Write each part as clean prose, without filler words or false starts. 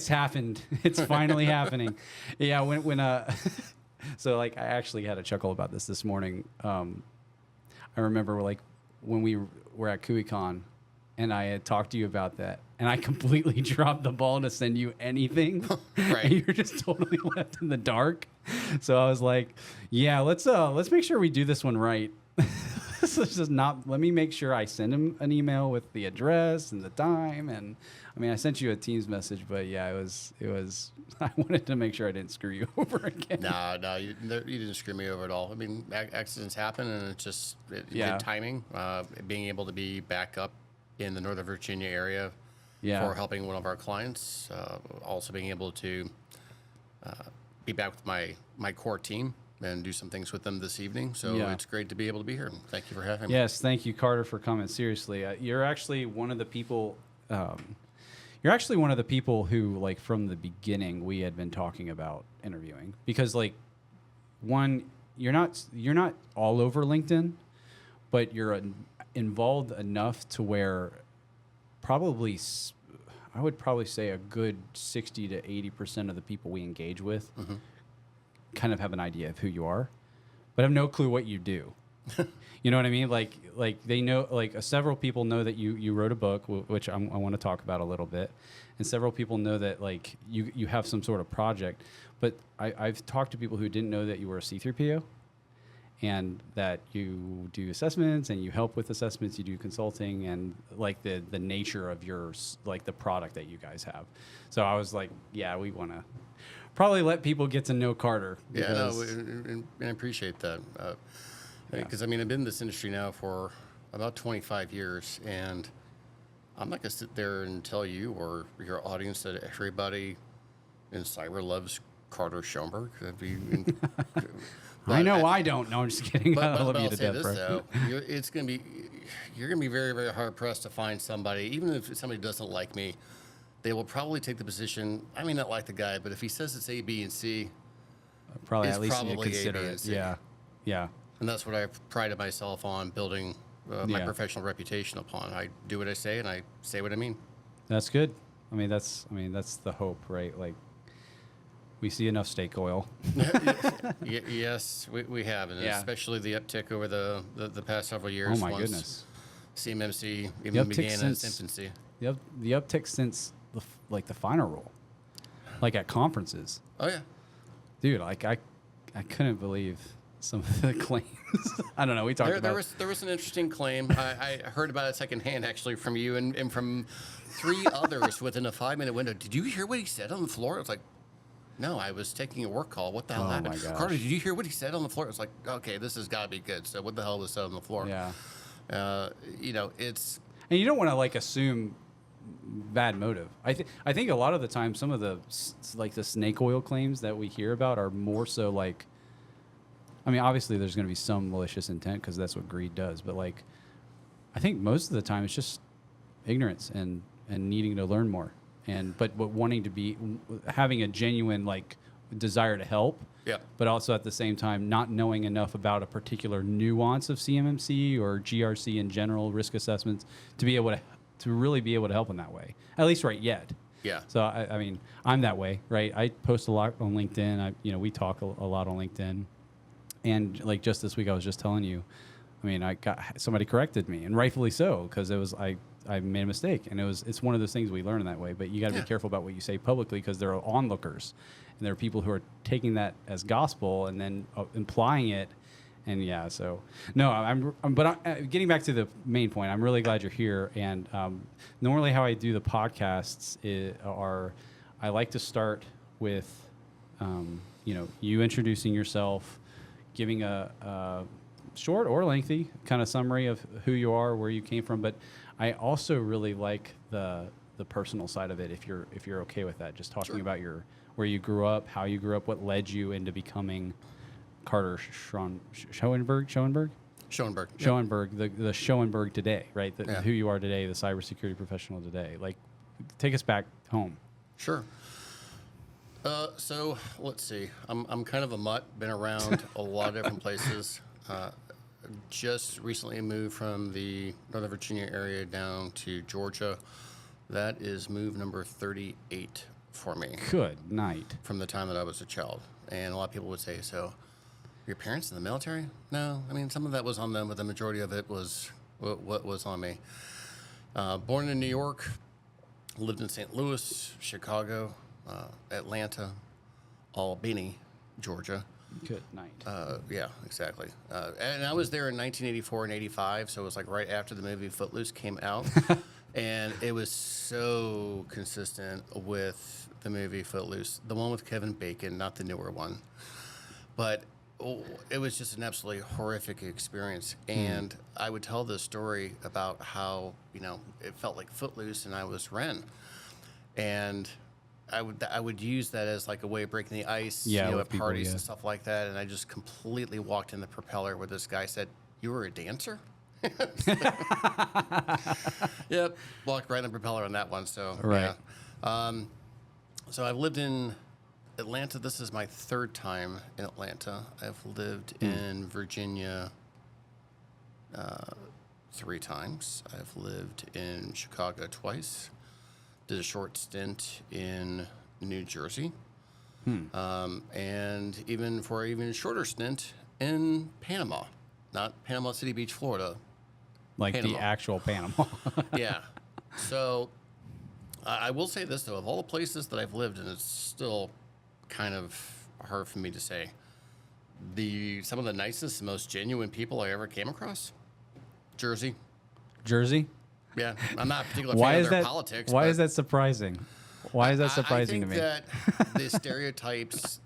it's happened. It's finally happening. Yeah, when so like I actually had a chuckle about this morning. I remember like when we were at KuiCon and I had talked to you about that, and I completely dropped the ball to send you anything. Right. And you're just totally left in the dark. So I was like, yeah, let's make sure we do this one right. So it's just not, let me make sure I send him an email with the address and the time. And I mean, I sent you a Teams message, but yeah, it was, I wanted to make sure I didn't screw you over again. No, you didn't screw me over at all. I mean, accidents happen, and it's just good timing. Being able to be back up in the Northern Virginia area for helping one of our clients. Also being able to be back with my core team and do some things with them this evening. So it's great to be able to be here. Thank you for having me. Yes, thank you, Carter, for coming. Seriously, you're actually one of the people. You're actually one of the people who, like, from the beginning, we had been talking about interviewing because, like, one, you're not all over LinkedIn, but you're involved enough to where probably, I would probably say a good 60 to 80% of the people we engage with kind of have an idea of who you are, but have no clue what you do. You know what I mean? Like they know, like several people know that you wrote a book, which I want to talk about a little bit, and several people know that like you have some sort of project. But I've talked to people who didn't know that you were a C3PO, and that you do assessments and you help with assessments, you do consulting, and like the nature of your like the product that you guys have. So I was like, yeah, we want to probably let people get to know Carter. Yeah, no, and I appreciate that. Because I mean, I've been in this industry now for about 25 years, and I'm not going to sit there and tell you or your audience that everybody in cyber loves Carter Schoenberg. That'd be. I know I don't. No, I'm just kidding. But I love I'll you to say death, this bro. though, you're going to be very, very hard pressed to find somebody, even if somebody doesn't like me, they will probably take the position. I may not like the guy, but if he says it's A, B, and C, probably it's at least you probably consider A, B, it. and C. Yeah. And that's what I've prided myself on building my professional reputation upon. I do what I say, and I say what I mean. That's good. I mean, that's the hope, right? Like, we see enough steak oil. Yes, we have, and especially the uptick over the past several years. Oh my goodness. CMMC even began in its infancy. The uptick since the final rule, like at conferences. Oh yeah, dude. Like I couldn't believe some of the claims. I don't know. We talked about there was an interesting claim. I heard about it secondhand actually from you and from 3 others within a 5-minute window. Did you hear what he said on the floor? It was like, no, I was taking a work call. What the hell happened? My gosh. Carter, did you hear what he said on the floor? It's like, okay, this has got to be good. So what the hell was said on the floor? Yeah. It's... And you don't want to like assume bad motive. I think a lot of the time some of the like the snake oil claims that we hear about are more so like, I mean, obviously there's going to be some malicious intent because that's what greed does. But like, I think most of the time it's just ignorance and needing to learn more. But wanting to be, having a genuine like desire to help, but also at the same time not knowing enough about a particular nuance of CMMC or GRC in general risk assessments to be able to really be able to help in that way, at least right yet. Yeah. So I mean, I'm that way, right? I post a lot on LinkedIn. We talk a lot on LinkedIn, and like just this week, I was just telling you, I mean, somebody corrected me, and rightfully so, because it was I made a mistake, and it's one of those things we learn in that way. But you got to be careful about what you say publicly because there are onlookers, and there are people who are taking that as gospel and then implying it, and so no, getting back to the main point. I'm really glad you're here, and normally how I do the podcasts I like to start with you introducing yourself, giving a short or lengthy kind of summary of who you are, where you came from, but I also really like the personal side of it. If you're okay with that, just talking about where you grew up, how you grew up, what led you into becoming Carter Schoenberg, the Schoenberg today, right? Who you are today, the cybersecurity professional today. Like, take us back home. Sure. So let's see. I'm kind of a mutt. Been around a lot of different places. Just recently moved from the Northern Virginia area down to Georgia. That is move number 38 for me. Good night. From the time that I was a child. And a lot of people would say, so your parents in the military? No. I mean, some of that was on them, but the majority of it was what was on me. Born in New York, lived in St. Louis, Chicago, Atlanta, Albany, Georgia. Good night. Yeah, exactly. And I was there in 1984 and 85, so it was like right after the movie Footloose came out. And it was so consistent with the movie Footloose, the one with Kevin Bacon, not the newer one. But it was just an absolutely horrific experience. And I would tell this story about how, it felt like Footloose and I was Ren. And I would use that as like a way of breaking the ice, at parties and stuff like that. And I just completely walked in the propeller where this guy said, "You were a dancer?" Yep, walked right in the propeller on that one. So right. Yeah. So I've lived in Atlanta. This is my third time in Atlanta. I've lived in Virginia 3 times. I've lived in Chicago twice. Did a short stint in New Jersey. And even for an even shorter stint in Panama. Not Panama City Beach, Florida. Like Panama. The actual Panama. Yeah. So I will say this, though. Of all the places that I've lived, and it's still kind of hard for me to say, some of the nicest, most genuine people I ever came across, Jersey. Jersey? Yeah. I'm not a particular fan of their politics. Why is that surprising? Why is that surprising to me? I think that the stereotypes,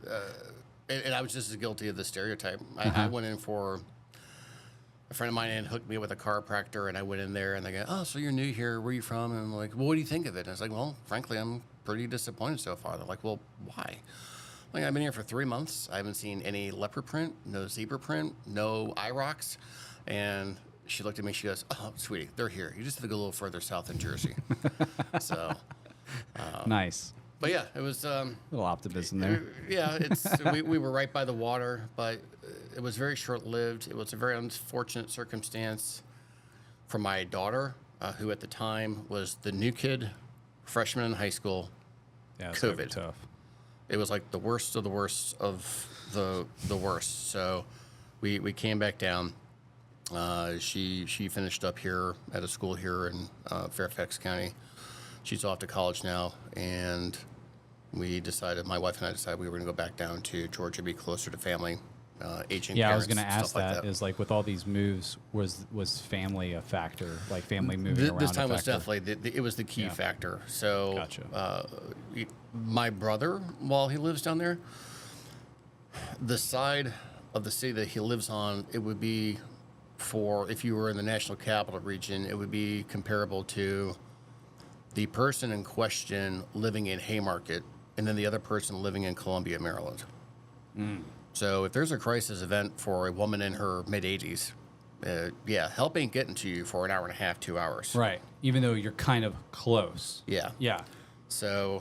and I was just as guilty of the stereotype. I went in for... A friend of mine had hooked me with a chiropractor, and I went in there, and they go, "Oh, so you're new here. Where are you from?" And I'm like, "Well, what do you think of it?" And I was like, "Well, frankly, I'm pretty disappointed so far." They're like, "Well, why?" Like, I've been here for 3 months. I haven't seen any leopard print, no zebra print, no IROCs. And she looked at me. She goes, "Oh, sweetie, they're here. You just have to go a little further south in Jersey." So nice. But yeah, it was a little optimism there. Yeah, we were right by the water, but it was very short-lived. It was a very unfortunate circumstance for my daughter, who at the time was the new kid, freshman in high school. Yeah, it's COVID. Tough. It was like the worst of the worst of the worst. So we came back down. She finished up here at a school here in Fairfax County. She's off to college now, and my wife and I decided we were going to go back down to Georgia, be closer to family, aging parents. Yeah, I was going to ask like that. Is like with all these moves, was family a factor? Like family moving around? This time was definitely it was the key factor. So, gotcha. My brother, while he lives down there, the side of the city that he lives on, it would be if you were in the National Capital Region, it would be comparable to the person in question living in Haymarket, and then the other person living in Columbia, Maryland. So if there's a crisis event for a woman in her mid-80s, help ain't getting to you for an hour and a half, 2 hours. Right. Even though you're kind of close. Yeah. Yeah. So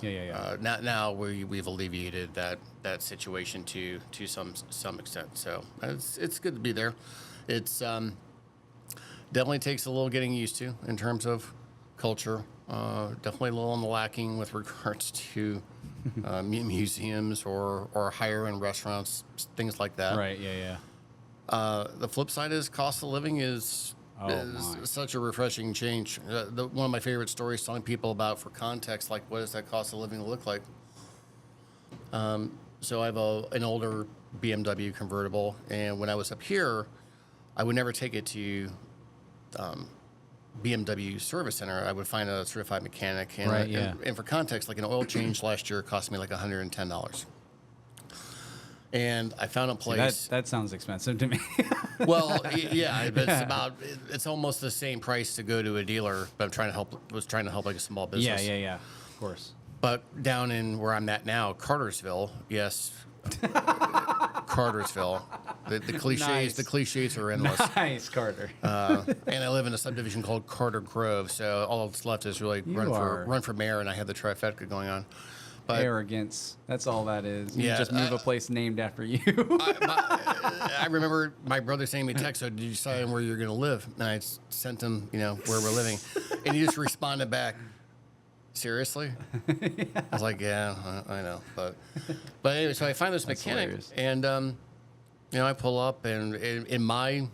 now we've alleviated that situation to some extent. So it's good to be there. It's definitely takes a little getting used to in terms of culture. Definitely a little on the lacking with regards to museums or higher end restaurants, things like that. Right. Yeah. The flip side is cost of living is such a refreshing change. One of my favorite stories telling people about, for context, like what does that cost of living look like? So I have an older BMW convertible, and when I was up here, I would never take it to BMW service center. I would find a certified mechanic. And, and for context, like an oil change last year cost me like $110. And I found a place. That sounds expensive to me. Well, yeah, it's almost the same price to go to a dealer, but was trying to help like a small business. Yeah, of course. But down in where I'm at now, Cartersville, yes. Cartersville. The cliches, Nice. The cliches are endless. Nice, Carter. And I live in a subdivision called Carter Grove, so all that's left is really run for mayor, and I have the trifecta going on. But arrogance. That's all that is. You Yeah, just move a place named after you. I remember my brother sending me a text, so did you decide on where you're going to live? And I sent him, where we're living. And he just responded back, seriously? Yeah. I was like, yeah, I know. But anyway, so I find this mechanic, hilarious. And, I pull up, and in my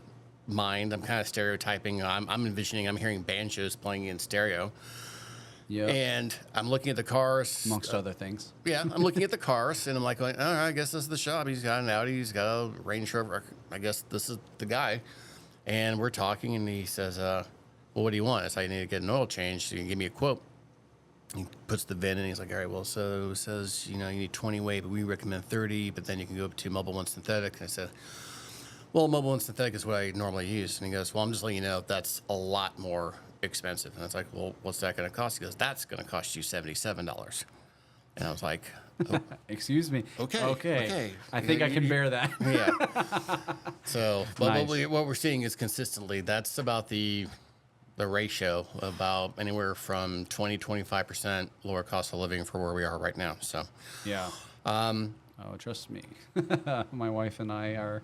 mind, I'm kind of stereotyping. I'm envisioning, I'm hearing banjos playing in stereo. Yeah. And I'm looking at the cars. Amongst other things. Yeah, I'm looking at the cars, and I'm like, all right, I guess this is the shop. He's got an Audi. He's got a Range Rover. I guess this is the guy. And we're talking, and he says, well, what do you want? I said, I need to get an oil change, so you can give me a quote. He puts the VIN in, and he's like, all right, well, so it says, you need 20 weight, but we recommend 30, but then you can go up to Mobile One Synthetic. And I said, well, Mobile One Synthetic is what I normally use. And he goes, well, I'm just letting you know that's a lot more expensive. And I was like, well, what's that going to cost? He goes, that's going to cost you $77. And I was like, oh. Excuse me. Okay. I think I can bear that. Yeah. So, but nice. What we're seeing is consistently, that's about the ratio, about anywhere from 20-25% lower cost of living for where we are right now. So, yeah. Trust me. My wife and I are.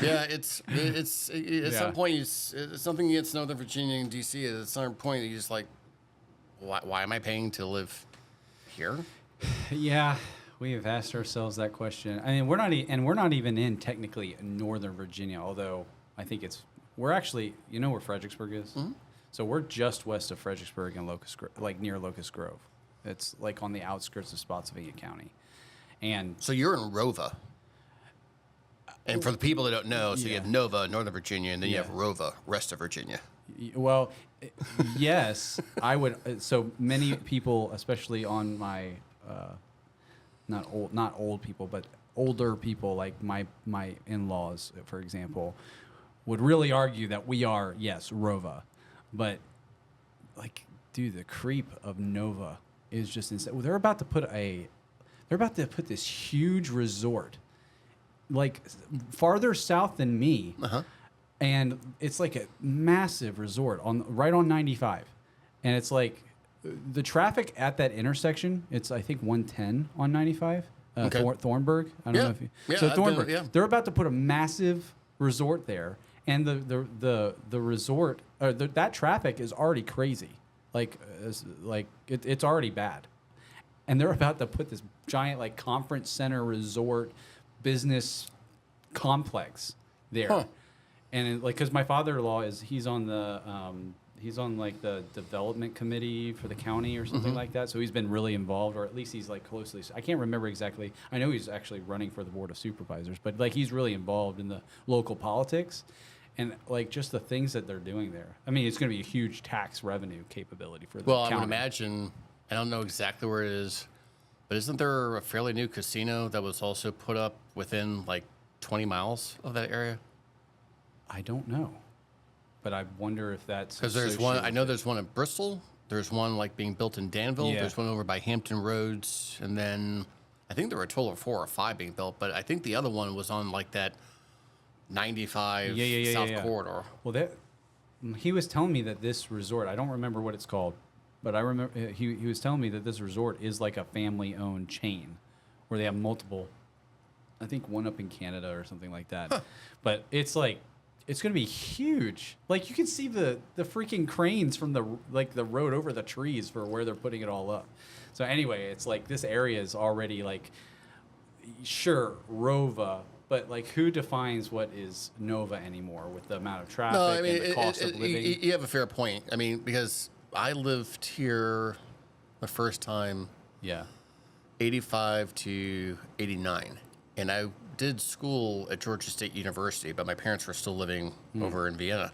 Yeah, it's at some point it's something against Northern Virginia and DC. At some point you're just like, why am I paying to live here? Yeah, we have asked ourselves that question. I mean, we're not even in technically Northern Virginia, although I think we're actually, where Fredericksburg is? Mm-hmm. So we're just west of Fredericksburg and near Locust Grove. It's like on the outskirts of Spotsylvania County. And so you're in Rova. And for the people that don't know, so you have Nova, Northern Virginia, and then you have Rova, rest of Virginia. Well, yes, I would. So many people, especially on my, not old people, but older people like my in-laws, for example, would really argue that we are, yes, Rova. But, like, dude, the creep of Nova is just insane. They're about to put this huge resort like farther south than me, and it's like a massive resort right on 95, and it's like the traffic at that intersection. It's I think 110 on 95. Thornburg. I don't know if you. So Thornburg. They're about to put a massive resort there, and the resort that traffic is already crazy. It's already bad, and they're about to put this giant like conference center resort business complex there, and because my father-in-law he's on like the development committee for the county or something like that, so he's been really involved, or at least he's like closely. I can't remember exactly. I know he's actually running for the board of supervisors, but like he's really involved in the local politics, and like just the things that they're doing there. I mean, it's going to be a huge tax revenue capability for the county. I would imagine. I don't know exactly where it is. But isn't there a fairly new casino that was also put up within like 20 miles of that area? I don't know, but I wonder if that's because there's one. I know there's one in Bristol. There's one like being built in Danville. Yeah. There's one over by Hampton Roads, and then I think there were a total of 4 or 5 being built. But I think the other one was on like that 95 South corridor. Well, he was telling me that this resort. I don't remember what it's called. But I remember he was telling me that this resort is like a family-owned chain where they have multiple, I think one up in Canada or something like that. But it's like, it's going to be huge. Like you can see the freaking cranes from the road over the trees for where they're putting it all up. So anyway, it's like this area is already like, sure, Rova, but like who defines what is Nova anymore with the amount of traffic and the cost of living? You have a fair point. I mean, because I lived here the first time, 85 to 89, and I did school at Georgia State University, but my parents were still living over in Vienna.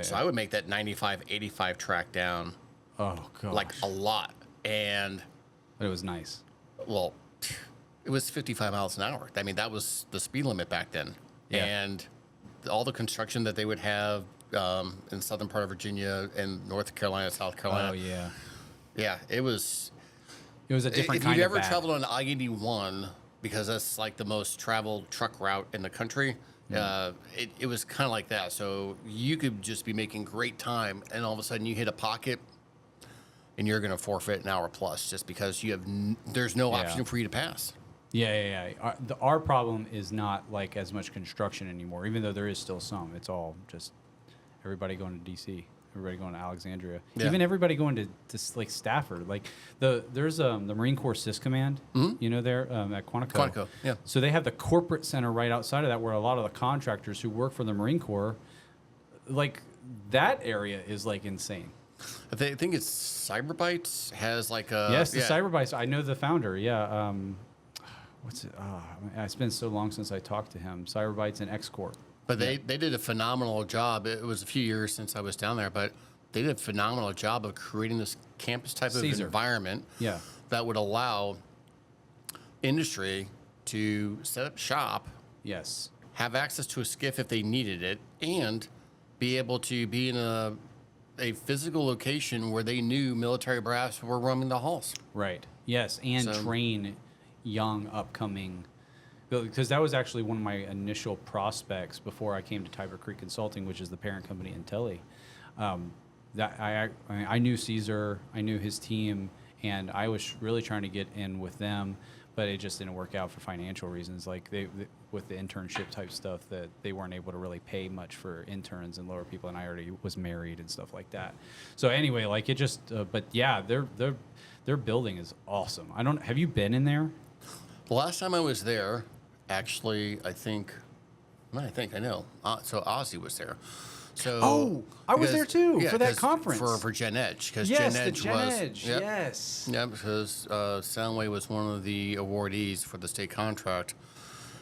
So I would make that 95, 85 track down. Oh, God. Like a lot. But it was nice. Well, it was 55 miles an hour. I mean, that was the speed limit back then. Yeah. And all the construction that they would have, in southern part of Virginia and North Carolina, South Carolina. Oh, yeah. Yeah, it was a different kind of If you've ever traveled on I-81, because that's like the most traveled truck route in the country, it was kind of like that. So you could just be making great time, and all of a sudden you hit a pocket, and you're going to forfeit an hour plus just because there's no option for you to pass. Yeah. Our problem is not like as much construction anymore, even though there is still some. It's all just everybody going to DC everybody going to Alexandria, even everybody going to like Stafford. Like there's the Marine Corps Sys Command, you know, there at Quantico. Quantico, yeah. So they have the corporate center right outside of that, where a lot of the contractors who work for the Marine Corps, like that area is like insane. I think it's Cyberbytes has like a... Yes, the Cyberbytes. I know the founder, yeah. What's it? It's been so long since I talked to him. Cyberbytes and X-Corp. But they did a phenomenal job. It was a few years since I was down there, but they did a phenomenal job of creating this campus type of environment that would allow industry to set up shop, have access to a SCIF if they needed it, and be able to be in a physical location where they knew military brass were roaming the halls. Right. Yes, and train young, upcoming... Because that was actually one of my initial prospects before I came to Tiber Creek Consulting, which is the parent company Intelli. That I knew Caesar, I knew his team, and I was really trying to get in with them, but it just didn't work out for financial reasons. Like they with the internship type stuff, that they weren't able to really pay much for interns and lower people, and I already was married and stuff like that. So anyway, like it just, but yeah, their building is awesome. Have you been in there? The last time I was there, actually, I know. So Ozzy was there. So I was there too for that conference for Gen Edge, because yes, because Soundway was one of the awardees for the state contract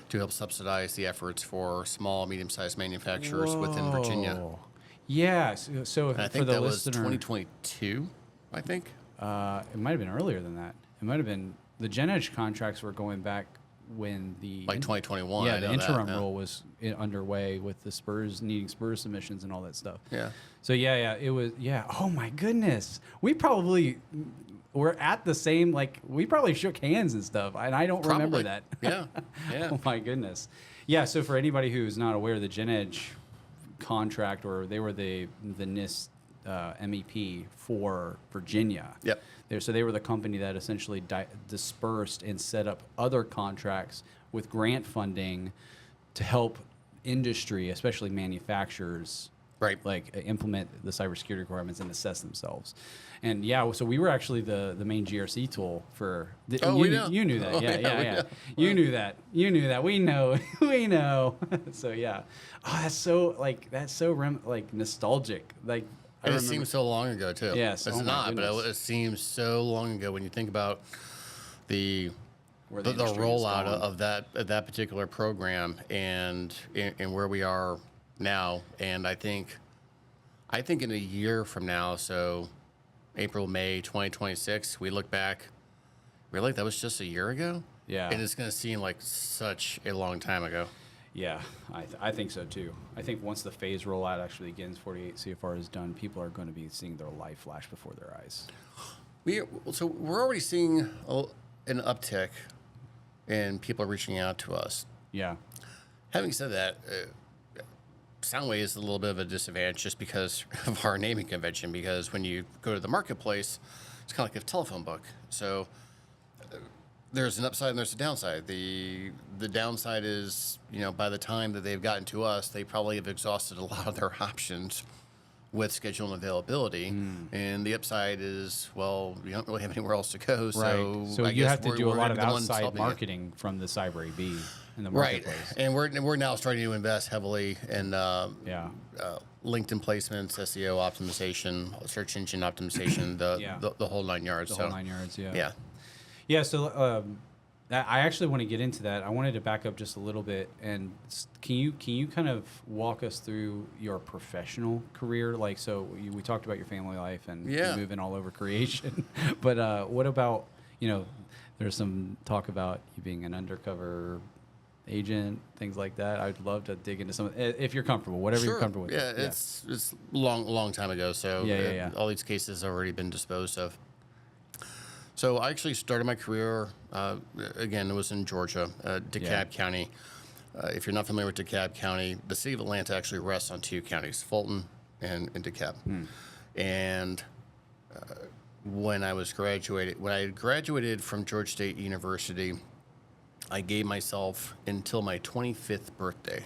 to help subsidize the efforts for small, medium-sized manufacturers within Virginia. Yeah, so and I think that was 2022. I think it might have been earlier than that. It might have been the Gen Edge contracts were going back when the 2021. Yeah, the interim rule was underway with the Spurs needing Spurs submissions and all that stuff. Yeah. So it was. Oh my goodness, we probably were at the same. Like we probably shook hands and stuff, and I don't remember that. Yeah. Oh my goodness. Yeah. So for anybody who's not aware, the Gen Edge contract, or they were the NIST MEP for Virginia. Yep. So they were the company that essentially dispersed and set up other contracts with grant funding to help industry, especially manufacturers, like implement the cybersecurity requirements and assess themselves. And so we were actually the main GRC tool for. You knew that, yeah. You knew that. We know, So that's so nostalgic, like. It seems so long ago too. Yes, it's not, but it seems so long ago when you think about the rollout of that particular program and where we are now. And I think in a year from now, so April, May 2026, we look back, we're like, that was just a year ago. Yeah, and it's going to seem like such a long time ago. Yeah, I think so too. I think once the phase rollout actually begins, 48 CFR is done, people are going to be seeing their life flash before their eyes. We're already seeing an uptick in people reaching out to us. Yeah. Having said that, Soundway is a little bit of a disadvantage just because of our naming convention, because when you go to the marketplace, it's kind of like a telephone book. So there's an upside and there's a downside. The downside is, by the time that they've gotten to us, they probably have exhausted a lot of their options with schedule and availability. And the upside is, well, you don't really have anywhere else to go. So you have to do a lot of outside marketing from the Cyber AB in the marketplace. Right. And we're now starting to invest heavily in LinkedIn placements, SEO optimization, search engine optimization, the whole 9 yards. The whole 9 yards, yeah. Yeah. Yeah, so I actually want to get into that. I wanted to back up just a little bit, and can you kind of walk us through your professional career? Like, so we talked about your family life and moving all over creation, but what about, there's some talk about you being an undercover agent, things like that. I'd love to dig into some, if you're comfortable, whatever you're comfortable with. Yeah, it's long time ago, so all these cases have already been disposed of. So I actually started my career, again, it was in Georgia, DeKalb County. If you're not familiar with DeKalb County, the city of Atlanta actually rests on 2 counties, Fulton and DeKalb. And when I graduated from Georgia State University, I gave myself until my 25th birthday.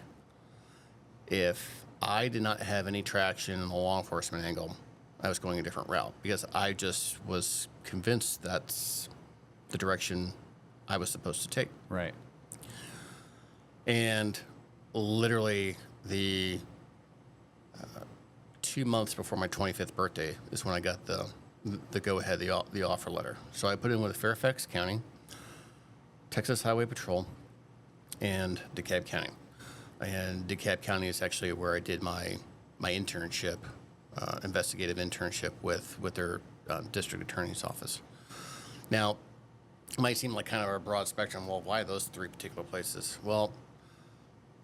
If I did not have any traction in the law enforcement angle, I was going a different route because I just was convinced that's the direction I was supposed to take. Right. And literally the 2 months before my 25th birthday is when I got the go-ahead, the offer letter. So I put in with Fairfax County, Texas Highway Patrol, and DeKalb County. And DeKalb County is actually where I did my internship, investigative internship with their district attorney's office. Now, it might seem like kind of a broad spectrum. Well, why those three particular places? Well,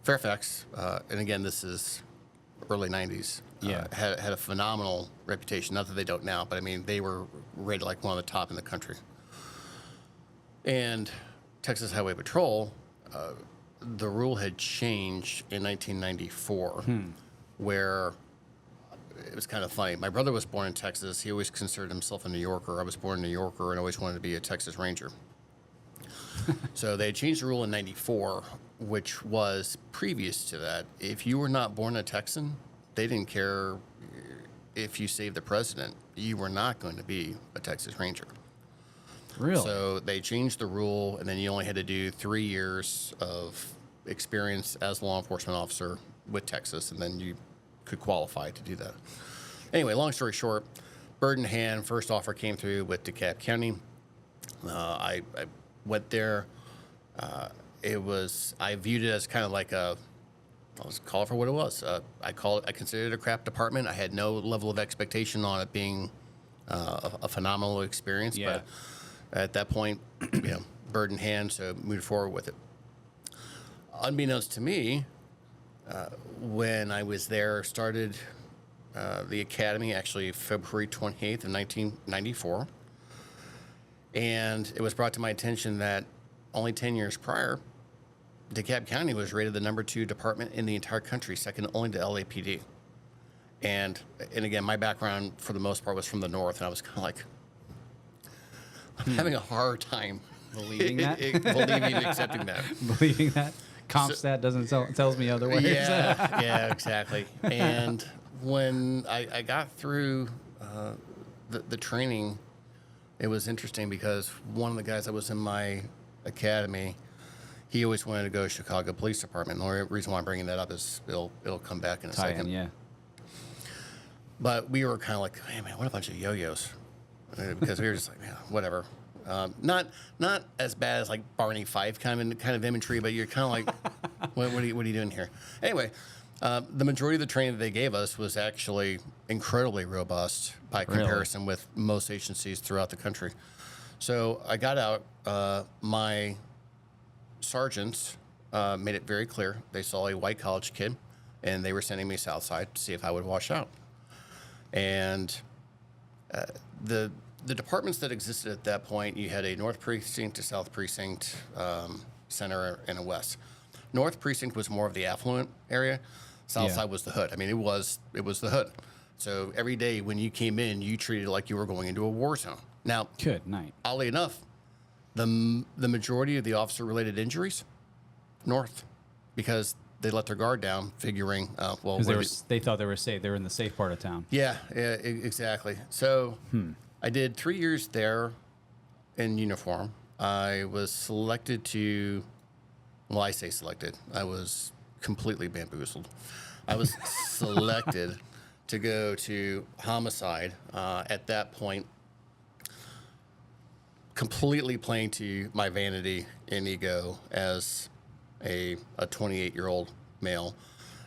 Fairfax, and again, this is early 90s, had a phenomenal reputation. Not that they don't now, but I mean, they were rated like one of the top in the country. And Texas Highway Patrol, the rule had changed in 1994, where it was kind of funny. My brother was born in Texas. He always considered himself a New Yorker. I was born a New Yorker and always wanted to be a Texas Ranger. So they changed the rule in 94, which was previous to that. If you were not born a Texan, they didn't care if you saved the president. You were not going to be a Texas Ranger. Really? So they changed the rule, and then you only had to do 3 years of experience as a law enforcement officer with Texas, and then you could qualify to do that. Anyway, long story short, bird in hand, first offer came through with DeKalb County. I went there. I viewed it as kind of like I'll just call it for what it was. I considered it a crap department. I had no level of expectation on it being a phenomenal experience, but at that point, bird in hand, so moved forward with it. Unbeknownst to me, when I was there, started the academy actually February 28th of 1994. And it was brought to my attention that only 10 years prior, DeKalb County was rated the #2 department in the entire country, second only to LAPD. And again, my background for the most part was from the north, and I was kind of like, I'm having a hard time believing that, accepting that, believing that. CompStat doesn't tells me otherwise. Yeah, exactly. And when I got through the training, it was interesting because one of the guys that was in my academy, he always wanted to go to Chicago Police Department. The only reason why I'm bringing that up is it'll come back in a second. Yeah. But we were kind of like, hey man, what a bunch of yo-yos, because we were just like, man, whatever. Not as bad as like Barney Fife kind of imagery, but you're kind of like, what are you doing here? Anyway, the majority of the training that they gave us was actually incredibly robust by comparison with most agencies throughout the country. So I got out. My sergeants made it very clear. They saw a white college kid, and they were sending me Southside to see if I would wash out. And the departments that existed at that point, you had a North Precinct, a South Precinct, Center, and a West. North Precinct was more of the affluent area. Southside was the hood. I mean, it was the hood. So every day when you came in, you treated it like you were going into a war zone. Now, good night. Oddly enough, the majority of the officer-related injuries, North, because they let their guard down, figuring, because they thought they were safe. They were in the safe part of town. Yeah, exactly. So I did 3 years there in uniform. I was selected to, I say selected. I was completely bamboozled. I was selected to go to homicide at that point, completely playing to my vanity and ego as a 28-year-old male.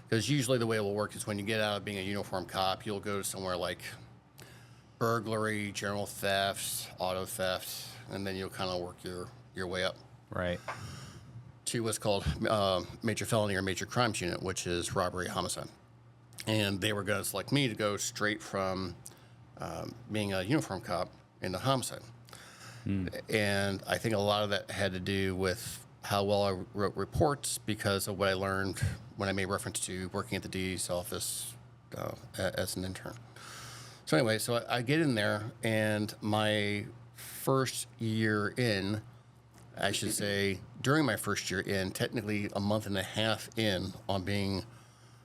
Because usually the way it will work is when you get out of being a uniform cop, you'll go to somewhere like burglary, general theft, auto theft, and then you'll kind of work your way up. Right. To what's called major felony or major crimes unit, which is robbery, homicide. And they were going to select me to go straight from being a uniform cop into homicide. And I think a lot of that had to do with how well I wrote reports because of what I learned when I made reference to working at the DA's office as an intern. So anyway, so I get in there, and my first year in, I should say, during my first year in, technically a month and a half in on being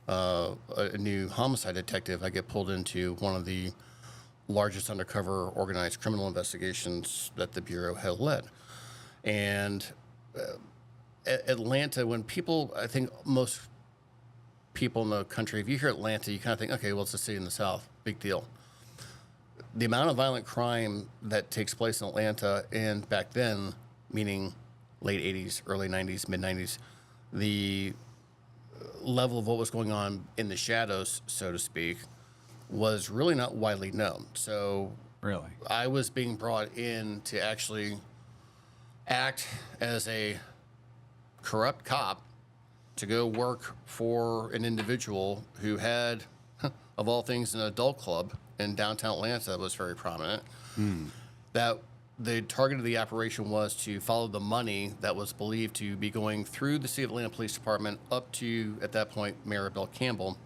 a new homicide detective, I get pulled into one of the largest undercover organized criminal investigations that the Bureau had led. And Atlanta, when people, I think most people in the country, if you hear Atlanta, you kind of think, okay, well, it's a city in the South, big deal. The amount of violent crime that takes place in Atlanta, and back then, meaning late 80s, early 90s, mid 90s, the level of what was going on in the shadows, so to speak, was really not widely known. So really, I was being brought in to actually act as a corrupt cop to go work for an individual who had, of all things, an adult club in downtown Atlanta that was very prominent. That the target of the operation was to follow the money that was believed to be going through the City of Atlanta Police Department up to, at that point, Mayor Bill Campbell,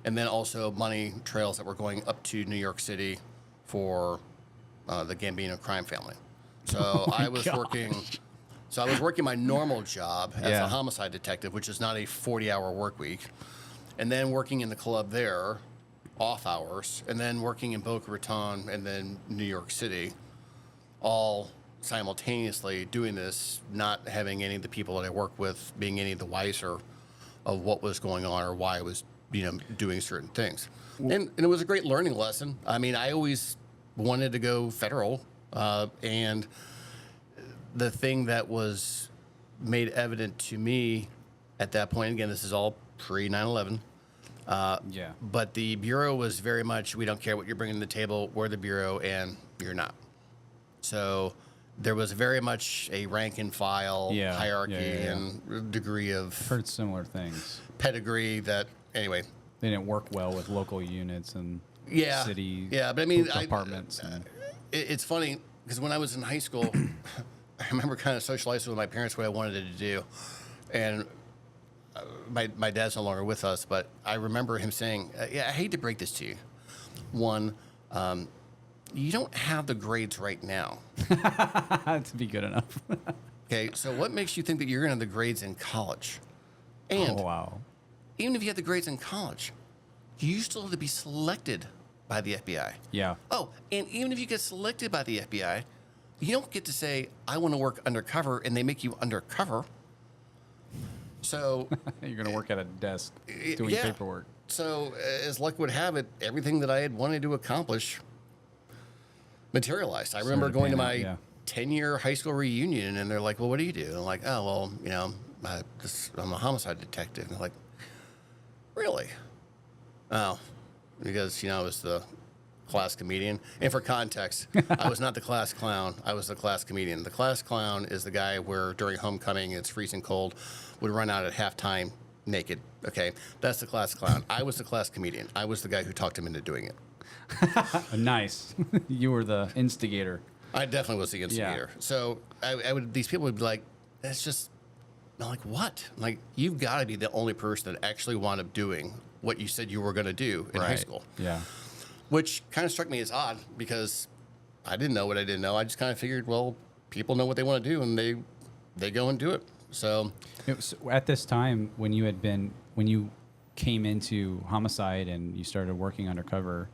and then also money trails that were going up to New York City for the Gambino crime family. So I was working my normal job as a homicide detective, which is not a 40-hour work week, and then working in the club there, off hours, and then working in Boca Raton and then New York City, all simultaneously doing this, not having any of the people that I work with being any of the wiser of what was going on or why I was, doing certain things. And it was a great learning lesson. I mean, I always wanted to go federal, and the thing that was made evident to me at that point, again, this is all pre 9/11. But the Bureau was very much, we don't care what you're bringing to the table, we're the Bureau, and you're not. So there was very much a rank and file hierarchy and degree of... I've heard similar things. Pedigree that, anyway. They didn't work well with local units and city but I mean, departments. It's funny, because when I was in high school, I remember kind of socializing with my parents what I wanted to do. And my dad's no longer with us, but I remember him saying, I hate to break this to you. One, you don't have the grades right now. To be good enough. Okay, so what makes you think that you're going to have the grades in college? And even if you have the grades in college, you still have to be selected by the FBI. Yeah. Oh, and even if you get selected by the FBI, you don't get to say, I want to work undercover, and they make you undercover. So you're going to work at a desk doing paperwork. So as luck would have it, everything that I had wanted to accomplish materialized. I remember going to my 10-year high school reunion, and they're like, well, what do you do? And I'm like, oh, well, I'm a homicide detective. And they're like, really? Oh, because, I was the class comedian. And for context, I was not the class clown. I was the class comedian. The class clown is the guy where during homecoming, it's freezing cold, would run out at halftime naked. Okay, that's the class clown. I was the class comedian. I was the guy who talked him into doing it. Nice. You were the instigator. I definitely was the instigator. Yeah. So these people would be like, that's just, I'm like, what? I'm like, you've got to be the only person that actually wound up doing what you said you were going to do in high school. Yeah. Which kind of struck me as odd because I didn't know what I didn't know. I just kind of figured, well, people know what they want to do and they go and do it. So at this time when you came into homicide and you started working undercover,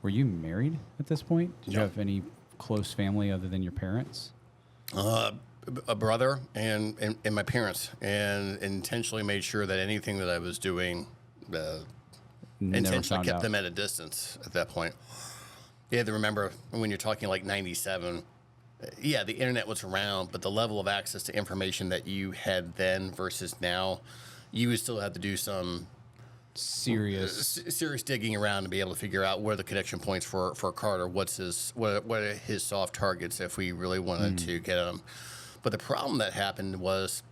were you married at this point? Did you have any close family other than your parents? A brother and my parents, and intentionally made sure that anything that I was doing, intentionally kept them at a distance at that point. You have to remember when you're talking like 97, the internet was around, but the level of access to information that you had then versus now, you would still have to do some serious digging around to be able to figure out where the connection points for Carter, what are his soft targets if we really wanted to get at him. But the problem that happened was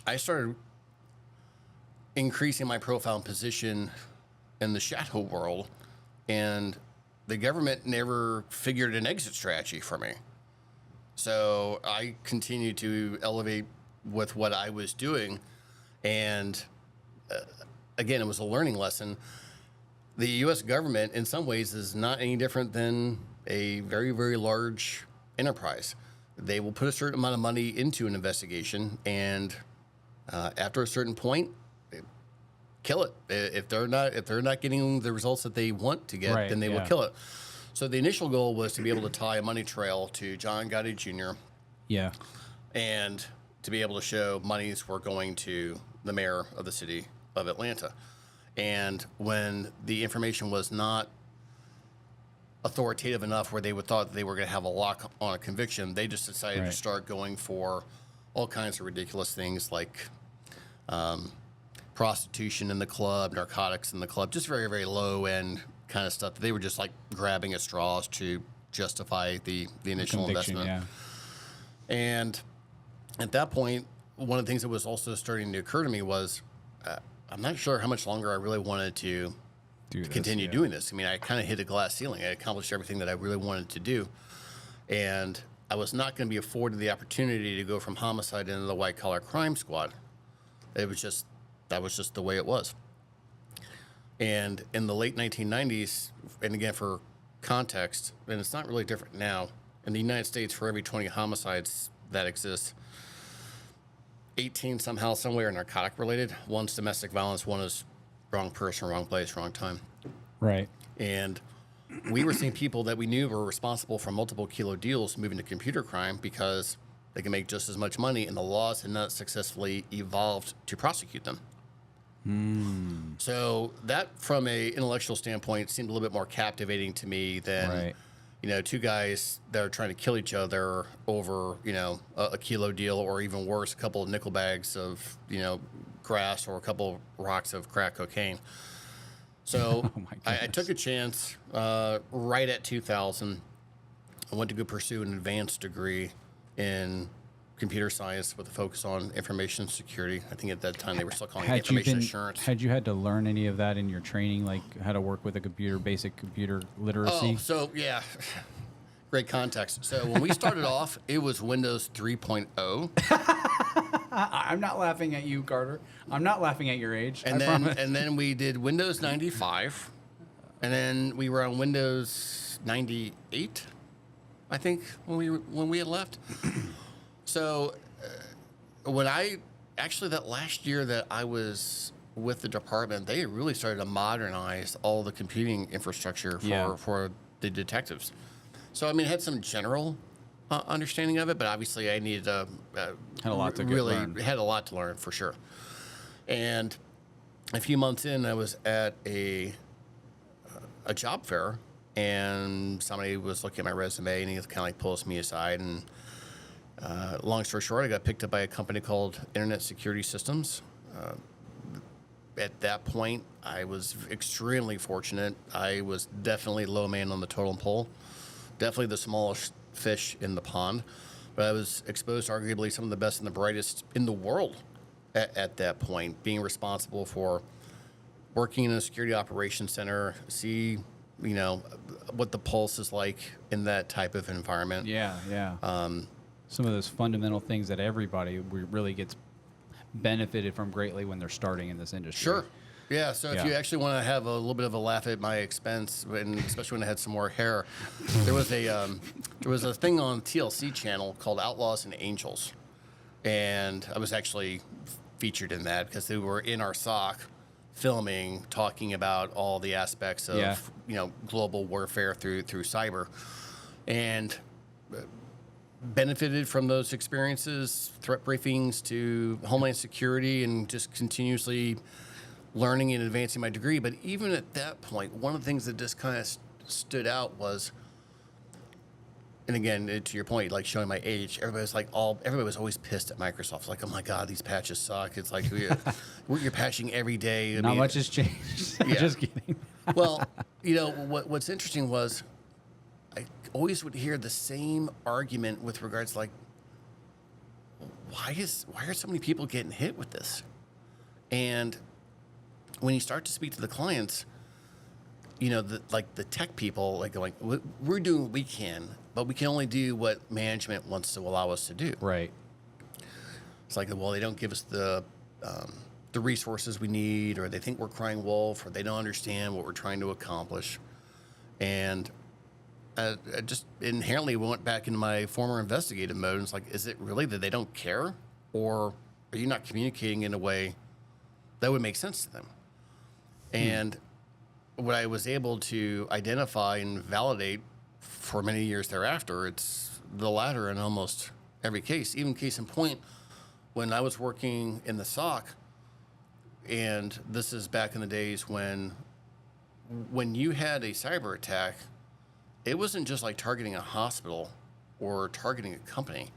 I started increasing my profile and position in the shadow world, and the government never figured an exit strategy for me. So I continued to elevate with what I was doing, and again, it was a learning lesson. The U.S. government, in some ways, is not any different than a very, very large enterprise. They will put a certain amount of money into an investigation, and after a certain point, kill it. If they're not getting the results that they want to get, then they will kill it. So the initial goal was to be able to tie a money trail to John Gotti Jr. Yeah. And to be able to show monies were going to the mayor of the city of Atlanta. And when the information was not authoritative enough where they thought they were going to have a lock on a conviction, they just decided to start going for all kinds of ridiculous things like prostitution in the club, narcotics in the club, just very, very low end kind of stuff. They were just like grabbing at straws to justify the initial investment. Yeah. And at that point, one of the things that was also starting to occur to me was I'm not sure how much longer I really wanted to continue doing this. I mean, I kind of hit a glass ceiling. I accomplished everything that I really wanted to do. And I was not going to be afforded the opportunity to go from homicide into the white-collar crime squad. That was just the way it was. And in the late 1990s, and again, for context, and it's not really different now, in the United States, for every 20 homicides that exist, 18 somehow, somewhere are narcotic related. One's domestic violence, one is wrong person, wrong place, wrong time. Right. And we were seeing people that we knew were responsible for multiple kilo deals moving to computer crime because they can make just as much money, and the laws had not successfully evolved to prosecute them. So that, from a intellectual standpoint, seemed a little bit more captivating to me than two guys that are trying to kill each other over, a kilo deal, or even worse, a couple of nickel bags of, grass or a couple of rocks of crack cocaine. So I took a chance right at 2000. I went to go pursue an advanced degree in computer science with a focus on information security. I think at that time they were still calling it information assurance. Had you had to learn any of that in your training, like how to work with a computer, basic computer literacy? Oh, so yeah. Great context. So when we started off, it was Windows 3.0. I'm not laughing at you, Carter. I'm not laughing at your age. And then we did Windows 95. And then we were on Windows 98, I think, when we had left. So that last year that I was with the department, they really started to modernize all the computing infrastructure for the detectives. So, I mean, I had some general understanding of it, but obviously I needed to had a lot to learn for sure. And a few months in, I was at a job fair, and somebody was looking at my resume, and he kind of like pulls me aside, and long story short, I got picked up by a company called Internet Security Systems. At that point, I was extremely fortunate. I was definitely low man on the totem pole, definitely the smallest fish in the pond, but I was exposed to arguably some of the best and the brightest in the world at that point, being responsible for working in a security operations center, see, what the pulse is like in that type of environment. Yeah. Some of those fundamental things that everybody really gets benefited from greatly when they're starting in this industry. Sure. Yeah, so if you actually want to have a little bit of a laugh at my expense, and especially when I had some more hair, there was a thing on TLC channel called Outlaws and Angels, and I was actually featured in that because they were in our SOC filming, talking about all the aspects of global warfare through cyber, and benefited from those experiences, threat briefings to Homeland Security, and just continuously learning and advancing my degree. But even at that point, one of the things that just kind of stood out was, and again, to your point, like showing my age, everybody was always pissed at Microsoft. Like, oh my God, these patches suck. It's like, you're patching every day. Not much has changed. Just kidding. Well, what's interesting was I always would hear the same argument with regards to, like, why are so many people getting hit with this? And when you start to speak to the clients, the tech people, like, going, we're doing what we can, but we can only do what management wants to allow us to do. Right. It's like, well, they don't give us the resources we need, or they think we're crying wolf, or they don't understand what we're trying to accomplish. And I just inherently went back into my former investigative mode. And it's like, is it really that they don't care, or are you not communicating in a way that would make sense to them? And what I was able to identify and validate for many years thereafter, it's the latter in almost every case. Even case in point, when I was working in the SOC, and this is back in the days when you had a cyber attack, it wasn't just like targeting a hospital or targeting a company.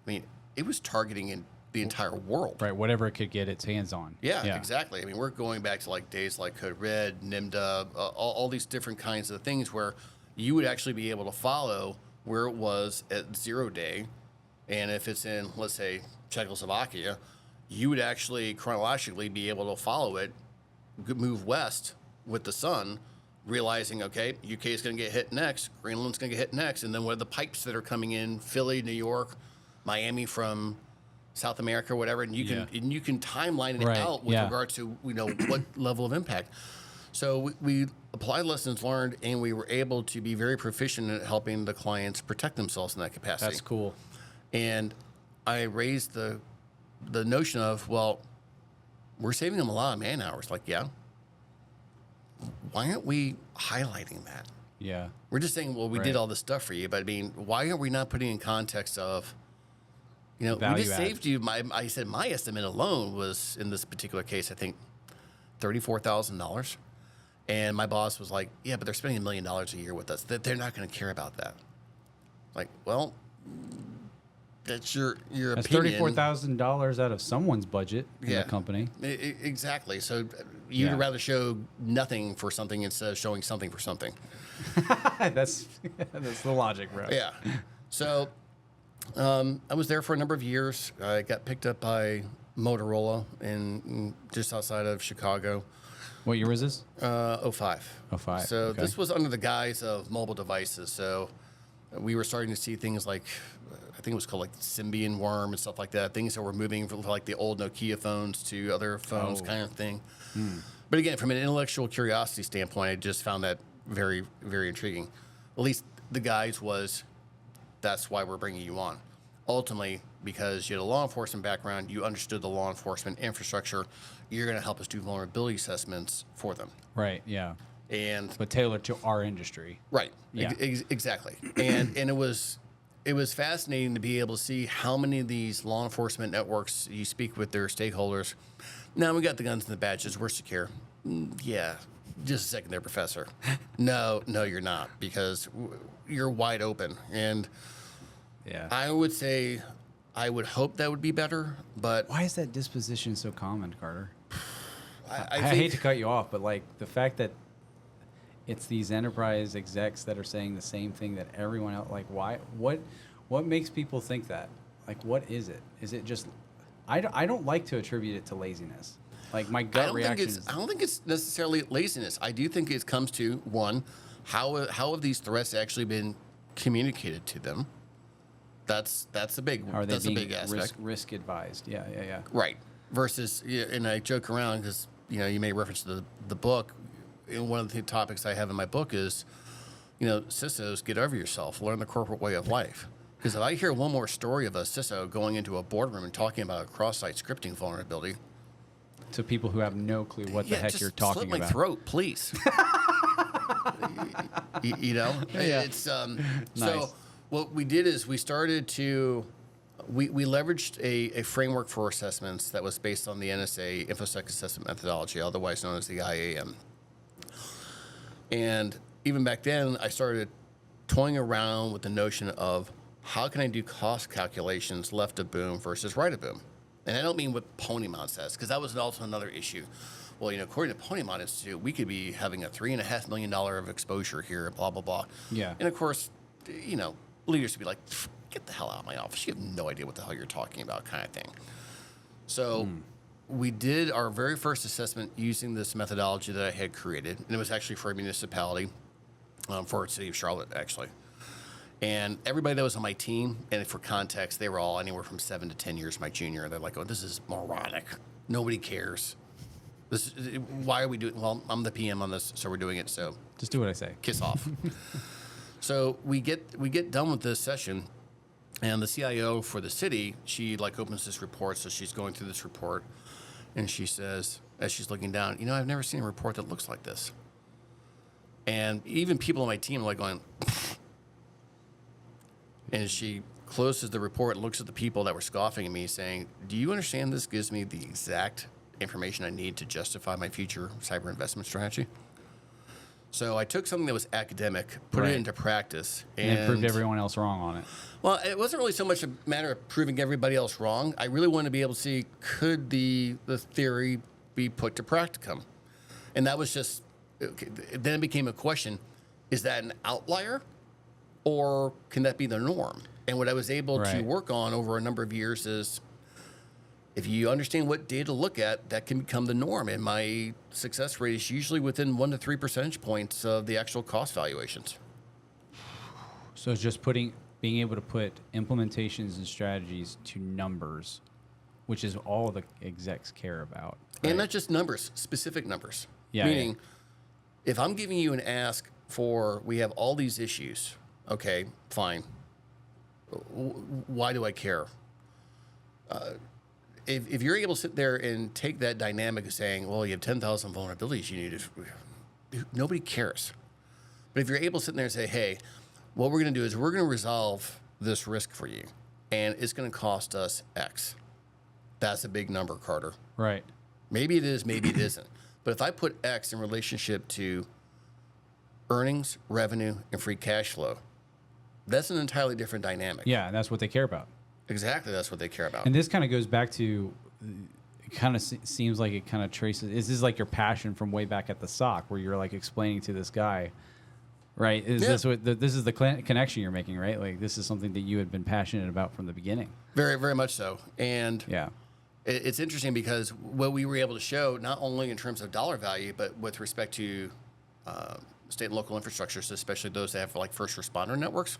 I mean, it was targeting the entire world. Right, whatever it could get its hands on. Yeah, exactly. I mean, we're going back to like days like Code Red, NIMDA, all these different kinds of things where you would actually be able to follow where it was at 0 day. And if it's in, let's say, Czechoslovakia, you would actually chronologically be able to follow it, move west with the sun, realizing, okay, UK is going to get hit next, Greenland's going to get hit next, and then what are the pipes that are coming in, Philly, New York, Miami from South America, whatever, and you can timeline it out with regard to what level of impact. So we applied lessons learned, and we were able to be very proficient at helping the clients protect themselves in that capacity. That's cool. And I raised the notion of, well, we're saving them a lot of man hours. Like, yeah. Why aren't we highlighting that? Yeah. We're just saying, well, we did all this stuff for you, but I mean, why are we not putting in context of, we just saved you. I said my estimate alone was, in this particular case, I think $34,000. And my boss was like, yeah, but they're spending $1 million a year with us. They're not going to care about that. Like, well, that's your That's opinion. $34,000 out of someone's budget in the company. Exactly. So you'd rather show nothing for something instead of showing something for something. That's the logic, bro. Yeah. So I was there for a number of years. I got picked up by Motorola in just outside of Chicago. What year was this? 05. 05. So this was under the guise of mobile devices. So we were starting to see things like, I think it was called like Symbian worm and stuff like that. Things that were moving from like the old Nokia phones to other phones kind of thing. But again, from an intellectual curiosity standpoint, I just found that very, very intriguing. At least the guise was, that's why we're bringing you on. Ultimately, because you had a law enforcement background, you understood the law enforcement infrastructure, you're going to help us do vulnerability assessments for them. Right, yeah. But tailored to our industry. Right, yeah. Exactly. And it was fascinating to be able to see how many of these law enforcement networks, you speak with their stakeholders. Now, we got the guns and the badges, we're secure. Yeah, just a second there, Professor. No, you're not, because you're wide open. And I would say, I would hope that would be better, but... Why is that disposition so common, Carter? I hate to cut you off, but like the fact that it's these enterprise execs that are saying the same thing that everyone else, like why, what makes people think that? Like, what is it? Is it just, I don't like to attribute it to laziness. Like my gut reaction is... I don't think it's necessarily laziness. I do think it comes to, one, how have these threats actually been communicated to them? That's a big aspect. Risk advised. Yeah. Right. Versus, and I joke around because, you may reference the book. And one of the topics I have in my book is, CISOs, get over yourself, learn the corporate way of life. Because if I hear one more story of a CISO going into a boardroom and talking about a cross-site scripting vulnerability. To people who have no clue what the heck you're talking about. Slit my throat, please. It's, nice. So what we did is we started to, we leveraged a framework for assessments that was based on the NSA InfoSec assessment methodology, otherwise known as the IAM. And even back then, I started toying around with the notion of how can I do cost calculations left of boom versus right of boom? And I don't mean what Ponymon says, because that was also another issue. Well, according to Ponymon Institute, we could be having a $3.5 million of exposure here, blah, blah, blah. Yeah. And of course, leaders would be like, get the hell out of my office. You have no idea what the hell you're talking about, kind of thing. So we did our very first assessment using this methodology that I had created. And it was actually for a municipality, for the city of Charlotte, actually. And everybody that was on my team, and for context, they were all anywhere from 7 to 10 years my junior. They're like, oh, this is moronic. Nobody cares. Why are we doing? Well, I'm the PM on this, so we're doing it. So just do what I say. Kiss off. So we get done with this session, and the CIO for the city, she opens this report, so she's going through this report, And she says, as she's looking down, I've never seen a report that looks like this. And even people on my team are like going, and she closes the report and looks at the people that were scoffing at me saying, do you understand this gives me the exact information I need to justify my future cyber investment strategy? So I took something that was academic, put it into practice. And proved everyone else wrong on it. Well, it wasn't really so much a matter of proving everybody else wrong. I really wanted to be able to see, could the theory be put to practicum? And that was just, then it became a question, is that an outlier or can that be the norm? And what I was able to work on over a number of years is, if you understand what data to look at, that can become the norm. And my success rate is usually within 1 to 3 percentage points of the actual cost valuations. So it's just being able to put implementations and strategies to numbers, which is all the execs care about. Right? And not just numbers, specific numbers. Meaning, if I'm giving you an ask for, we have all these issues, okay, fine. Why do I care? If you're able to sit there and take that dynamic of saying, well, you have 10,000 vulnerabilities you need to, nobody cares. But if you're able to sit there and say, hey, what we're going to do is we're going to resolve this risk for you, and it's going to cost us X. That's a big number, Carter. Right. Maybe it is, maybe it isn't. But if I put X in relationship to earnings, revenue, and free cash flow, that's an entirely different dynamic. Yeah, that's what they care about. Exactly, that's what they care about. And this kind of goes back to, it kind of seems like it kind of traces, this is like your passion from way back at the SOC, where you're like explaining to this guy, right? This is the connection you're making, right? Like this is something that you had been passionate about from the beginning. Very, very much so. And it's interesting because what we were able to show, not only in terms of dollar value, but with respect to state and local infrastructures, especially those that have like first responder networks,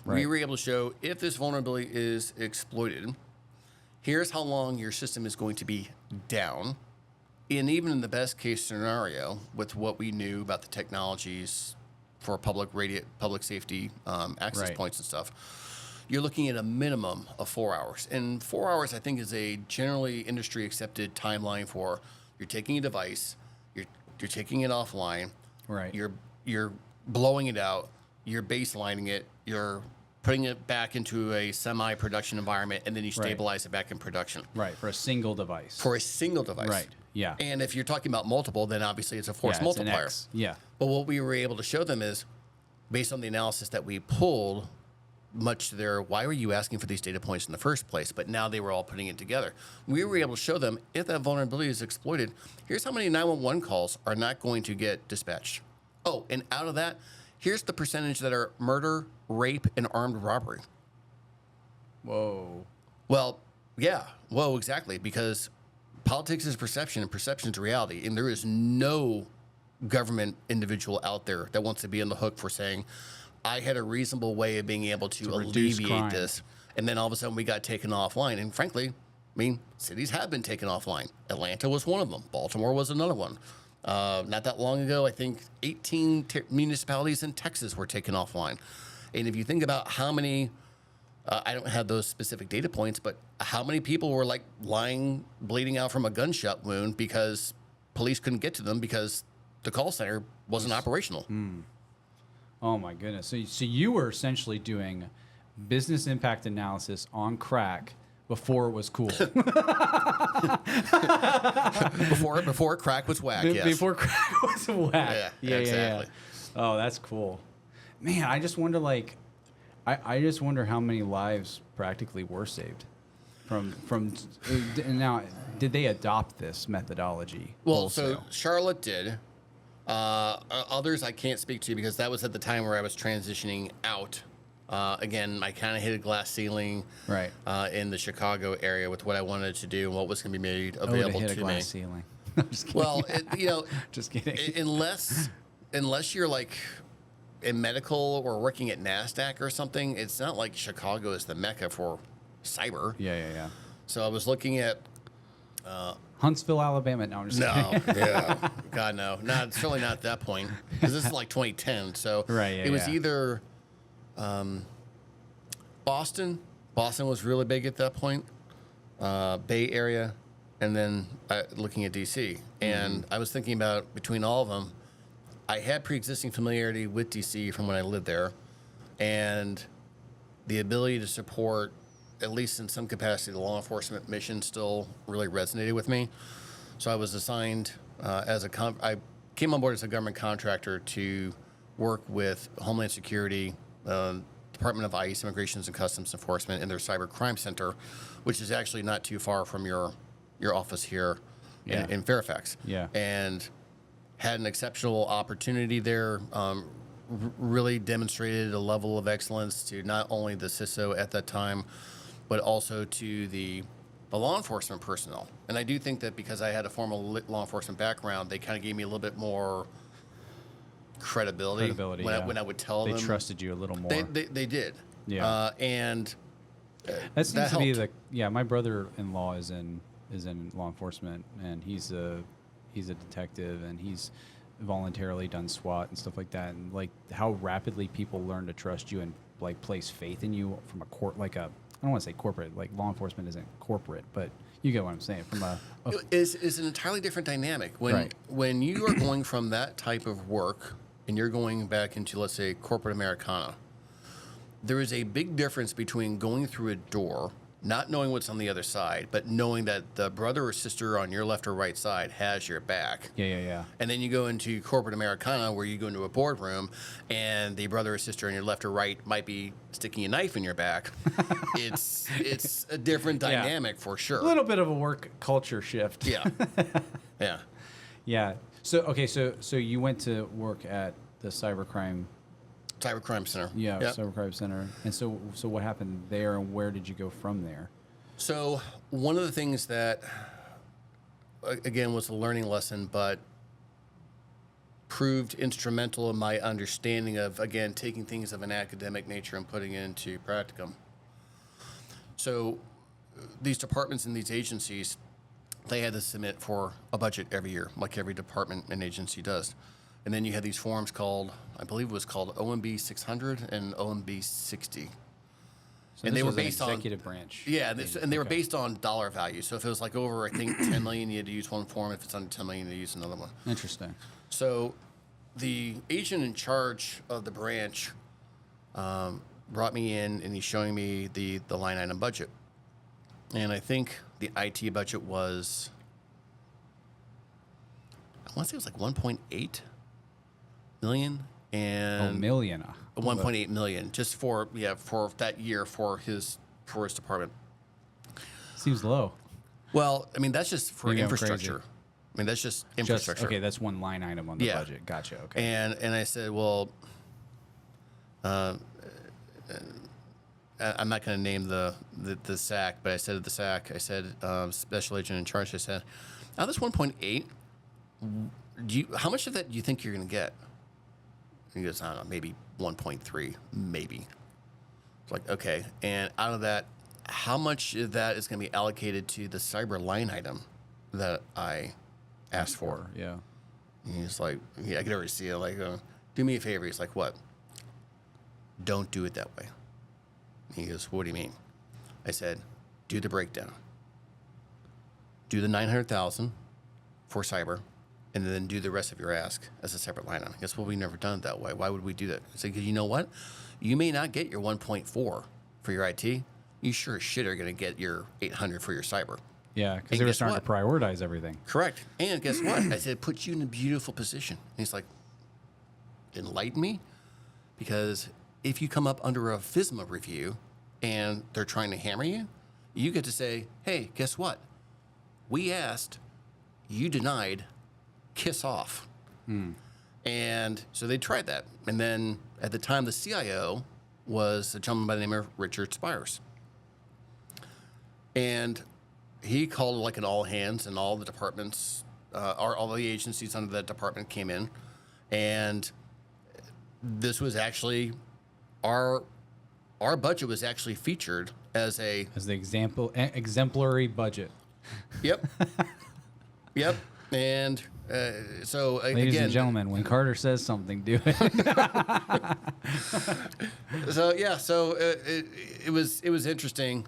we were able to show if this vulnerability is exploited, here's how long your system is going to be down. And even in the best case scenario, with what we knew about the technologies for public safety access points and stuff, you're looking at a minimum of 4 hours. And 4 hours, I think, is a generally industry accepted timeline for you're taking a device, you're taking it offline, you're blowing it out, you're baselining it, you're putting it back into a semi-production environment, and then you stabilize it back in production. Right, for a single device. For a single device. Right, yeah. And if you're talking about multiple, then obviously it's a force multiplier. It's an X. Yeah. But what we were able to show them is, based on the analysis that we pulled, much to their, why were you asking for these data points in the first place? But now they were all putting it together. We were able to show them, if that vulnerability is exploited, here's how many 911 calls are not going to get dispatched. Oh, and out of that, here's the percentage that are murder, rape, and armed robbery. Whoa. Well, yeah. Whoa, exactly. Because politics is perception, and perception is reality. And there is no government individual out there that wants to be on the hook for saying, I had a reasonable way of being able to alleviate this. And then all of a sudden we got taken offline. And frankly, I mean, cities have been taken offline. Atlanta was one of them. Baltimore was another one. Not that long ago, I think 18 municipalities in Texas were taken offline. And if you think about how many, I don't have those specific data points, but how many people were like lying, bleeding out from a gunshot wound because police couldn't get to them because the call center wasn't operational. Oh my goodness. So you were essentially doing business impact analysis on crack before it was cool. before crack was whack, yes. Before crack was whack. Yeah, exactly. Oh, that's cool. Man, I just wonder, like, I just wonder how many lives practically were saved from now. Did they adopt this methodology? Well, so Charlotte did. Others I can't speak to because that was at the time where I was transitioning out. Again, I kind of hit a glass ceiling in the Chicago area with what I wanted to do and what was going to be made available to me. Hit a glass ceiling. I'm just kidding. Well, just kidding. Unless you're like in medical or working at NASDAQ or something, it's not like Chicago is the mecca for cyber. Yeah. So I was looking at Huntsville, Alabama. No, I'm just kidding. Yeah. God, no. It's certainly not at that point because this is like 2010. So it was either Boston. Boston was really big at that point. Bay Area, and then looking at DC. And I was thinking about between all of them, I had pre-existing familiarity with DC from when I lived there, and the ability to support, at least in some capacity, the law enforcement mission still really resonated with me. So I was assigned I came on board as a government contractor to work with Homeland Security, Department of ICE, Immigration and Customs Enforcement, in their Cyber Crime Center, which is actually not too far from your office here in Fairfax. Yeah. And had an exceptional opportunity there, really demonstrated a level of excellence to not only the CISO at that time, but also to the law enforcement personnel. And I do think that because I had a formal law enforcement background, they kind of gave me a little bit more credibility when I would tell them. They trusted you a little more. They did. Yeah. And that seems to be my brother-in-law is in law enforcement, and he's a detective, and he's voluntarily done SWAT and stuff like that, and like how rapidly people learn to trust you and like place faith in you from a I don't want to say corporate, like law enforcement isn't corporate, but you get what I'm saying. From is an entirely different dynamic when you are going from that type of work and you're going back into, let's say, corporate Americana. There is a big difference between going through a door, not knowing what's on the other side, but knowing that the brother or sister on your left or right side has your back. Yeah. And then you go into corporate Americana, where you go into a boardroom, and the brother or sister on your left or right might be sticking a knife in your back. It's a different dynamic for sure. A little bit of a work culture shift. Yeah. Yeah. So you went to work at the Cybercrime Center. Yeah, yep. Cybercrime Center. And so what happened there, and where did you go from there? So one of the things that, again, was a learning lesson, but proved instrumental in my understanding of, again, taking things of an academic nature and putting it into practicum. So these departments and these agencies, they had to submit for a budget every year, like every department and agency does. And then you had these forms called, I believe it was called OMB 600 and OMB 60. So and they were based on executive branch. Yeah, and they were based on dollar value. So if it was like over, I think, 10 million, you had to use one form. If it's under 10 million, you had to use another one. Interesting. So the agent in charge of the branch brought me in, and he's showing me the line item budget. And I think the IT budget was, I want to say it was like 1.8 million. And million. 1.8 million just for that year for his department. Seems low. Well, I mean, that's just for infrastructure. Crazy. I mean, that's just infrastructure. Okay, that's one line item on the budget. Gotcha. Okay. And I said, well, I'm not going to name the SAC, but I said at the SAC, I said special agent in charge. I said, now this 1.8, how much of that do you think you're going to get? He goes, I don't know, maybe 1.3, maybe. It's like, okay. And out of that, how much of that is going to be allocated to the cyber line item that I asked for? Yeah. And he's like, I could already see it. Like, do me a favor. He's like, what? Don't do it that way. He goes, what do you mean? I said, do the breakdown. Do the 900,000 for cyber. And then do the rest of your ask as a separate line item. Guess what? We've never done it that way. Why would we do that? I said, because you know what? You may not get your 1.4 for your IT. You sure as shit are going to get your 800 for your cyber. Yeah, because they were starting to prioritize everything. Correct. And guess what? I said, put you in a beautiful position. And he's like, enlighten me? Because if you come up under a FISMA review and they're trying to hammer you, you get to say, hey, guess what? We asked, you denied, kiss off. And so they tried that. And then at the time, the CIO was a gentleman by the name of Richard Spires. And he called like an all hands, and all the departments, all the agencies under that department came in. And this was actually, our budget was actually featured as the exemplary budget. Yep. Yep. And Ladies and gentlemen, when Carter says something, do it. It was interesting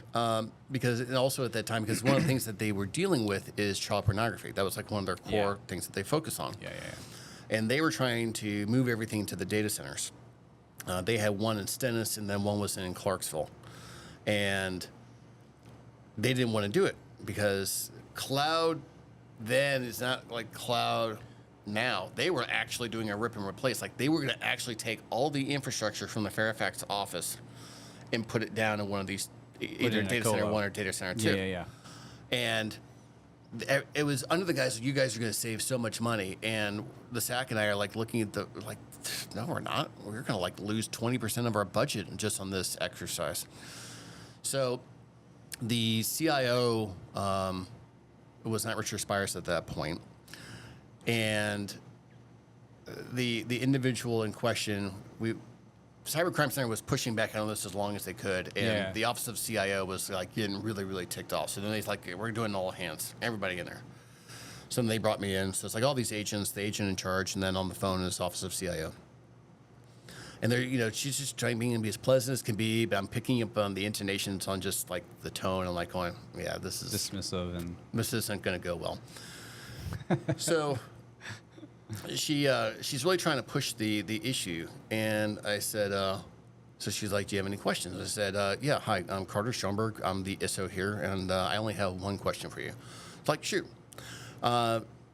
because, and also at that time, because one of the things that they were dealing with is child pornography. That was like one of their core things that they focus on. Yeah. And they were trying to move everything to the data centers. They had one in Stennis, and then one was in Clarksville, and they didn't want to do it because cloud then is not like cloud now. They were actually doing a rip and replace. Like they were going to actually take all the infrastructure from the Fairfax office and put it down in one of these, either data center 1 or data center 2. Yeah. And it was under the guise that you guys are going to save so much money. And the SAC and I are like looking at no, we're not. We're going to like lose 20% of our budget just on this exercise. So the CIO was not Richard Spires at that point. And the individual in question, Cybercrime Center was pushing back on this as long as they could, and the Office of CIO was like getting really, really ticked off. So then they's like, we're doing all hands, everybody in there. So then they brought me in. So it's like all these agents, the agent in charge, and then on the phone is Office of CIO. And they're, she's just trying to be as pleasant as can be, but I'm picking up on the intonations on just like the tone. I'm like going, yeah, this is dismissive, and this isn't going to go well. So she's really trying to push the issue, and I said, so she's like, do you have any questions? I said, yeah, hi, I'm Carter Schoenberg. I'm the ISO here, and I only have one question for you. It's like, shoot.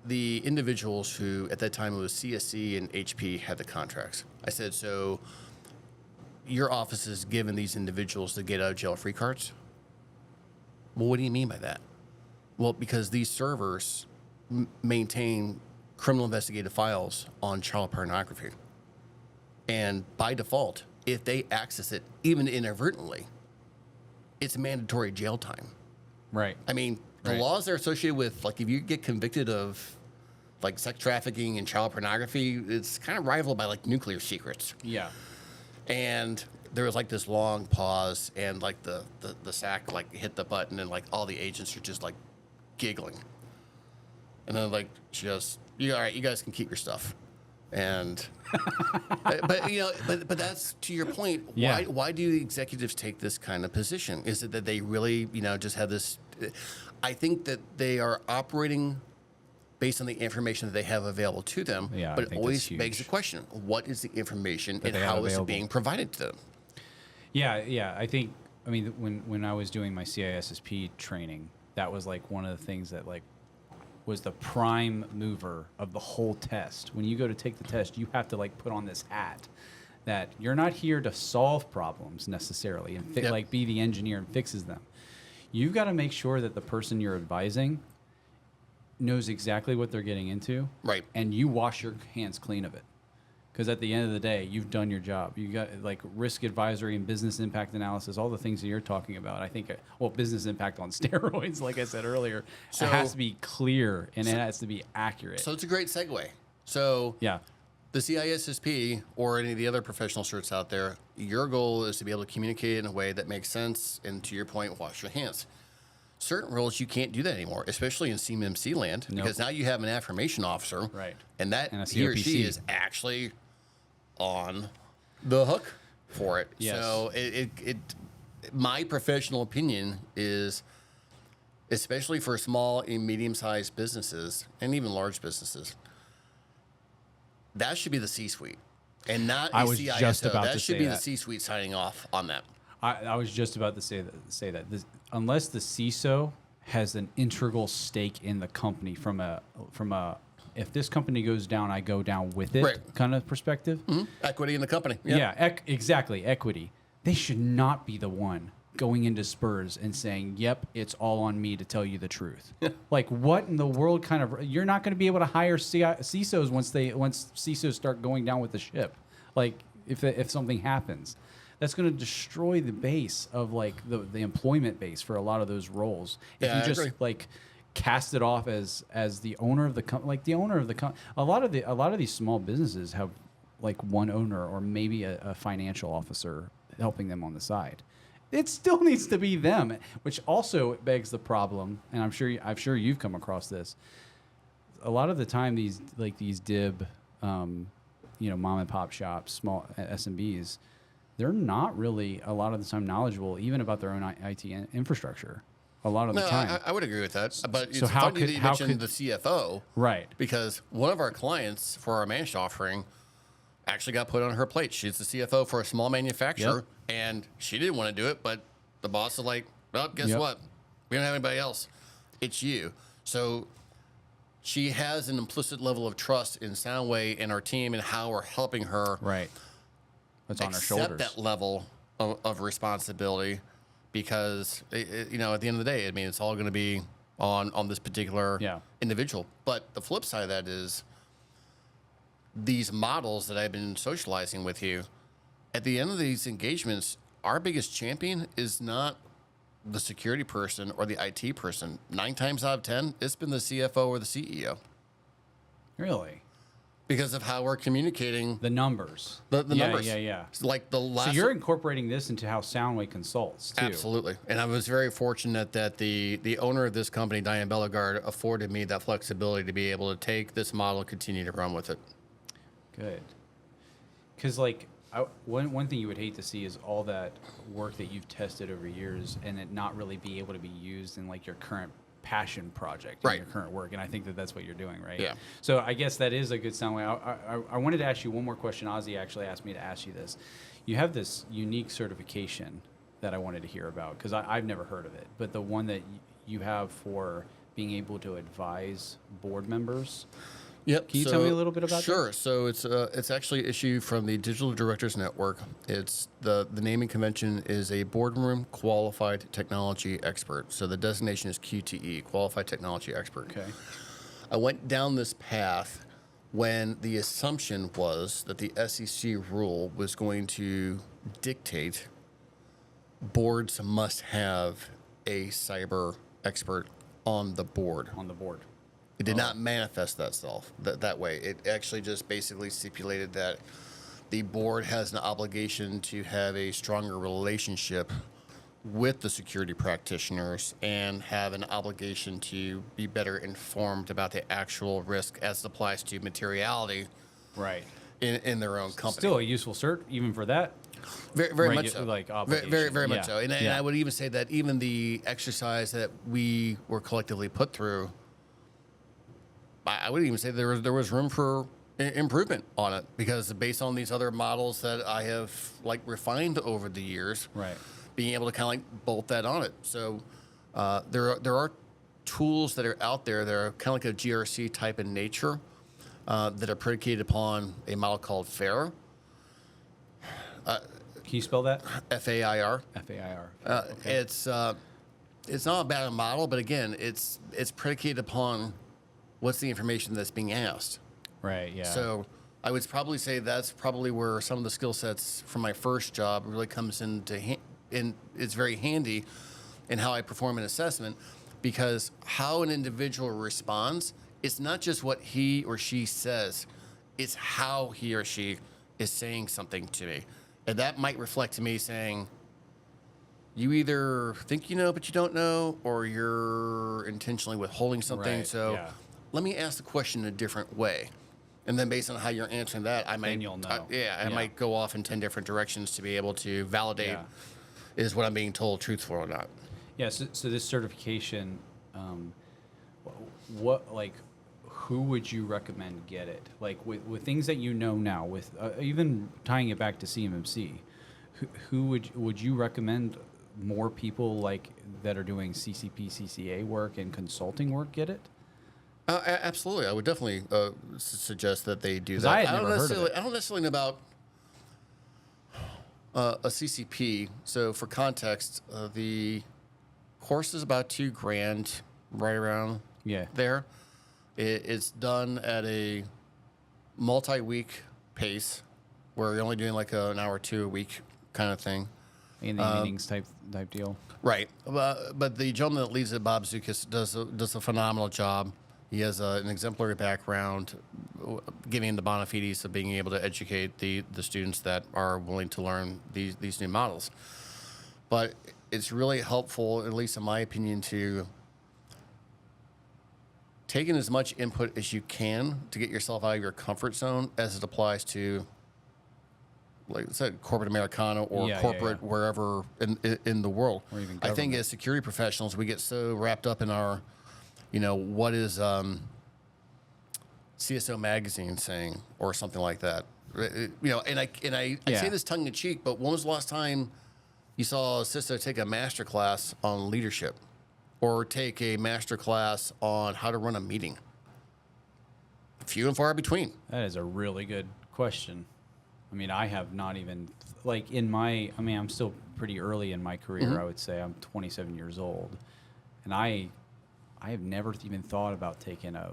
The individuals who, at that time, it was CSC and HP had the contracts. I said, so your office has given these individuals the get out of jail free cards? Well, what do you mean by that? Well, because these servers maintain criminal investigative files on child pornography. And by default, if they access it, even inadvertently, it's mandatory jail time. Right. I mean, the laws are associated with, like, if you get convicted of, like, sex trafficking and child pornography, it's kind of rivaled by, like, nuclear secrets. Yeah. And there was, like, this long pause, and, like, the SAC, like, hit the button, and, like, all the agents are just, like, giggling. And then, like, she goes, all right, you guys can keep your stuff. And, but that's to your point. Yeah. Why do executives take this kind of position? Is it that they really, just have this? I think that they are operating based on the information that they have available to them. Yeah, but it always begs the question: what is the information and how is it being provided to them? Yeah. I think, when I was doing my CISSP training, that was like one of the things that like was the prime mover of the whole test. When you go to take the test, you have to like put on this hat that you're not here to solve problems necessarily and like be the engineer and fixes them. You've got to make sure that the person you're advising knows exactly what they're getting into. Right. And you wash your hands clean of it. Because at the end of the day, you've done your job. You got like risk advisory and business impact analysis, all the things that you're talking about. I think, business impact on steroids, like I said earlier, so, it has to be clear and it has to be accurate. So it's a great segue. So yeah, the CISSP or any of the other professional certs out there, your goal is to be able to communicate in a way that makes sense. And to your point, wash your hands. Certain roles, you can't do that anymore, especially in CMMC land, because now you have an affirmation officer, right? And he or she is actually on the hook for it. Yes. So my professional opinion is, especially for small and medium-sized businesses and even large businesses, that should be the C-suite and not a CISO. Just about that to should say be that. the C-suite signing off on that. I was just about to say that. Unless the CISO has an integral stake in the company from a if this company goes down, I go down with it kind of perspective. Mm-hmm. Equity in the company. Yeah, exactly. Equity. They should not be the one going into Spurs and saying, yep, it's all on me to tell you the truth. Like, what in the world kind of... You're not going to be able to hire CISOs once CISOs start going down with the ship. Like, if something happens. That's going to destroy the base of, like, the employment base for a lot of those roles. If you just, like... cast it off as the owner of the company, like the owner of the company. A lot of these small businesses have like one owner or maybe a financial officer helping them on the side. It still needs to be them, which also begs the problem. And I'm sure you've come across this. a lot of the time these DIB, mom and pop shops, small SMBs, they're not really a lot of the time knowledgeable even about their own IT infrastructure. A lot of the time. I would agree with that. But so it's funny that you mentioned the CFO. Right. Because one of our clients for our managed offering actually got put on her plate. She's the CFO for a small manufacturer, and she didn't want to do it, but the boss is like, well, guess what? We don't have anybody else. It's you. So she has an implicit level of trust in Soundway and our team and how we're helping her That's on her shoulders. Accept that level of responsibility. Because at the end of the day, I mean, it's all going to be on this particular individual. But the flip side of that is these models that I've been socializing with you. At the end of these engagements, our biggest champion is not the security person or the IT person. 9 times out of 10, it's been the CFO or the CEO. Really? Because of how we're communicating the numbers. The numbers. Yeah. Like the last. So you're incorporating this into how Soundway consults too. Absolutely. And I was very fortunate that the owner of this company, Diane Bellegarde, afforded me that flexibility to be able to take this model and continue to run with it. Good. Because one thing you would hate to see is all that work that you've tested over years and it not really be able to be used in your current passion project in your current work, and I think that's what you're doing, right? Yeah. So I guess that is a good Soundway. I wanted to ask you one more question. Ozzy actually asked me to ask you this. You have this unique certification that I wanted to hear about because I've never heard of it, but the one that you have for being able to advise board members. Yep. Can you tell me a little bit about that? Sure. So it's actually issued from the Digital Directors Network. It's the naming convention is a boardroom qualified technology expert. So the designation is QTE, qualified technology expert. Okay. I went down this path when the assumption was that the SEC rule was going to dictate boards must have a cyber expert on the board. It did not manifest that way. It actually just basically stipulated that the board has an obligation to have a stronger relationship with the security practitioners and have an obligation to be better informed about the actual risk as it applies to materiality in their own company. Still a useful cert, even for that. Very much so. Very much Yeah. so. And I would even say that even the exercise that we were collectively put through, I would even say there was room for improvement on it because based on these other models that I have refined over the years, being able to kind of bolt that on it. So there are tools that are out there that are kind of like a GRC type in nature that are predicated upon a model called FAIR. Can you spell that? FAIR. FAIR. Okay. It's not a bad model, but again, it's predicated upon what's the information that's being asked. Right, yeah. So I would probably say that's probably where some of the skill sets from my first job really comes into and it's very handy in how I perform an assessment because how an individual responds, it's not just what he or she says, it's how he or she is saying something to me. And that might reflect to me saying, you either think you know but you don't know, or you're intentionally withholding something. Let me ask the question in a different way. And then based on how you're answering that, I might you'll know. I might go off in 10 different directions to be able to validate is what I'm being told truthful or not. Yeah, so this certification, who would you recommend get it? Like with things that you know now, with even tying it back to CMMC, who would you recommend more people that are doing CCP, CCA work and consulting work get it? Absolutely, I would definitely suggest that they do that. I don't necessarily know about a CCP. So for context, the course is about $2,000, right around there. It's done at a multi-week pace, where you're only doing an hour or two a week kind of thing. In the meetings type deal. Right, but the gentleman that leads it, Bob Zukas, does a phenomenal job. He has an exemplary background, giving him the bona fides of being able to educate the students that are willing to learn these new models. But it's really helpful, at least in my opinion, to taking as much input as you can to get yourself out of your comfort zone as it applies to, like I said, corporate Americana or corporate wherever in the world. Or even I think as security professionals, we get so wrapped up in our, what is CSO magazine saying or something like that. And I say this tongue in cheek, but when was the last time you saw a CISO take a master class on leadership or take a master class on how to run a meeting? Few and far between. That is a really good question. I mean, I have not even, like I'm still pretty early in my career, I would say. I'm 27 years old. And I have never even thought about taking the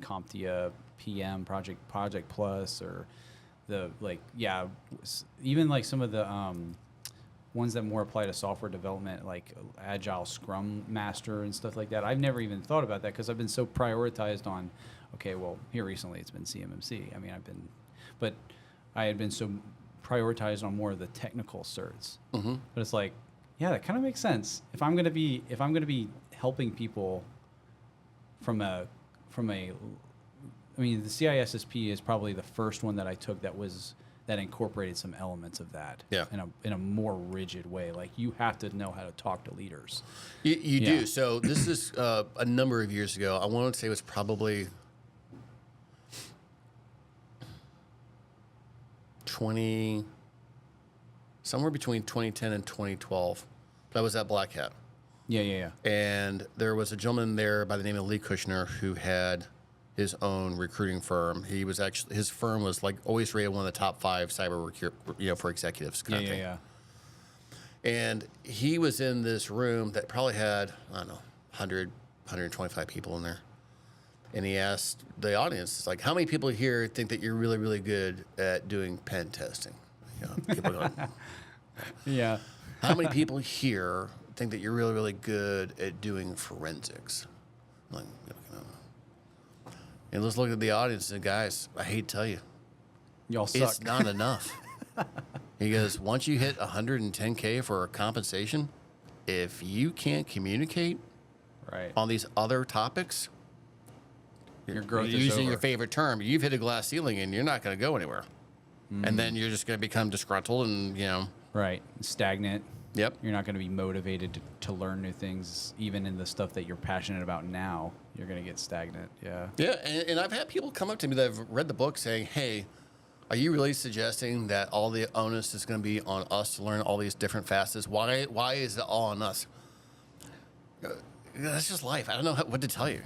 CompTIA PM Project Plus, or even like some of the ones that more apply to software development, like Agile Scrum Master and stuff like that. I've never even thought about that because I've been so prioritized on, here recently it's been CMMC. But I had been so prioritized on more of the technical certs. But it's like, that kind of makes sense. If I'm gonna be helping people from a the CISSP is probably the first one that I took that incorporated some elements of that in a more rigid way. Like, you have to know how to talk to leaders. You do. So this is a number of years ago. I want to say it was probably somewhere between 2010 and 2012. But I was at Black Hat. Yeah. And there was a gentleman there by the name of Lee Kushner who had his own recruiting firm. His firm was like always rated one of the top 5 cyber for executives kind of thing. Yeah. And he was in this room that probably had, 100, 125 people in there. And he asked the audience, like, how many people here think that you're really, really good at doing pen testing? People going, yeah. How many people here think that you're really, really good at doing forensics? I'm like, and let's look at the audience and guys, I hate to tell you, y'all suck. It's not enough. He goes, once you hit 110K for compensation, if you can't communicate on these other topics, your growth is using over. Your favorite term, you've hit a glass ceiling and you're not going to go anywhere. And then you're just going to become disgruntled and, Right. Stagnant. Yep. You're not going to be motivated to learn new things, even in the stuff that you're passionate about now. You're going to get stagnant. Yeah. Yeah, and I've had people come up to me that have read the book saying, hey, are you really suggesting that all the onus is going to be on us to learn all these different facets? Why is it all on us? That's just life. I don't know what to tell you.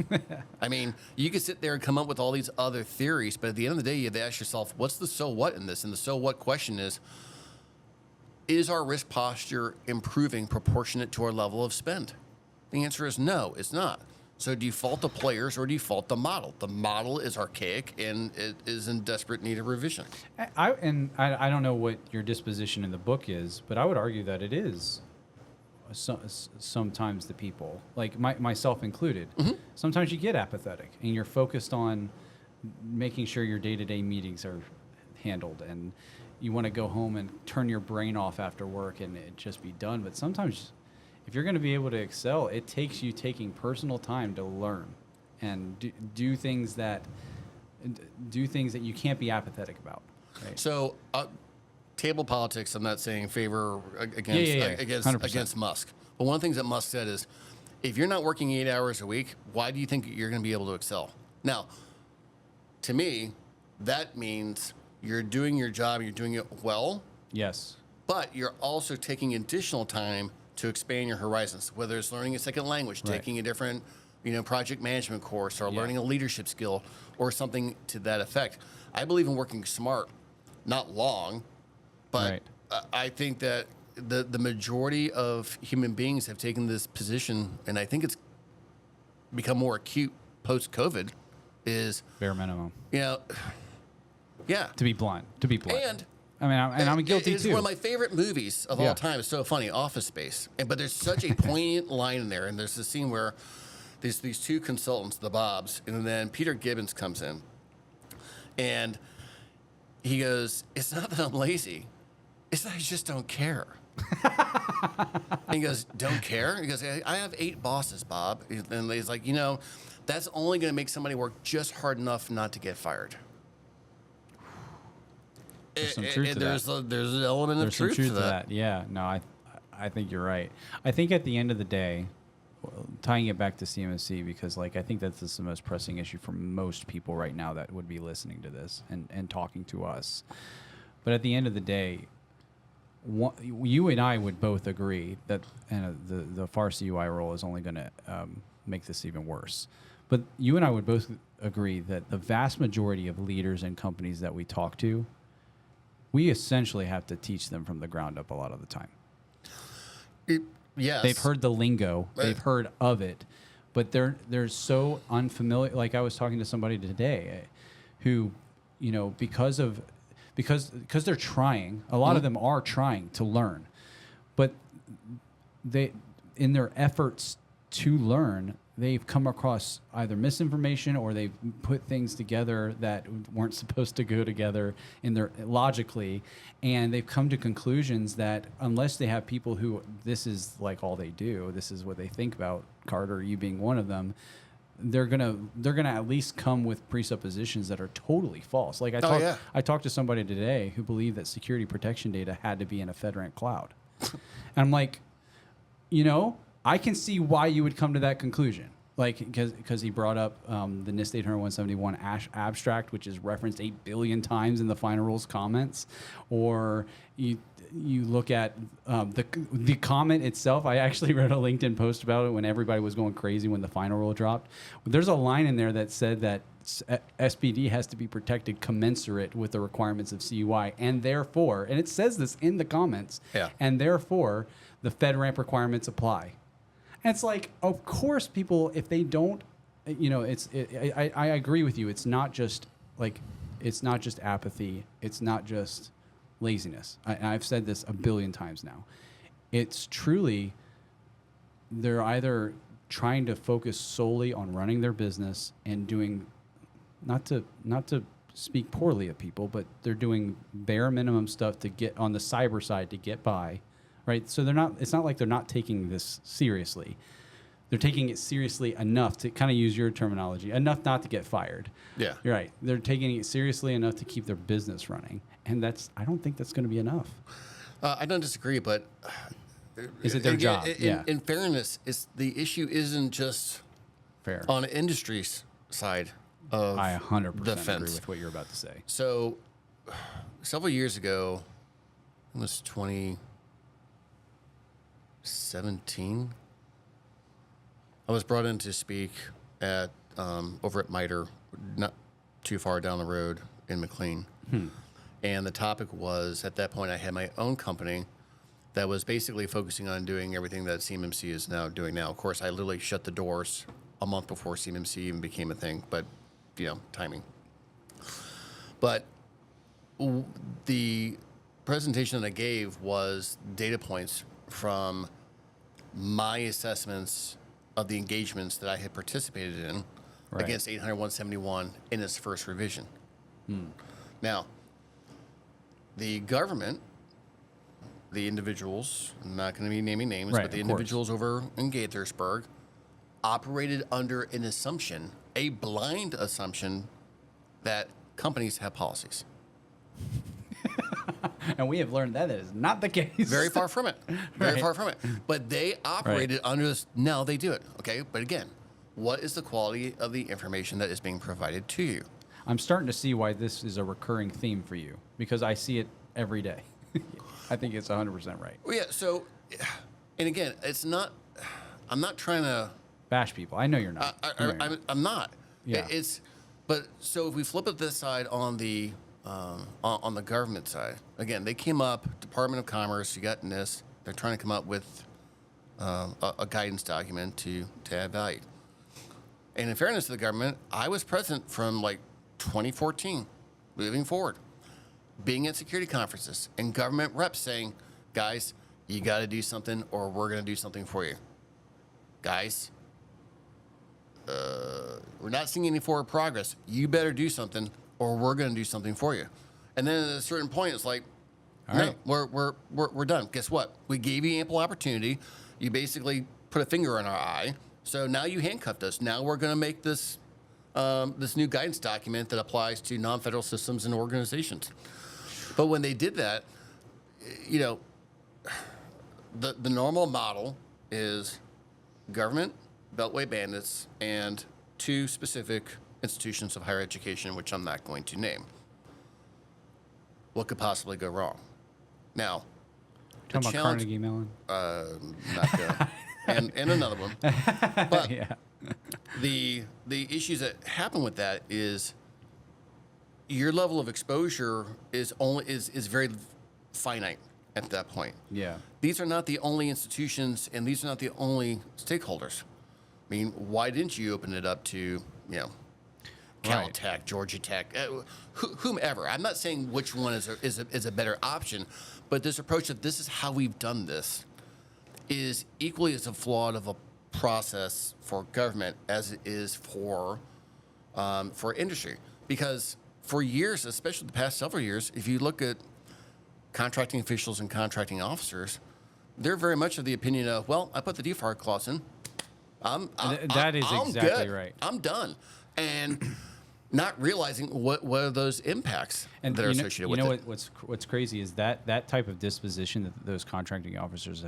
I mean, you can sit there and come up with all these other theories, but at the end of the day, you have to ask yourself, what's the so what in this? And the so what question is our risk posture improving proportionate to our level of spend? The answer is no, it's not. So do you fault the players or do you fault the model? The model is archaic and it is in desperate need of revision. I don't know what your disposition in the book is, but I would argue that it is sometimes the people, like myself included. Sometimes you get apathetic and you're focused on making sure your day-to-day meetings are handled, and you want to go home and turn your brain off after work and it just be done. But sometimes if you're going to be able to excel, it takes you taking personal time to learn and do things that you can't be apathetic about. Right? So table politics, I'm not saying favor against Musk. But one of the things that Musk said is, if you're not working 8 hours a week, why do you think you're going to be able to excel? Now, to me, that means you're doing your job, you're doing it well. Yes. But you're also taking additional time to expand your horizons, whether it's learning a second language, taking a different, project management course, or learning a leadership skill, or something to that effect. I believe in working smart, not long, but I think that the majority of human beings have taken this position, and I think it's become more acute post-COVID, is bare minimum. Yeah. To be blunt. And I'm guilty it's too. One of my favorite movies of all time. It's so funny, Office Space. But there's such a poignant line in there, and there's this scene where there's these two consultants, the Bobs, and then Peter Gibbons comes in, and he goes, "It's not that I'm lazy, it's that I just don't care." And he goes, don't care? He goes, I have 8 bosses, Bob. And he's like, that's only going to make somebody work just hard enough not to get fired. There's some truth to that. There's an element of truth to that. Yeah, no, I think you're right. I think at the end of the day, tying it back to CMMC, because I think that's the most pressing issue for most people right now that would be listening to this and talking to us. But at the end of the day, you and I would both agree that the FAR CUI role is only going to make this even worse. But you and I would both agree that the vast majority of leaders and companies that we talk to, we essentially have to teach them from the ground up a lot of the time. Yes. They've heard the lingo, they've heard of it, but they're so unfamiliar. Like I was talking to somebody today who, because they're trying, a lot of them are trying to learn, but they, in their efforts to learn, they've come across either misinformation or they've put things together that weren't supposed to go together logically, and they've come to conclusions that unless they have people who this is all they do, this is what they think about, Carter, you being one of them, they're gonna at least come with presuppositions that are totally false. I talked to somebody today who believed that security protection data had to be in a FedRAMP cloud, and I'm like, I can see why you would come to that conclusion. Because he brought up the NIST 800-171 abstract, which is referenced 8 billion times in the final rules comments, or you look at the comment itself. I actually wrote a LinkedIn post about it when everybody was going crazy when the final rule dropped. There's a line in there that said that SPD has to be protected commensurate with the requirements of CUI, and therefore, and it says this in the comments, and therefore the FedRAMP requirements apply. And it's of course, people, if they don't, I agree with you. It's not just apathy. It's not just laziness. I've said this a billion times now. It's truly, they're either trying to focus solely on running their business and doing, not to speak poorly of people, but they're doing bare minimum stuff to get on the cyber side to get by. Right, so it's not like they're not taking this seriously. They're taking it seriously enough to kind of use your terminology, enough not to get fired. Yeah, you're right. They're taking it seriously enough to keep their business running, and I don't think that's going to be enough. I don't disagree, but is it their job? In fairness, the issue isn't just fair on the industry's side of I 100% defense. Agree with what you're about to say. So, several years ago, it was 2017. I was brought in to speak at over at MITRE, not too far down the road in McLean. And the topic was, at that point, I had my own company that was basically focusing on doing everything that CMMC is now doing now. Of course, I literally shut the doors a month before CMMC even became a thing, but, timing. But the presentation that I gave was data points from my assessments of the engagements that I had participated in against 800-171 in its first revision. Now, the government, the individuals, I'm not going to be naming names, but the individuals over in Gaithersburg operated under an assumption, a blind assumption, that companies have policies. And we have learned that is not the case. Very far from it. Very far from it. But they operated under this. Now they do it. Okay. But again, what is the quality of the information that is being provided to you? I'm starting to see why this is a recurring theme for you, because I see it every day. I think it's 100% right. Well, yeah. So, and again, it's not, I'm not trying to bash people. I know you're not. I'm not. Yeah. But so if we flip it this side on the government side, again, they came up, Department of Commerce, you got NIST, they're trying to come up with a guidance document to add value. And in fairness to the government, I was present from 2014 moving forward, being at security conferences and government reps saying, guys, you got to do something or we're going to do something for you. Guys, we're not seeing any forward progress. You better do something or we're going to do something for you. And then at a certain point, it's like, All right. We're done. Guess what? We gave you ample opportunity. You basically put a finger in our eye. So now you handcuffed us. Now we're going to make this this new guidance document that applies to non-federal systems and organizations. But when they did that, you know, the normal model is government, beltway bandits, and 2 specific institutions of higher education, which I'm not going to name. What could possibly go wrong? Now, talking about Carnegie Mellon? Not good. and another one. But Yeah. the issues that happen with that is your level of exposure is very finite at that point. Yeah. These are not the only institutions, and these are not the only stakeholders. I mean, why didn't you open it up to, you know, Caltech, Right. Georgia Tech, whomever? I'm not saying which one is a better option, but this approach that this is how we've done this is equally as flawed of a process for government as it is for industry. Because for years, especially the past several years, if you look at contracting officials and contracting officers, they're very much of the opinion of, well, I put the default clause in. That is I'm exactly good. right. I'm done. And not realizing what are those impacts that are associated with it. What's crazy is that type of disposition that those contracting officers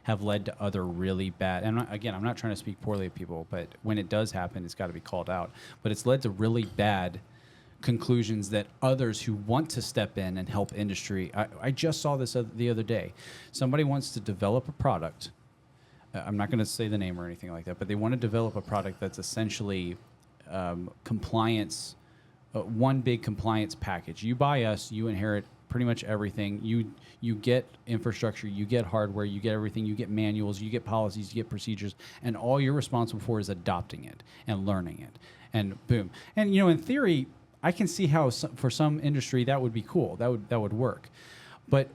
have led to other really bad. And I'm not trying to speak poorly of people, but when it does happen, it's got to be called out. But it's led to really bad conclusions that others who want to step in and help industry. I just saw this the other day. Somebody wants to develop a product. I'm not going to say the name or anything like that, but they want to develop a product that's essentially compliance, one big compliance package. You buy us, you inherit pretty much everything. You get infrastructure, you get hardware, you get everything, you get manuals, you get policies, you get procedures, and all you're responsible for is adopting it and learning it. And boom. And you know, in theory, I can see how for some industry that would be cool. That would work. But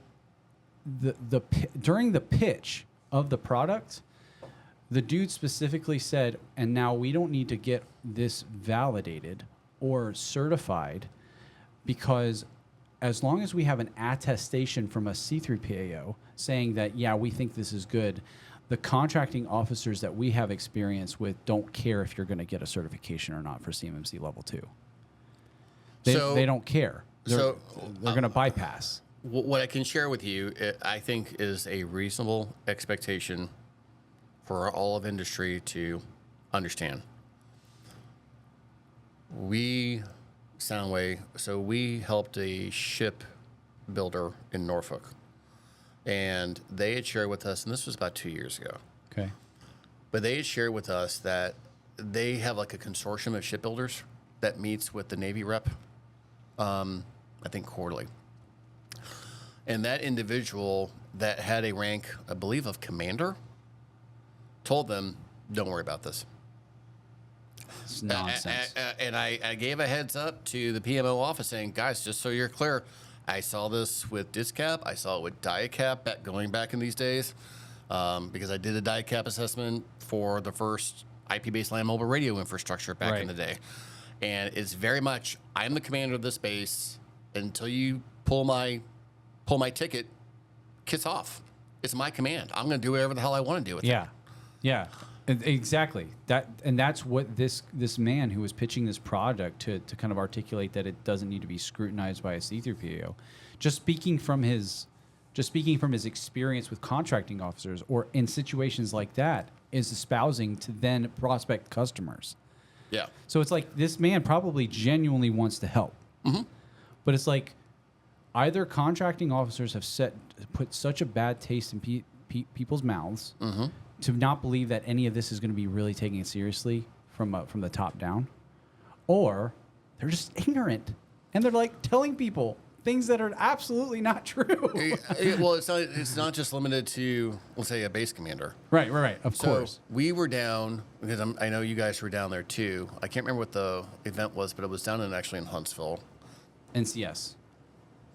during the pitch of the product, the dude specifically said, and now we don't need to get this validated or certified because as long as we have an attestation from a C3PAO saying that, yeah, we think this is good, the contracting officers that we have experience with don't care if you're going to get a certification or not for CMMC level 2. They don't care. They're going to bypass. What I can share with you, I think, is a reasonable expectation for all of industry to understand. We, Soundway, so we helped a ship builder in Norfolk, and they had shared with us, and this was about 2 years ago. Okay. But they had shared with us that they have like a consortium of shipbuilders that meets with the Navy rep, I think quarterly. And that individual that had a rank, I believe, of commander, told them, don't worry about this. It's nonsense. And I gave a heads up to the PMO office saying, guys, just so you're clear, I saw this with DISCAP. I saw it with DIACAP going back in these days because I did a DIACAP assessment for the first IP-based land mobile radio infrastructure back in the day. And it's very much, I'm the commander of this base. Until you pull my ticket, kiss off. It's my command. I'm going to do whatever the hell I want to do with it. Yeah, exactly. That's what this man who was pitching this product to kind of articulate that it doesn't need to be scrutinized by a C3PAO. Just speaking from his experience with contracting officers or in situations like that is espousing to then prospect customers. Yeah. So it's like this man probably genuinely wants to help. Mm-hmm. But it's like either contracting officers have put such a bad taste in people's mouths to not believe that any of this is going to be really taking it seriously from the top down, or they're just ignorant and they're like telling people things that are absolutely not true. Well, it's not just limited to, let's say, a base commander. Right. Of course. We were down, because I know you guys were down there too. I can't remember what the event was, but it was down actually in Huntsville. NCS.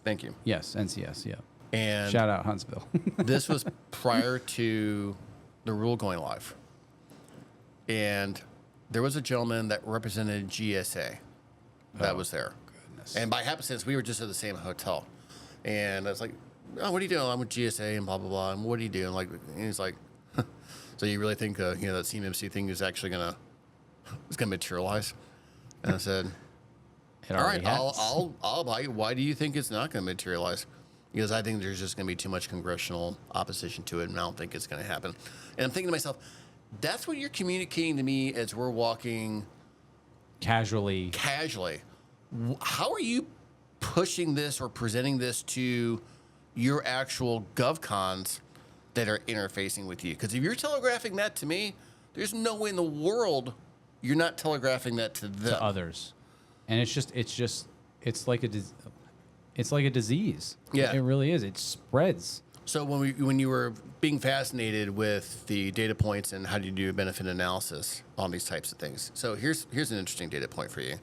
Thank you. Yes, NCS, yeah. And shout out Huntsville. This was prior to the rule going live. And there was a gentleman that represented GSA that was there. Goodness. And by happenstance, we were just at the same hotel. And I was like, oh, what are you doing? I'm with GSA and blah, blah, blah. And what do you do? And he's like, so you really think, that CMMC thing is actually going to materialize? And I said, all right, I'll buy you. Why do you think it's not going to materialize? Because I think there's just going to be too much congressional opposition to it, and I don't think it's going to happen. And I'm thinking to myself, that's what you're communicating to me as we're walking casually. How are you pushing this or presenting this to your actual GovCons that are interfacing with you? Because if you're telegraphing that to me, there's no way in the world you're not telegraphing that to them. To others. And it's like a disease. Yeah. It really is. It spreads. So when you were being fascinated with the data points and how do you do benefit analysis on these types of things. So here's an interesting data point for you.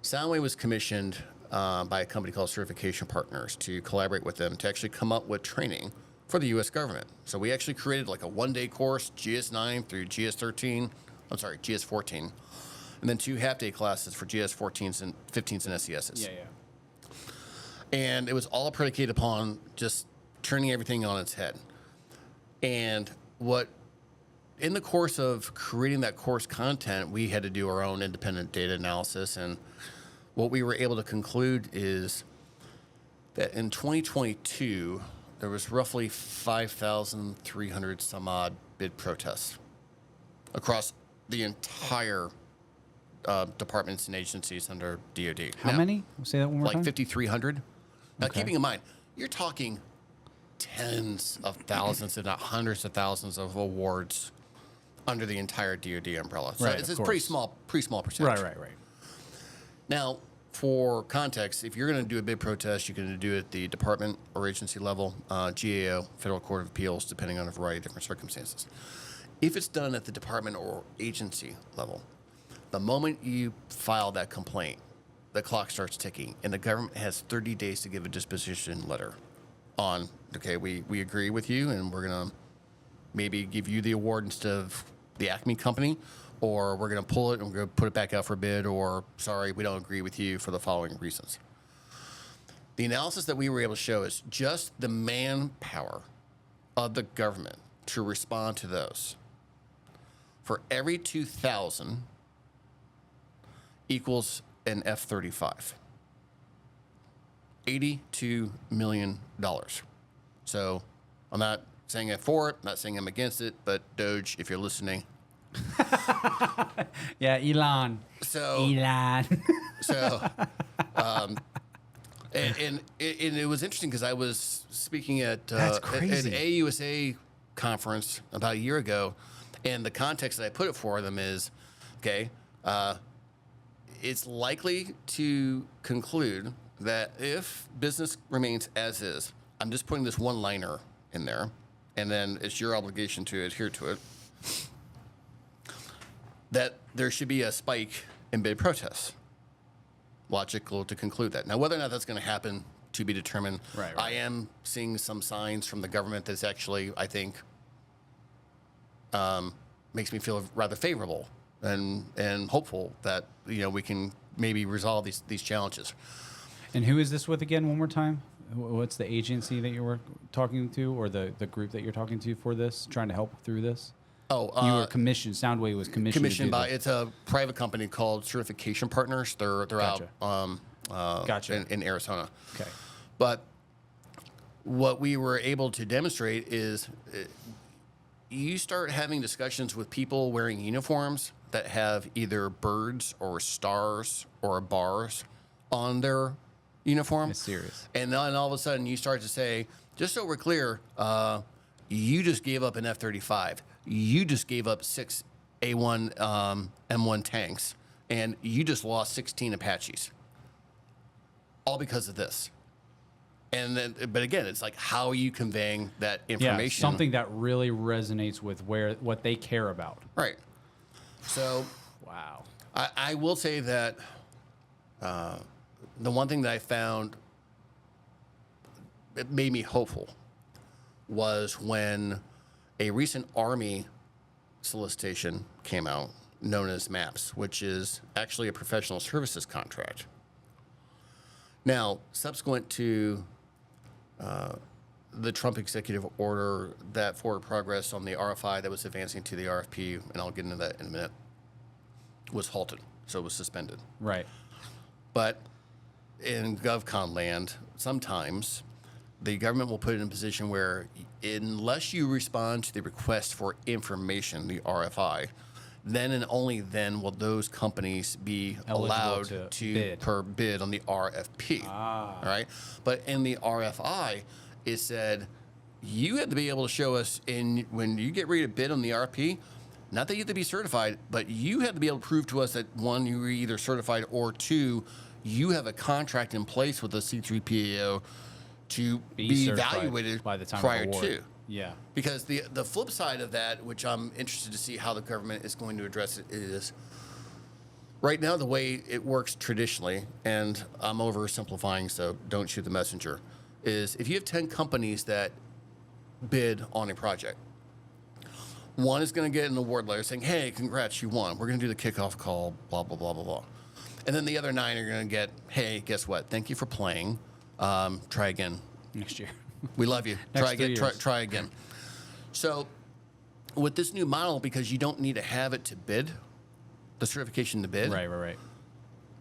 Soundway was commissioned by a company called Certification Partners to collaborate with them to actually come up with training for the U.S. government. So we actually created like a one-day course, GS9 through GS14, and then 2 half-day classes for GS14s and 15s and SESs. Yeah. And it was all predicated upon just turning everything on its head. And in the course of creating that course content, we had to do our own independent data analysis. And what we were able to conclude is that in 2022, there was roughly 5,300 some odd bid protests across the entire departments and agencies under DoD. How many? Say that one more time. 5,300. Now, keeping in mind, you're talking tens of thousands, if not hundreds of thousands of awards under the entire DoD umbrella. So right, it's a pretty small percentage. Right. Now, for context, if you're going to do a bid protest, you're going to do it at the department or agency level, GAO, Federal Court of Appeals, depending on a variety of different circumstances. If it's done at the department or agency level, the moment you file that complaint, the clock starts ticking, and the government has 30 days to give a disposition letter on, okay, we agree with you, and we're going to maybe give you the award instead of the Acme company, or we're going to pull it and we're going to put it back out for bid, or sorry, we don't agree with you for the following reasons. The analysis that we were able to show is just the manpower of the government to respond to those. For every 2,000 equals an F-35. $82 million. So I'm not saying I'm for it, not saying I'm against it, but Doge, if you're listening. Yeah, Elon. And it was interesting because I was speaking at an AUSA conference about a year ago, and the context that I put it for them is, okay, it's likely to conclude that if business remains as is, I'm just putting this one-liner in there, and then it's your obligation to adhere to it, that there should be a spike in bid protests. Logical to conclude that. Now, whether or not that's going to happen to be determined. Right. I am seeing some signs from the government that's actually, I think, makes me feel rather favorable and hopeful that we can maybe resolve these challenges. And who is this with again? One more time. What's the agency that you were talking to, or the group that you're talking to for this, trying to help through this? Oh, you were commissioned. Soundway was commissioned by. It's a private company called Certification Partners. They're Gotcha. out in Arizona. Okay. But what we were able to demonstrate is you start having discussions with people wearing uniforms that have either birds or stars or bars on their uniform. It's serious. And then all of a sudden you start to say, just so we're clear, you just gave up an F-35. You just gave up 6 A-1 M1 tanks, and you just lost 16 Apaches. All because of this. And then, but again, it's like, how are you conveying that information? Yeah, something that really resonates with what they care about. Right. So, wow. I will say that the one thing that I found it made me hopeful was when a recent Army solicitation came out, known as MAPS, which is actually a professional services contract. Now, subsequent to the Trump executive order, that forward progress on the RFI that was advancing to the RFP, and I'll get into that in a minute, was halted. So it was suspended. Right. But in GovCon land, sometimes the government will put it in a position where unless you respond to the request for information, the RFI, then and only then will those companies be allowed to bid on the RFP. All right. But in the RFI, it said you have to be able to show us when you get ready to bid on the RFP, not that you have to be certified, but you have to be able to prove to us that, one, you were either certified, or two, you have a contract in place with the C3PAO to be evaluated by the time prior of award. to. Yeah. Because the flip side of that, which I'm interested to see how the government is going to address it, is right now the way it works traditionally, and I'm oversimplifying, so don't shoot the messenger, is if you have 10 companies that bid on a project, one is going to get an award letter saying, hey, congrats, you won. We're going to do the kickoff call, blah, blah, blah, blah, blah. And then the other 9 are going to get, hey, guess what? Thank you for playing. Try again. Next year. We love you. Try again. Try again. So with this new model, because you don't need to have it to bid, the certification to bid. Right.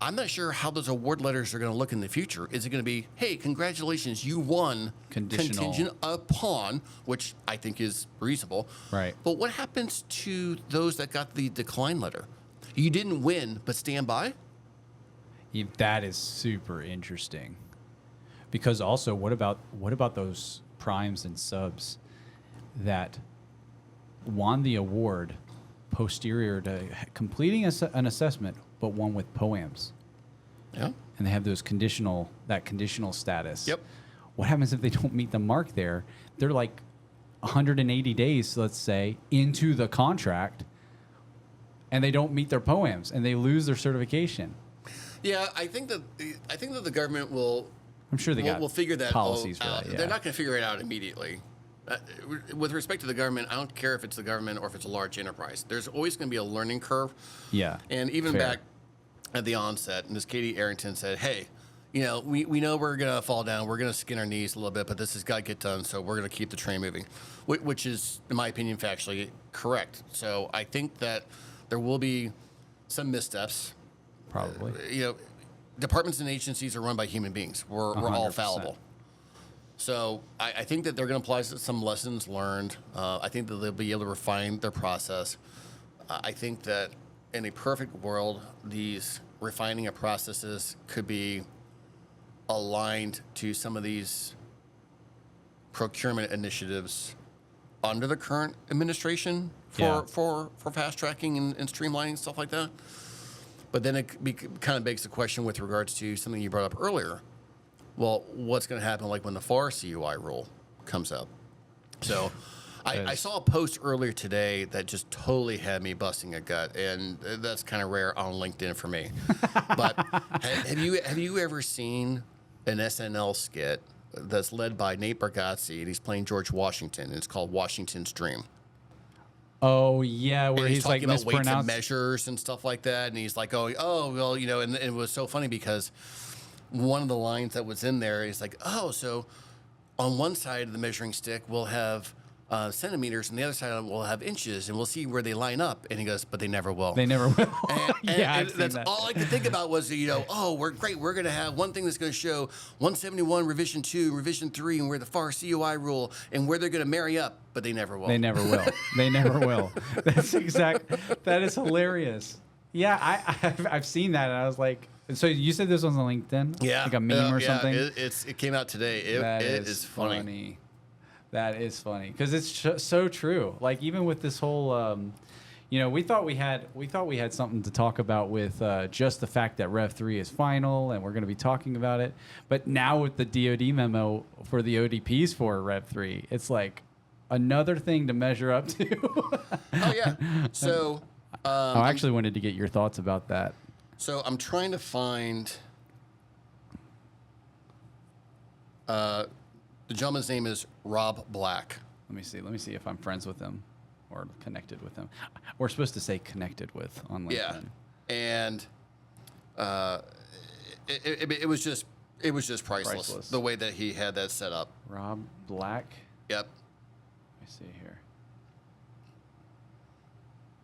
I'm not sure how those award letters are going to look in the future. Is it going to be, hey, congratulations, you won, contingent upon, which I think is reasonable. Right. But what happens to those that got the decline letter? You didn't win, but stand by? That is super interesting. Because also, what about those primes and subs that won the award posterior to completing an assessment, but won with POAMs? Yeah. And they have conditional status. Yep. What happens if they don't meet the mark there? They're like 180 days, let's say, into the contract, and they don't meet their POAMs, and they lose their certification. Yeah, I think that the government will. I'm sure we'll figure that policies out. for that, yeah. They're not going to figure it out immediately. With respect to the government, I don't care if it's the government or if it's a large enterprise. There's always going to be a learning curve. Yeah. And even back at the onset, Ms. Katie Arrington said, hey, we know we're going to fall down. We're going to skin our knees a little bit, but this has got to get done, so we're going to keep the train moving, which is, in my opinion, factually correct. So I think that there will be some missteps. Probably. Departments and agencies are run by human beings. We're all fallible. So I think that they're going to apply some lessons learned. I think that they'll be able to refine their process. I think that in a perfect world, these refining of processes could be aligned to some of these procurement initiatives under the current administration for fast tracking and streamlining, stuff like that. But then it kind of begs the question with regards to something you brought up earlier. Well, what's going to happen like when the FAR CUI rule comes up? So I saw a post earlier today that just totally had me busting a gut, and that's kind of rare on LinkedIn for me. But have you ever seen an SNL skit that's led by Nate Bargatze, and he's playing George Washington, and it's called Washington's Dream? Oh yeah, where he's like talking about weights and measures and stuff like that, and he's like, oh well, and it was so funny because one of the lines that was in there is like, oh, so on one side of the measuring stick we'll have centimeters, and the other side will have inches, and we'll see where they line up. And he goes, but they never will. They never will. And that's all I could think about was, we're great. We're going to have one thing that's going to show 171 revision 2, revision 3, and where the FAR CUI rule, and where they're going to marry up, but they never will. They never will. They never will. That is hilarious. Yeah, I've seen that, and I was like, so you said this was on LinkedIn? Yeah. Like a meme or something? It came out today. It is funny. That is funny because it's so true. Like even with this whole, we thought we had something to talk about with just the fact that Rev 3 is final and we're going to be talking about it. But now with the DoD memo for the ODPs for Rev 3, it's like another thing to measure up to. Oh yeah. So I actually wanted to get your thoughts about that. So I'm trying to find. The gentleman's name is Rob Black. Let me see if I'm friends with him or connected with him. We're supposed to say connected with on LinkedIn. Yeah, and it was just It was just priceless. The way that he had that set up. Rob Black. Yep. Let me see here.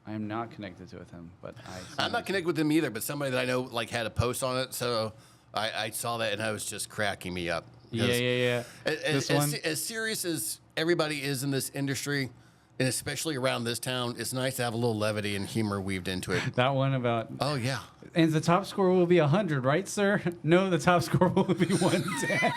I am not connected to with him, but I'm not connected with him either. But somebody that I know had a post on it, so I saw that and I was just cracking me up. Yeah. As serious as everybody is in this industry, and especially around this town, it's nice to have a little levity and humor weaved into it. That one about... Oh, yeah. And the top score will be 100, right, sir? No, the top score will be 110.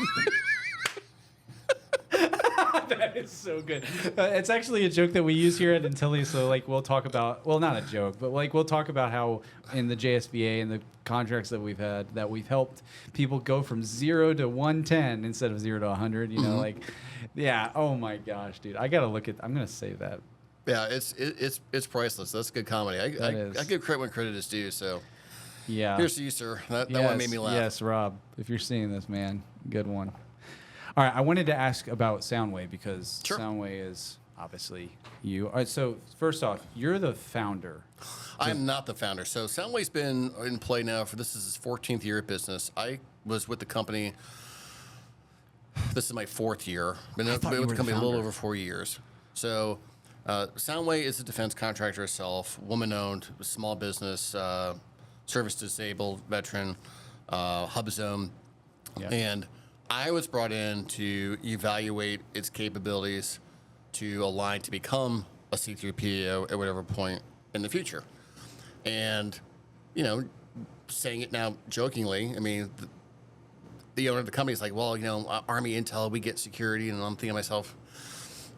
That is so good. It's actually a joke that we use here at Intelli. So, we'll talk about... Well, not a joke, but, we'll talk about how in the JSBA and the contracts that we've had, that we've helped people go from 0 to 110 instead of 0 to 100, Yeah. Oh my gosh, dude. I gotta look at. I'm gonna save that. Yeah, it's priceless. That's good comedy. I give credit when credit is due. So, yeah. Here's to you, sir. That one made me laugh. Yes, Rob. If you're seeing this, man, good one. All right, I wanted to ask about Soundway because Soundway is obviously you. All right, so first off, you're the founder. I'm not the founder. So Soundway's been in play now for this is his 14th year of business. I was with the company. This is my 4th year. Been with the company a little over 4 years. So, Soundway is a defense contractor itself, woman-owned, small business, service disabled veteran, hub zone, and I was brought in to evaluate its capabilities to align to become a C3PAO at whatever point in the future. And, saying it now jokingly, I mean. The owner of the company is like, well, Army Intel, we get security. And I'm thinking to myself,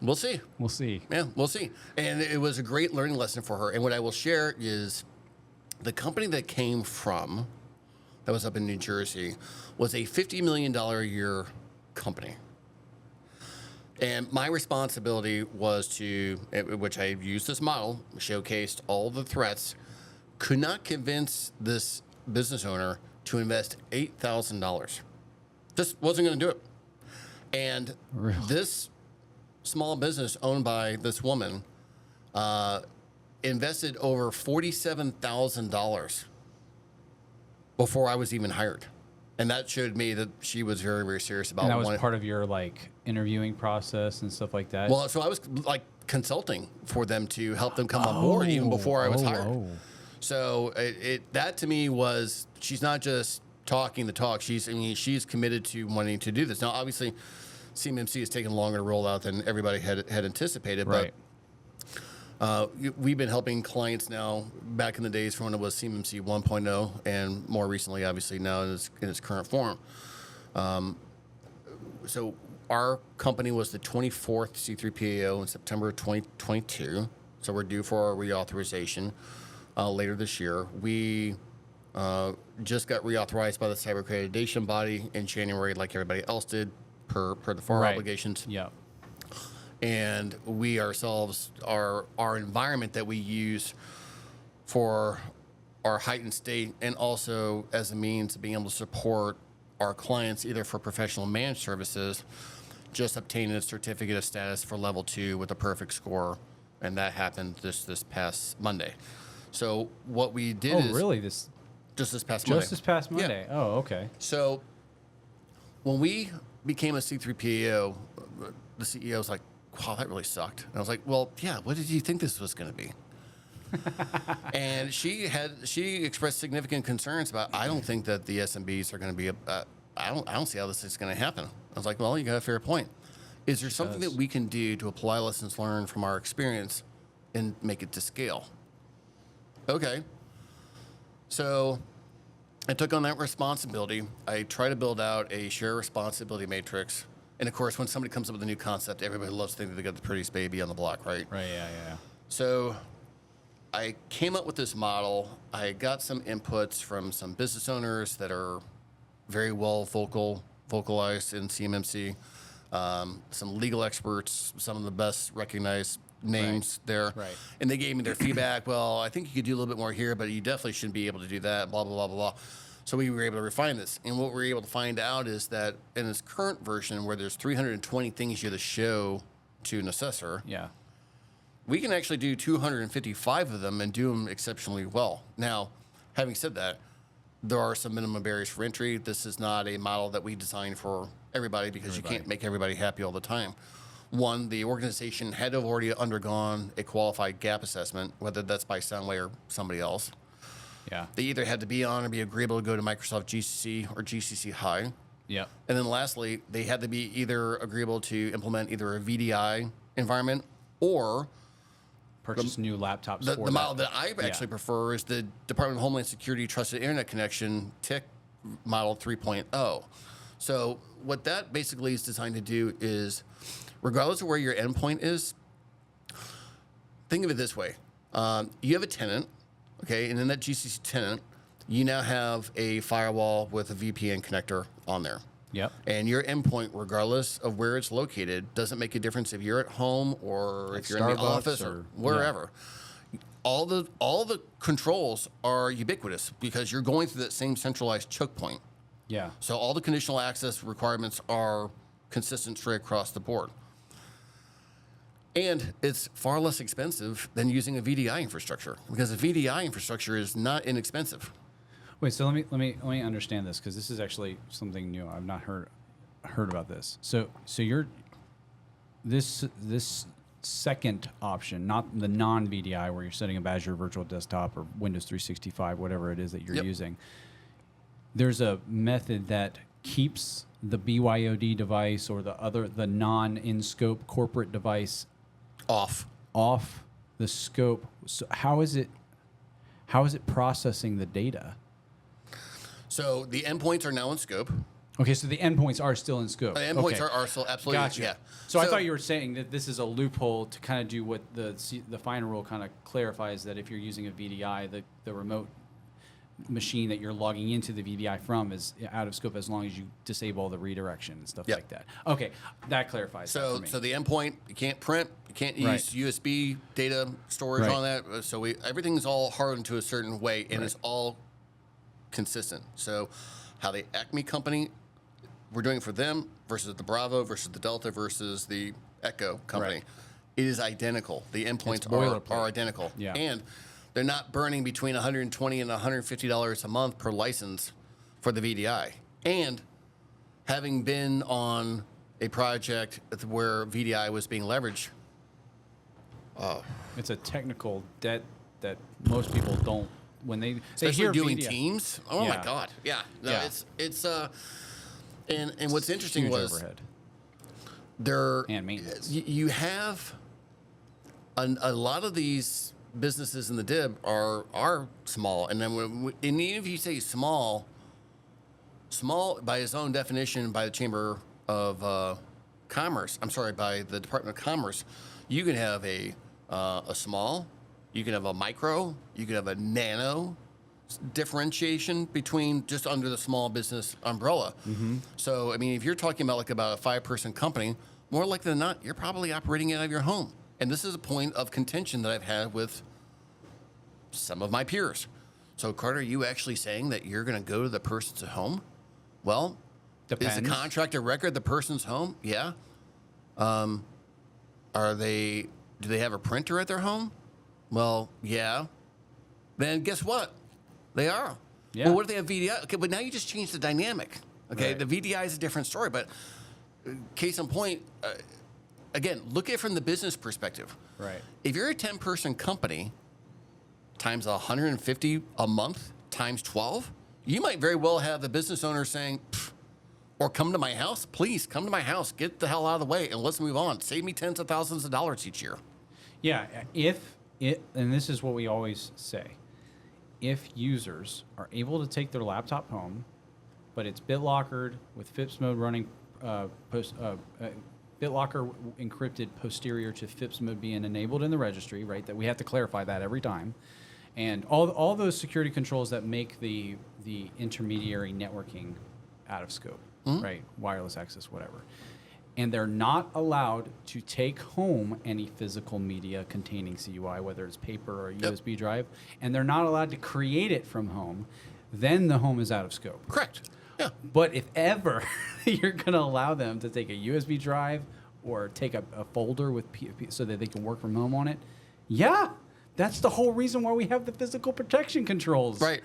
we'll see. We'll see. Yeah, we'll see. And it was a great learning lesson for her. And what I will share is the company that came from, that was up in New Jersey, was a $50 million a year company. And my responsibility was to, which I used this model, showcased all the threats, could not convince this business owner to invest $8,000. Just wasn't going to do it. And this small business owned by this woman invested over $47,000 before I was even hired. And that showed me that she was very, very serious about it. And that was part of your interviewing process and stuff like that? Well, so I was consulting for them to help them come on board even before I was hired. So that to me was, she's not just talking the talk. She's committed to wanting to do this. Now, obviously, CMMC has taken longer to roll out than everybody had anticipated. Right. But we've been helping clients now back in the days from when it was CMMC 1.0 and more recently, obviously, now in its current form. So our company was the 24th C3PAO in September 2022. So we're due for our reauthorization later this year. We just got reauthorized by the cyber accreditation body in January, like everybody else did, per the FAR obligations. Yeah. And we ourselves, our environment that we use for our heightened state and also as a means of being able to support our clients either for professional managed services, just obtained a certificate of status for level 2 with a perfect score. And that happened this past Monday. So what we did is... Oh, really? Just this past Monday. Just this past Monday? Yeah. Oh, okay. So when we became a C3PAO, the CEO was like, wow, that really sucked. And I was like, well, yeah, what did you think this was going to be? And she expressed significant concerns about, I don't think that the SMBs are going to be, I don't see how this is going to happen. I was like, well, you got a fair point. Is there something that we can do to apply lessons learned from our experience and make it to scale? Okay. So I took on that responsibility. I try to build out a share responsibility matrix. And of course, when somebody comes up with a new concept, everybody loves to think that they got the prettiest baby on the block, right? Right, yeah. So I came up with this model. I got some inputs from some business owners that are very well vocalized in CMMC, some legal experts, some of the best recognized names there. Right. And they gave me their feedback. Well, I think you could do a little bit more here, but you definitely shouldn't be able to do that, blah, blah, blah, blah, blah. So we were able to refine this. And what we were able to find out is that in its current version, where there's 320 things you have to show to an assessor, we can actually do 255 of them and do them exceptionally well. Now, having said that, there are some minimum barriers for entry. This is not a model that we designed for everybody because you can't make everybody happy all the time. One, the organization had to have already undergone a qualified gap assessment, whether that's by Soundway or somebody else. Yeah. They either had to be on or be agreeable to go to Microsoft GCC or GCC High. Yeah. And then lastly, they had to be either agreeable to implement either a VDI environment or purchase new laptops. The model that I actually prefer is the Department of Homeland Security Trusted Internet Connection TIC model 3.0. So what that basically is designed to do is, regardless of where your endpoint is, think of it this way. You have a tenant, okay, and in that GCC tenant, you now have a firewall with a VPN connector on there. Yep. And your endpoint, regardless of where it's located, doesn't make a difference if you're at home or if you're in the office or wherever. Yeah. All the controls are ubiquitous because you're going through that same centralized choke point. Yeah. So all the conditional access requirements are consistent straight across the board. And it's far less expensive than using a VDI infrastructure because a VDI infrastructure is not inexpensive. Wait, so let me understand this because this is actually something new. I've not heard about this. So you're this second option, not the non-VDI where you're setting up Azure Virtual Desktop or Windows 365, whatever it is that you're using. There's a method that keeps the BYOD device or the non-in-scope corporate device off the scope. So how is it processing the data? So the endpoints are now in scope. Okay, so the endpoints are still in scope. The endpoints are still absolutely. Gotcha. Yeah. So I thought you were saying that this is a loophole to kind of do what the final rule kind of clarifies, that if you're using a VDI, the remote machine that you're logging into the VDI from is out of scope as long as you disable all the redirection and stuff like that. Okay, that clarifies. So the endpoint, you can't print, you can't use USB data storage on that. So everything's all hardened to a certain way, and it's all consistent. So how the Acme company, we're doing it for them versus the Bravo versus the Delta versus the Echo company, it is identical. The endpoints are identical. Yeah. And they're not burning between $120 and $150 a month per license for the VDI. And having been on a project where VDI was being leveraged, it's a technical debt that most people don't. When they especially doing VDI, Teams, my God, it's and what's interesting huge was overhead. And maintenance. You have a lot of these businesses in the DIB are small, and then and even if you say small by its own definition by the Chamber of Commerce, by the Department of Commerce, you can have a small. You can have a micro, you can have a nano differentiation between just under the small business umbrella. Mm-hmm. So, I mean, if you're talking about a 5-person company, more likely than not, you're probably operating it out of your home. And this is a point of contention that I've had with some of my peers. So, Carter, are you actually saying that you're going to go to the person's home? Well, depends. Is the contract of record the person's home? Yeah. Do they have a printer at their home? Well, yeah. Then guess what? They are. Yeah. Well, what if they have VDI? Okay, but now you just changed the dynamic. Okay, the VDI is a different story. But case in point, again, look at it from the business perspective. Right. If you're a 10-person company, times 150 a month, times 12, you might very well have the business owner saying, or come to my house, please come to my house, get the hell out of the way, and let's move on. Save me tens of thousands of dollars each year. Yeah, and this is what we always say, if users are able to take their laptop home, but it's BitLockered with FIPS mode running, BitLocker encrypted posterior to FIPS mode being enabled in the registry, right? That we have to clarify that every time, and all those security controls that make the intermediary networking out of scope, right? Wireless access, whatever. And they're not allowed to take home any physical media containing CUI, whether it's paper or a USB drive, and they're not allowed to create it from home, then the home is out of scope. Correct. Yeah. But if ever you're going to allow them to take a USB drive or take a folder with so that they can work from home on it, That's the whole reason why we have the physical protection controls. Right.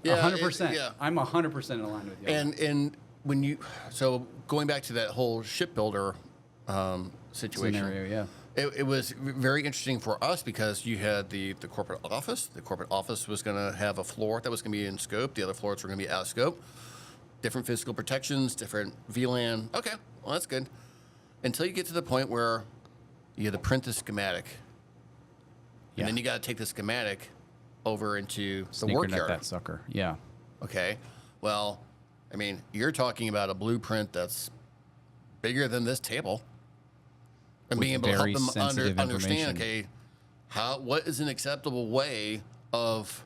Yeah, 100%. Yeah. I'm 100% in line with you. And when you, so going back to that whole shipbuilder situation. Scenario, yeah. It was very interesting for us because you had the corporate office. The corporate office was going to have a floor that was going to be in scope. The other floors were going to be out of scope. Different physical protections, different VLAN. Okay, well, that's good. Until you get to the point where you have to print the schematic. And then you got to take the schematic over into the work yard. That sucker, yeah. Okay, well, I mean, you're talking about a blueprint that's bigger than this table. And being able to help them understand, okay, what is an acceptable way of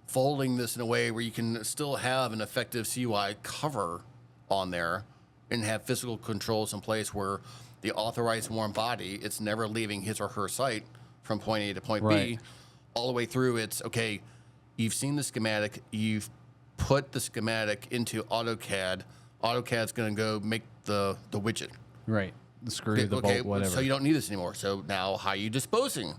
folding this in a way where you can still have an effective CUI cover on there and have physical controls in place where the authorized warm body, it's never leaving his or her site from point A to point B, all the way through. It's, okay, you've seen the schematic, you've put the schematic into AutoCAD. AutoCAD's going to go make the widget. Right. The screw, the bolt, whatever. So you don't need this anymore. So now how are you disposing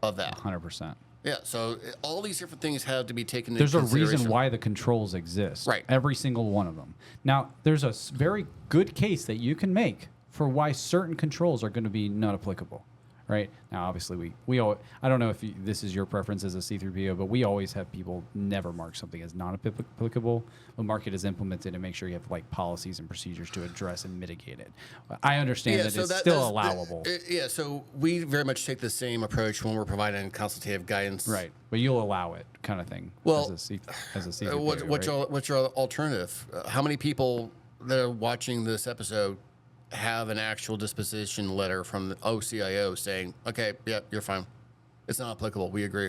of that? 100%. Yeah, so all these different things have to be taken into consideration. There's a reason why the controls exist. Right. Every single one of them. Now, there's a very good case that you can make for why certain controls are going to be not applicable. Right? Now, obviously, we all, I don't know if this is your preference as a C3PO, but we always have people never mark something as non-applicable, but mark it as implemented and make sure you have like policies and procedures to address and mitigate it. I understand that it's still allowable. So we very much take the same approach when we're providing consultative guidance. Right, but you'll allow it kind of thing. Well, as a C3PO, what's your alternative? How many people that are watching this episode have an actual disposition letter from the OCIO saying, okay, yeah, you're fine. It's not applicable. We agree.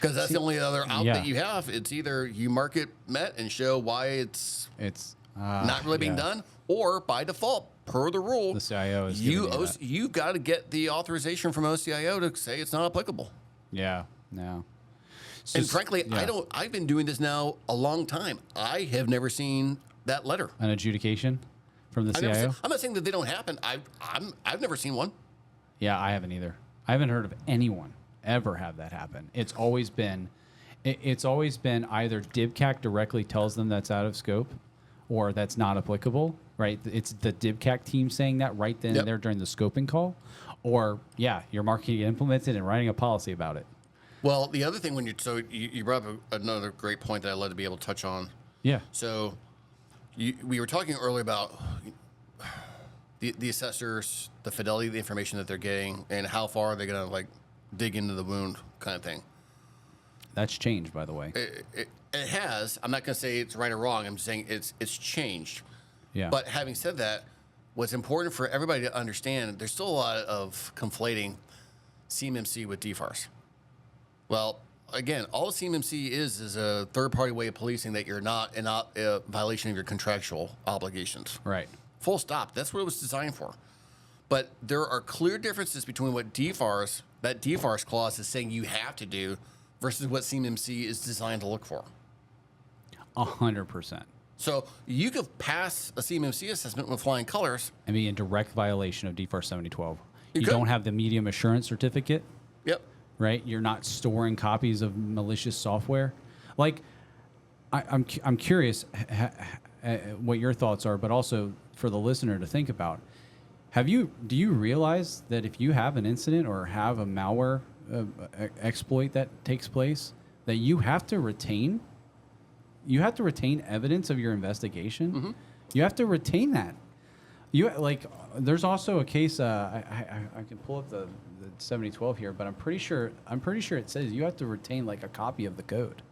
Because that's the only other out that you have. It's either you mark it met and show why it's not really being done, or by default, per the rule, the CIO is you got to get the authorization from OCIO to say it's not applicable. Yeah, no. And frankly, I've been doing this now a long time. I have never seen that letter. An adjudication from the CIO? I'm not saying that they don't happen. I've never seen one. Yeah, I haven't either. I haven't heard of anyone ever have that happen. It's always been either DIBCAC directly tells them that's out of scope or that's not applicable, right? It's the DIBCAC team saying that right then and there during the scoping call, or you're marking it implemented and writing a policy about it. Well, the other thing you brought up another great point that I'd love to be able to touch on. Yeah. So we were talking earlier about the assessors, the fidelity of the information that they're getting, and how far they're going to like dig into the wound kind of thing. That's changed, by the way. It has. I'm not going to say it's right or wrong. I'm saying it's changed. Yeah. But having said that, what's important for everybody to understand, there's still a lot of conflating CMMC with DFARS. Well, again, all CMMC is a third-party way of policing that you're not in a violation of your contractual obligations. Right. Full stop. That's what it was designed for. But there are clear differences between what that DFARS clause is saying you have to do versus what CMMC is designed to look for. 100%. So you could pass a CMMC assessment with flying colors and be in direct violation of DFARS 7012. You don't have the medium assurance certificate. Yep. Right? You're not storing copies of malicious software. Like, I'm curious what your thoughts are, but also for the listener to think about. Do you realize that if you have an incident or have a malware exploit that takes place, that you have to retain evidence of your investigation? Mm-hmm. You have to retain that. There's also a case. I can pull up the 7012 here, but I'm pretty sure it says you have to retain like a copy of the code,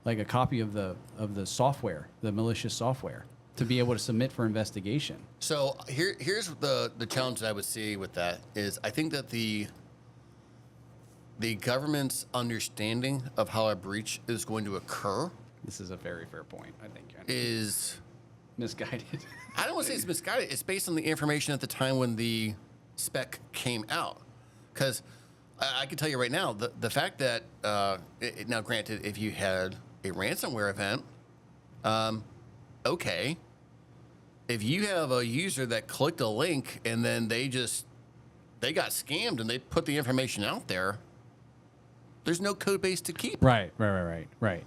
like a copy of the software, the malicious software, to be able to submit for investigation. So here's the challenge that I would see with that is I think that the government's understanding of how a breach is going to occur. This is a very fair point, I think. Is misguided. I don't want to say it's misguided. It's based on the information at the time when the spec came out. Because I can tell you right now, the fact that, now granted, if you had a ransomware event, okay. If you have a user that clicked a link and then they just they got scammed and they put the information out there, there's no code base to keep. Right.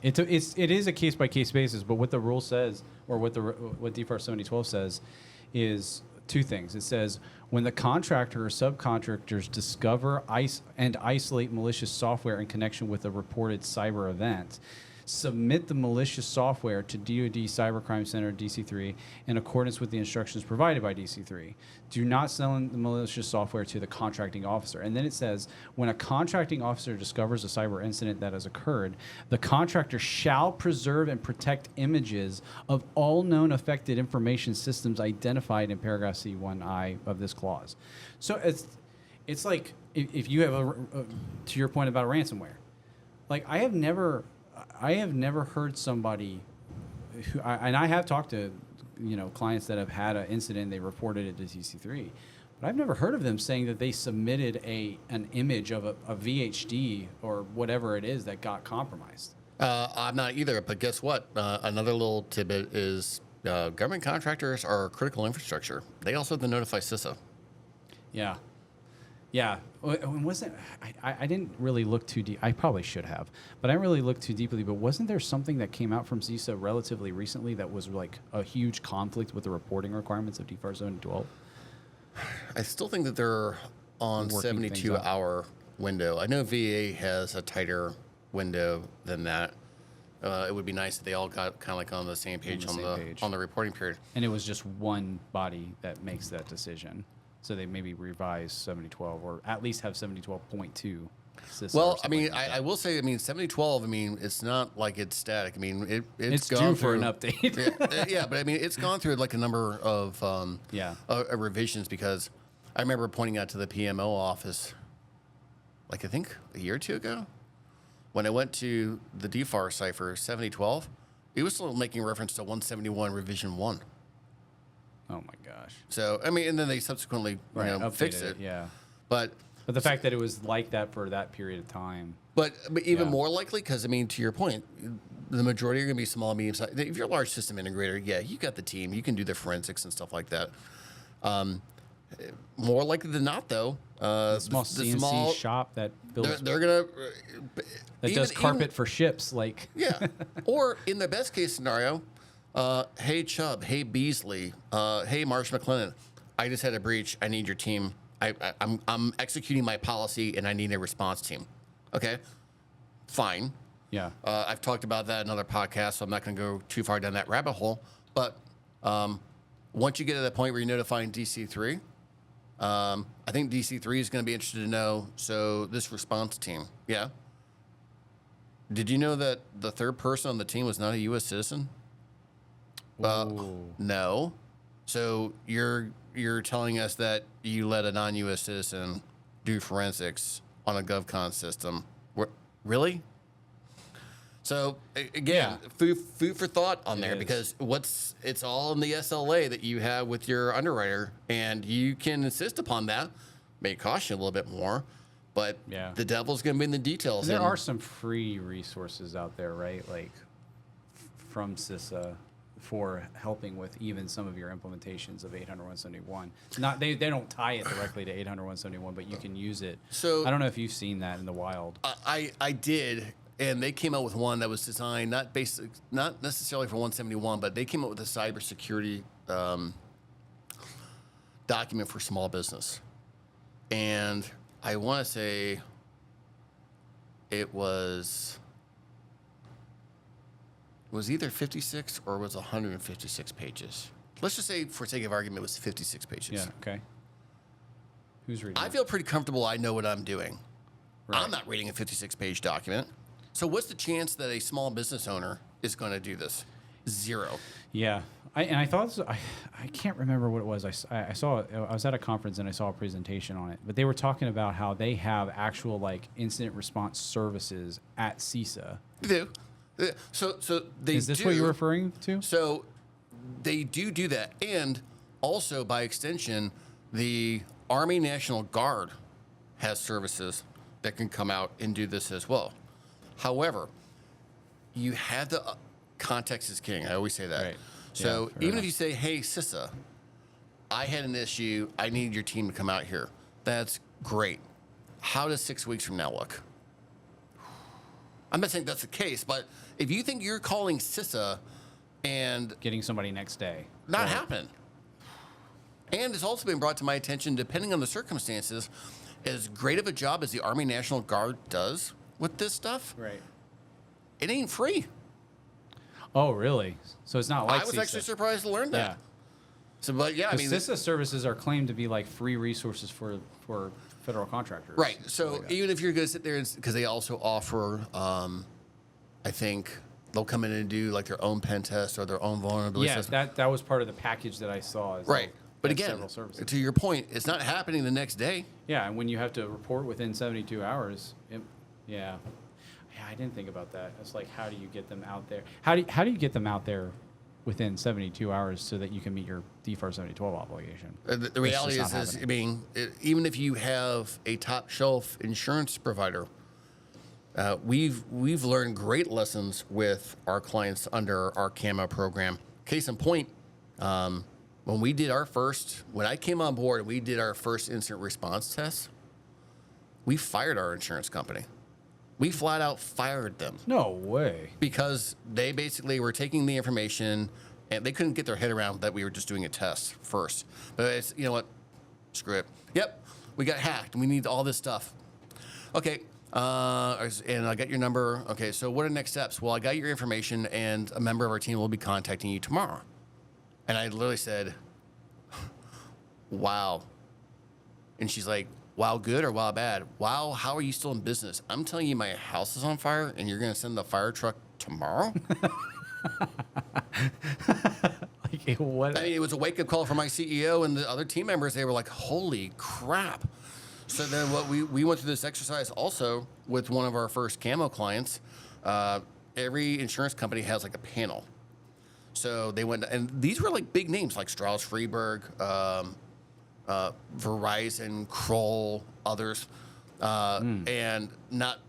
It is a case by case basis, but what the rule says, or what DFAR 7012 says, is two things. It says when the contractor or subcontractors discover and isolate malicious software in connection with a reported cyber event, submit the malicious software to DoD Cybercrime Center DC3 in accordance with the instructions provided by DC3. Do not sell the malicious software to the contracting officer. And then it says, when a contracting officer discovers a cyber incident that has occurred, the contractor shall preserve and protect images of all known affected information systems identified in paragraph C1I of this clause. So it's like if you have to your point about ransomware, like I have never heard somebody who, and I have talked to, clients that have had an incident, they reported it to DC3, but I've never heard of them saying that they submitted an image of a VHD or whatever it is that got compromised. I'm not either, but guess what? Another little tidbit is government contractors are critical infrastructure. They also have to notify CISO. Yeah. Yeah, I didn't really look too deep. I probably should have, but I didn't really look too deeply. But wasn't there something that came out from CISA relatively recently that was like a huge conflict with the reporting requirements of DFAR 7012? I still think that they're on 72-hour window. I know VA has a tighter window than that. It would be nice if they all got kind of like on the same page on the reporting period. And it was just one body that makes that decision. So they maybe revise 7012 or at least have 7012.2. Well, I mean, I will say, 7012, it's not like it's static. I mean, it's gone due through for an update. yeah, but it's gone through like a number of revisions, because I remember pointing out to the PMO office, like I think a year or two ago, when I went to the DFAR site for 7012, it was still making reference to 171 revision 1. Oh my gosh. So, and then they subsequently fixed it. Yeah. But the fact that it was like that for that period of time. But even more likely, because, to your point, the majority are going to be small, medium size. If you're a large system integrator, yeah, you got the team. You can do the forensics and stuff like that. More likely than not, though, the CNC shop that builds. They're going to. That does carpet for ships. Yeah. Or in the best case scenario, hey, Chubb. Hey, Beasley. Hey, Marsh McLennan. I just had a breach. I need your team. I'm executing my policy, and I need a response team. Okay, fine. Yeah. I've talked about that in other podcasts, so I'm not going to go too far down that rabbit hole. But once you get to that point where you're notifying DC3, I think DC3 is going to be interested to know, so this response team, yeah. Did you know that the third person on the team was not a U.S. citizen? No. So you're telling us that you let a non-U.S. citizen do forensics on a GovCon system? Really? So again, food for thought on there, because it's all in the SLA that you have with your underwriter, and you can insist upon that. May cost you a little bit more, but the devil's going to be in the details. There are some free resources out there, right? Like from CISA, for helping with even some of your implementations of 800-171. Not they don't tie it directly to 800-171, but you can use it. So I don't know if you've seen that in the wild. I did, and they came out with one that was designed not necessarily for 171, but they came out with a cybersecurity document for small business, and I want to say it was either 56 or was 156 pages. Let's just say, for sake of argument, it was 56 pages. Yeah, okay. Who's reading I feel pretty comfortable I know what I'm doing. Right. I'm not reading a 56-page document. So what's the chance that a small business owner is going to do this? Zero. Yeah. I thought, I can't remember what it was. I was at a conference and I saw a presentation on it, but they were talking about how they have actual incident response services at CISA. They do. So they Is this what you're referring to? So they do that. And also, by extension, the Army National Guard has services that can come out and do this as well. However, you have the context is king. I always say that. Right. So even if you say, hey, CISA, I had an issue. I need your team to come out here. That's Great. How does 6 weeks from now look? I'm not saying that's the case, but if you think you're calling CISA and getting somebody next day, not happen. And it's also been brought to my attention, depending on the circumstances, as great of a job as the Army National Guard does with this stuff, right? It ain't free. Oh, really? So it's not like I was CISA. actually surprised to learn that. Yeah. So, but yeah, I mean, CISA services are claimed to be like free resources for federal contractors. Right. So even if you're going to sit there, because they also offer, I think they'll come in and do like their own pen test or their own vulnerability assessment. that was part of the package that I saw. Right. But again, to your point, it's not happening the next day. Yeah, and when you have to report within 72 hours, yeah, I didn't think about that. It's like, how do you get them out there? How do you get them out there within 72 hours so that you can meet your DFAR 7012 obligation? The reality is, I mean, even if you have a top shelf insurance provider, we've learned great lessons with our clients under our CAMO program. Case in point, when I came on board and we did our first incident response test, we fired our insurance company. We flat out fired them. No way. Because they basically were taking the information and they couldn't get their head around that we were just doing a test first. But it's, you know what? Screw it. Yep, we got hacked and we need all this stuff. Okay, and I got your number. Okay, so what are next steps? Well, I got your information and a member of our team will be contacting you tomorrow. And I literally said, wow. And she's like, wow good or wow bad? Wow, how are you still in business? I'm telling you my house is on fire and you're going to send the fire truck tomorrow? Like, what? I mean, it was a wake-up call for my CEO and the other team members. They were like, holy crap. So then we went through this exercise also with one of our first CAMO clients. Every insurance company has like a panel. So they went, and these were like big names like Strauss Freeburg, Verizon, Kroll, others, and not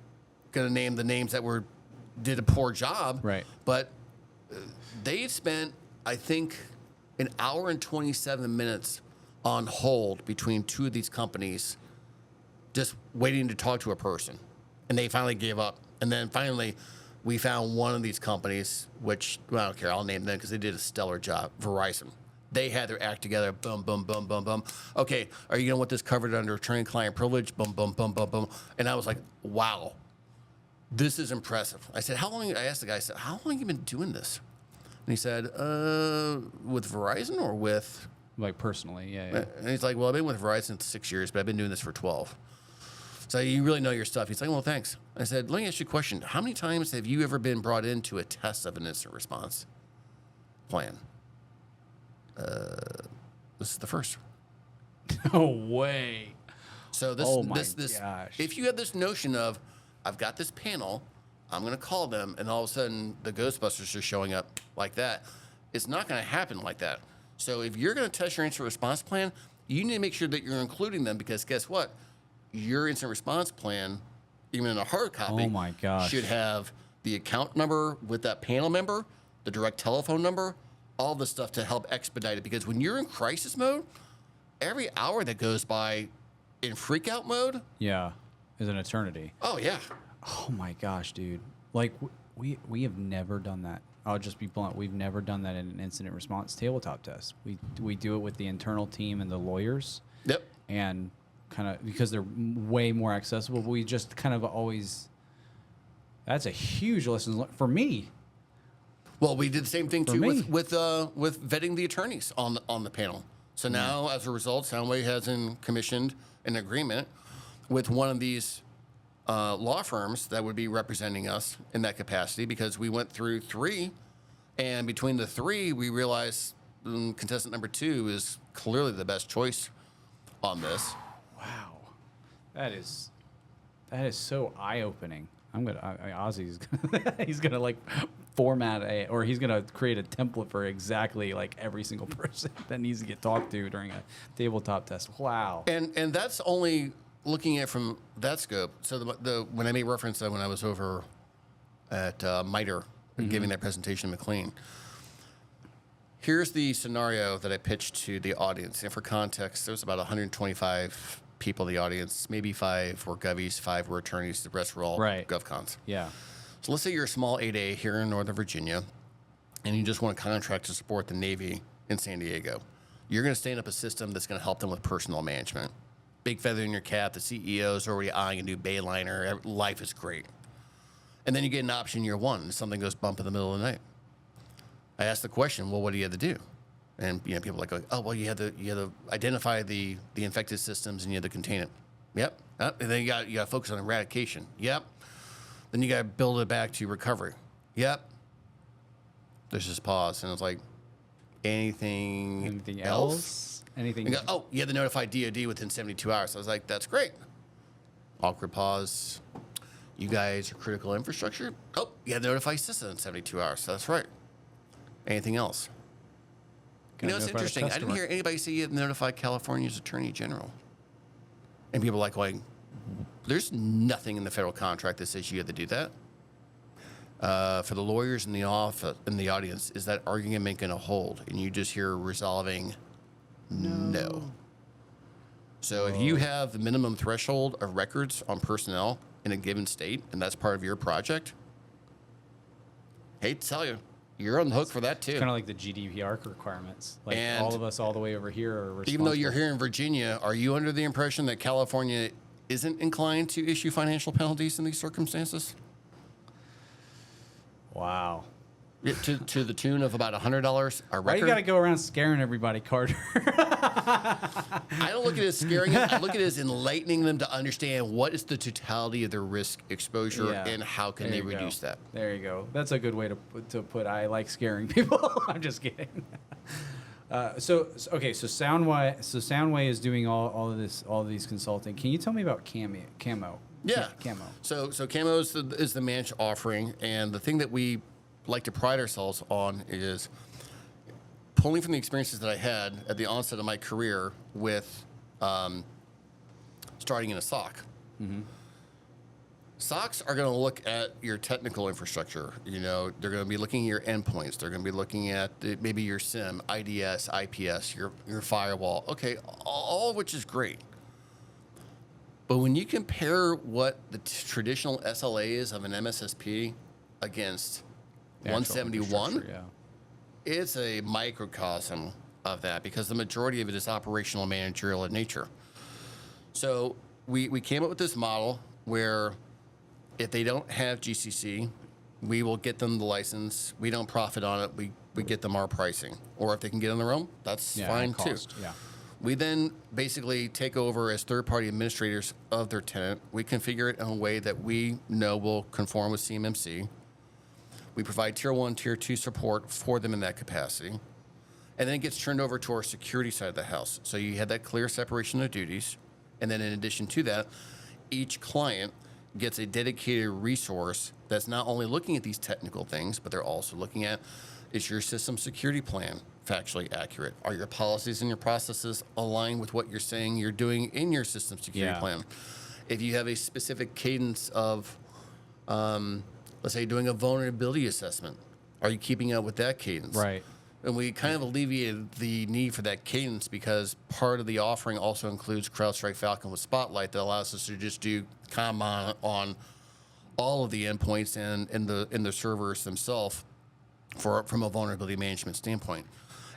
going to name the names that did a poor job. Right. But they spent, I think, an hour and 27 minutes on hold between two of these companies, just waiting to talk to a person, and they finally gave up. And then finally, we found one of these companies, which, well, I don't care, I'll name them because they did a stellar job. Verizon. They had their act together. Boom, boom, boom, boom, boom. Okay, are you going to want this covered under attorney-client privilege? Boom, boom, boom, boom, boom. And I was like, wow, this is impressive. I said, I asked the guy, I said, how long have you been doing this? And he said, with Verizon or with? Like personally, yeah. And he's like, well, I've been with Verizon for 6 years, but I've been doing this for 12. So you really know your stuff. He's like, well, thanks. I said, let me ask you a question. How many times have you ever been brought into a test of an incident response plan? This is the first. No way. So this, gosh. If you have this notion of, I've got this panel, I'm going to call them, and all of a sudden the Ghostbusters are showing up like that, it's not going to happen like that. So if you're going to test your incident response plan, you need to make sure that you're including them, because guess what? Your incident response plan, even in a hard copy, should have the account number with that panel member, the direct telephone number, all the stuff to help expedite it. Because when you're in crisis mode, every hour that goes by in freakout mode, is an eternity. Oh yeah. Oh my gosh, dude! Like we have never done that. I'll just be blunt. We've never done that in an incident response tabletop test. We do it with the internal team and the lawyers. Yep. And kind of because they're way more accessible. We just kind of always. That's a huge lesson for me. Well, we did the same thing too with vetting the attorneys on the panel. So now, as a result, Soundway has commissioned an agreement with one of these law firms that would be representing us in that capacity, because we went through 3, and between the 3, we realized contestant number 2 is clearly the best choice on this. Wow, that is so eye-opening. Ozzy's he's gonna like format or he's gonna create a template for exactly like every single person that needs to get talked to during a tabletop test. Wow. And that's only looking at it from that scope. So when I made reference to when I was over at MITRE giving that presentation to McLean, here's the scenario that I pitched to the audience. And for context, there's about 125 people in the audience. Maybe 5 were govies, 5 were attorneys. The rest were all GovCons. Yeah. So let's say you're a small 8A here in Northern Virginia, and you just want a contract to support the Navy in San Diego. You're going to stand up a system that's going to help them with personnel management. Big feather in your cap. The CEO's already eyeing a new Bayliner. Life is great. And then you get an option year 1, and something goes bump in the middle of the night. I asked the question, well, what do you have to do? And people are like, oh, well, you had to identify the infected systems and you had to contain it. Yep. And then you got to focus on eradication. Yep. Then you got to build it back to recovery. Yep. There's this pause, and it's like, anything else? Anything? Go, oh, you had to notify DoD within 72 hours. I was like, that's great. Awkward pause. You guys are critical infrastructure. Oh, you had to notify CISA in 72 hours. That's right. Anything else? It's interesting. I didn't hear anybody say you had to notify California's Attorney General. And people are like, there's nothing in the federal contract that says you have to do that. For the lawyers in the audience, is that argument going to hold? And you just hear resolving no. So if you have the minimum threshold of records on personnel in a given state, and that's part of your project, hate to tell you, you're on the hook for that too. It's kind of like the GDPR requirements. Like and all of us all the way over here are responsible. Even though you're here in Virginia, are you under the impression that California isn't inclined to issue financial penalties in these circumstances? Wow. To the tune of about $100 a record. Why you got to go around scaring everybody, Carter? I don't look at it as scaring them. I look at it as enlightening them to understand what is the totality of their risk exposure and how can they reduce that. There you go. That's a good way to put. I like scaring people. I'm just kidding. So Soundway is doing all of these consulting. Can you tell me about CAMO? Yeah. CAMO. So CAMO is the managed offering, and the thing that we like to pride ourselves on is pulling from the experiences that I had at the onset of my career with starting in a SOC. Mm-hmm. SOCs are going to look at your technical infrastructure. They're going to be looking at your endpoints. They're going to be looking at maybe your SIM, IDS, IPS, your firewall. Okay, all of which is great. But when you compare what the traditional SLA is of an MSSP against 171, it's a microcosm of that because the majority of it is operational managerial in nature. So we came up with this model where if they don't have GCC, we will get them the license. We don't profit on it. We get them our pricing. Or if they can get on their own, that's fine too. Yeah. We then basically take over as third-party administrators of their tenant. We configure it in a way that we know will conform with CMMC. We provide Tier 1, Tier 2 support for them in that capacity. And then it gets turned over to our security side of the house. So you have that clear separation of duties. And then in addition to that, each client gets a dedicated resource that's not only looking at these technical things, but they're also looking at, is your system security plan factually accurate? Are your policies and your processes aligned with what you're saying you're doing in your system security plan? If you have a specific cadence of, let's say, doing a vulnerability assessment, are you keeping up with that cadence? Right. And we kind of alleviated the need for that cadence because part of the offering also includes CrowdStrike Falcon with Spotlight that allows us to just do CAMO on all of the endpoints and in the servers themselves from a vulnerability management standpoint.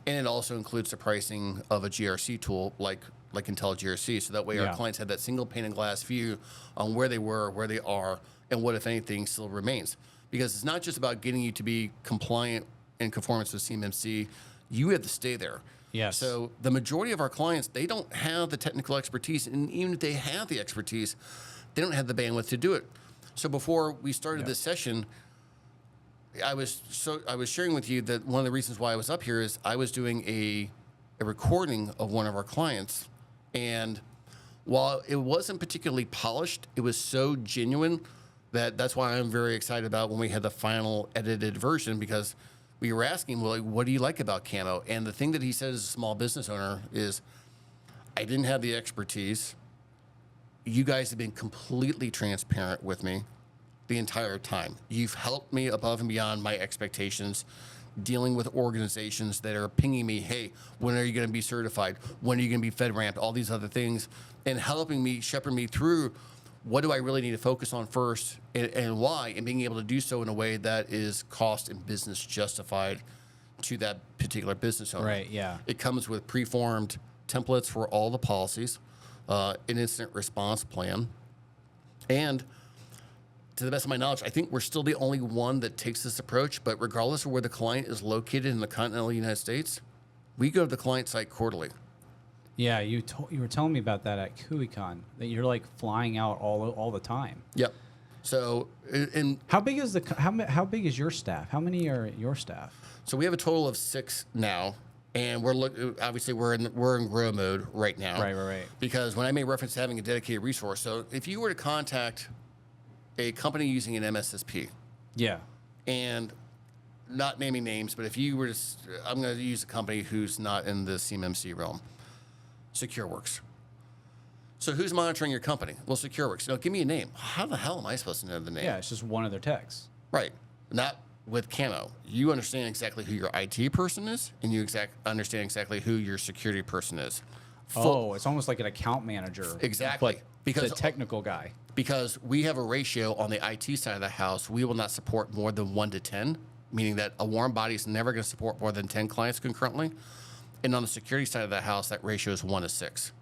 And it also includes the pricing of a GRC tool like IntelliGRC, so that way our clients have that single pane of glass view on where they were, where they are, and what, if anything, still remains. Because it's not just about getting you to be compliant in conformance with CMMC, you have to stay there. Yes. So the majority of our clients, they don't have the technical expertise, and even if they have the expertise, they don't have the bandwidth to do it. So before we started this session, I was sharing with you that one of the reasons why I was up here is I was doing a recording of one of our clients, and while it wasn't particularly polished, it was so genuine that's why I'm very excited about when we had the final edited version, because we were asking, well, what do you like about CAMO? And the thing that he said as a small business owner is, I didn't have the expertise. You guys have been completely transparent with me the entire time. You've helped me above and beyond my expectations dealing with organizations that are pinging me, hey, when are you going to be certified? When are you going to be FedRAMP? All these other things, and helping me, shepherd me through what do I really need to focus on first and why, and being able to do so in a way that is cost and business justified to that particular business owner. Right, yeah. It comes with preformed templates for all the policies, an incident response plan, and to the best of my knowledge, I think we're still the only one that takes this approach, but regardless of where the client is located in the continental United States, we go to the client site quarterly. Yeah, you were telling me about that at KuiCon, that you're like flying out all the time. Yep. So, how big is how big is your staff? How many are your staff? So we have a total of 6 now, and obviously we're in grow mode right now. Right. Because when I made reference to having a dedicated resource, so if you were to contact a company using an MSSP, yeah, and not naming names, but if you were to, I'm going to use a company who's not in the CMMC realm, SecureWorks. So who's monitoring your company? Well, SecureWorks. No, give me a name. How the hell am I supposed to know the name? Yeah, it's just one of their techs. Right. Not with CAMO. You understand exactly who your IT person is, and you understand exactly who your security person is. It's almost like an account manager. Exactly. Like because the technical guy. Because we have a ratio on the IT side of the house, we will not support more than 1 to 10, meaning that a warm body is never going to support more than 10 clients concurrently. And on the security side of the house, that ratio is 1 to 6.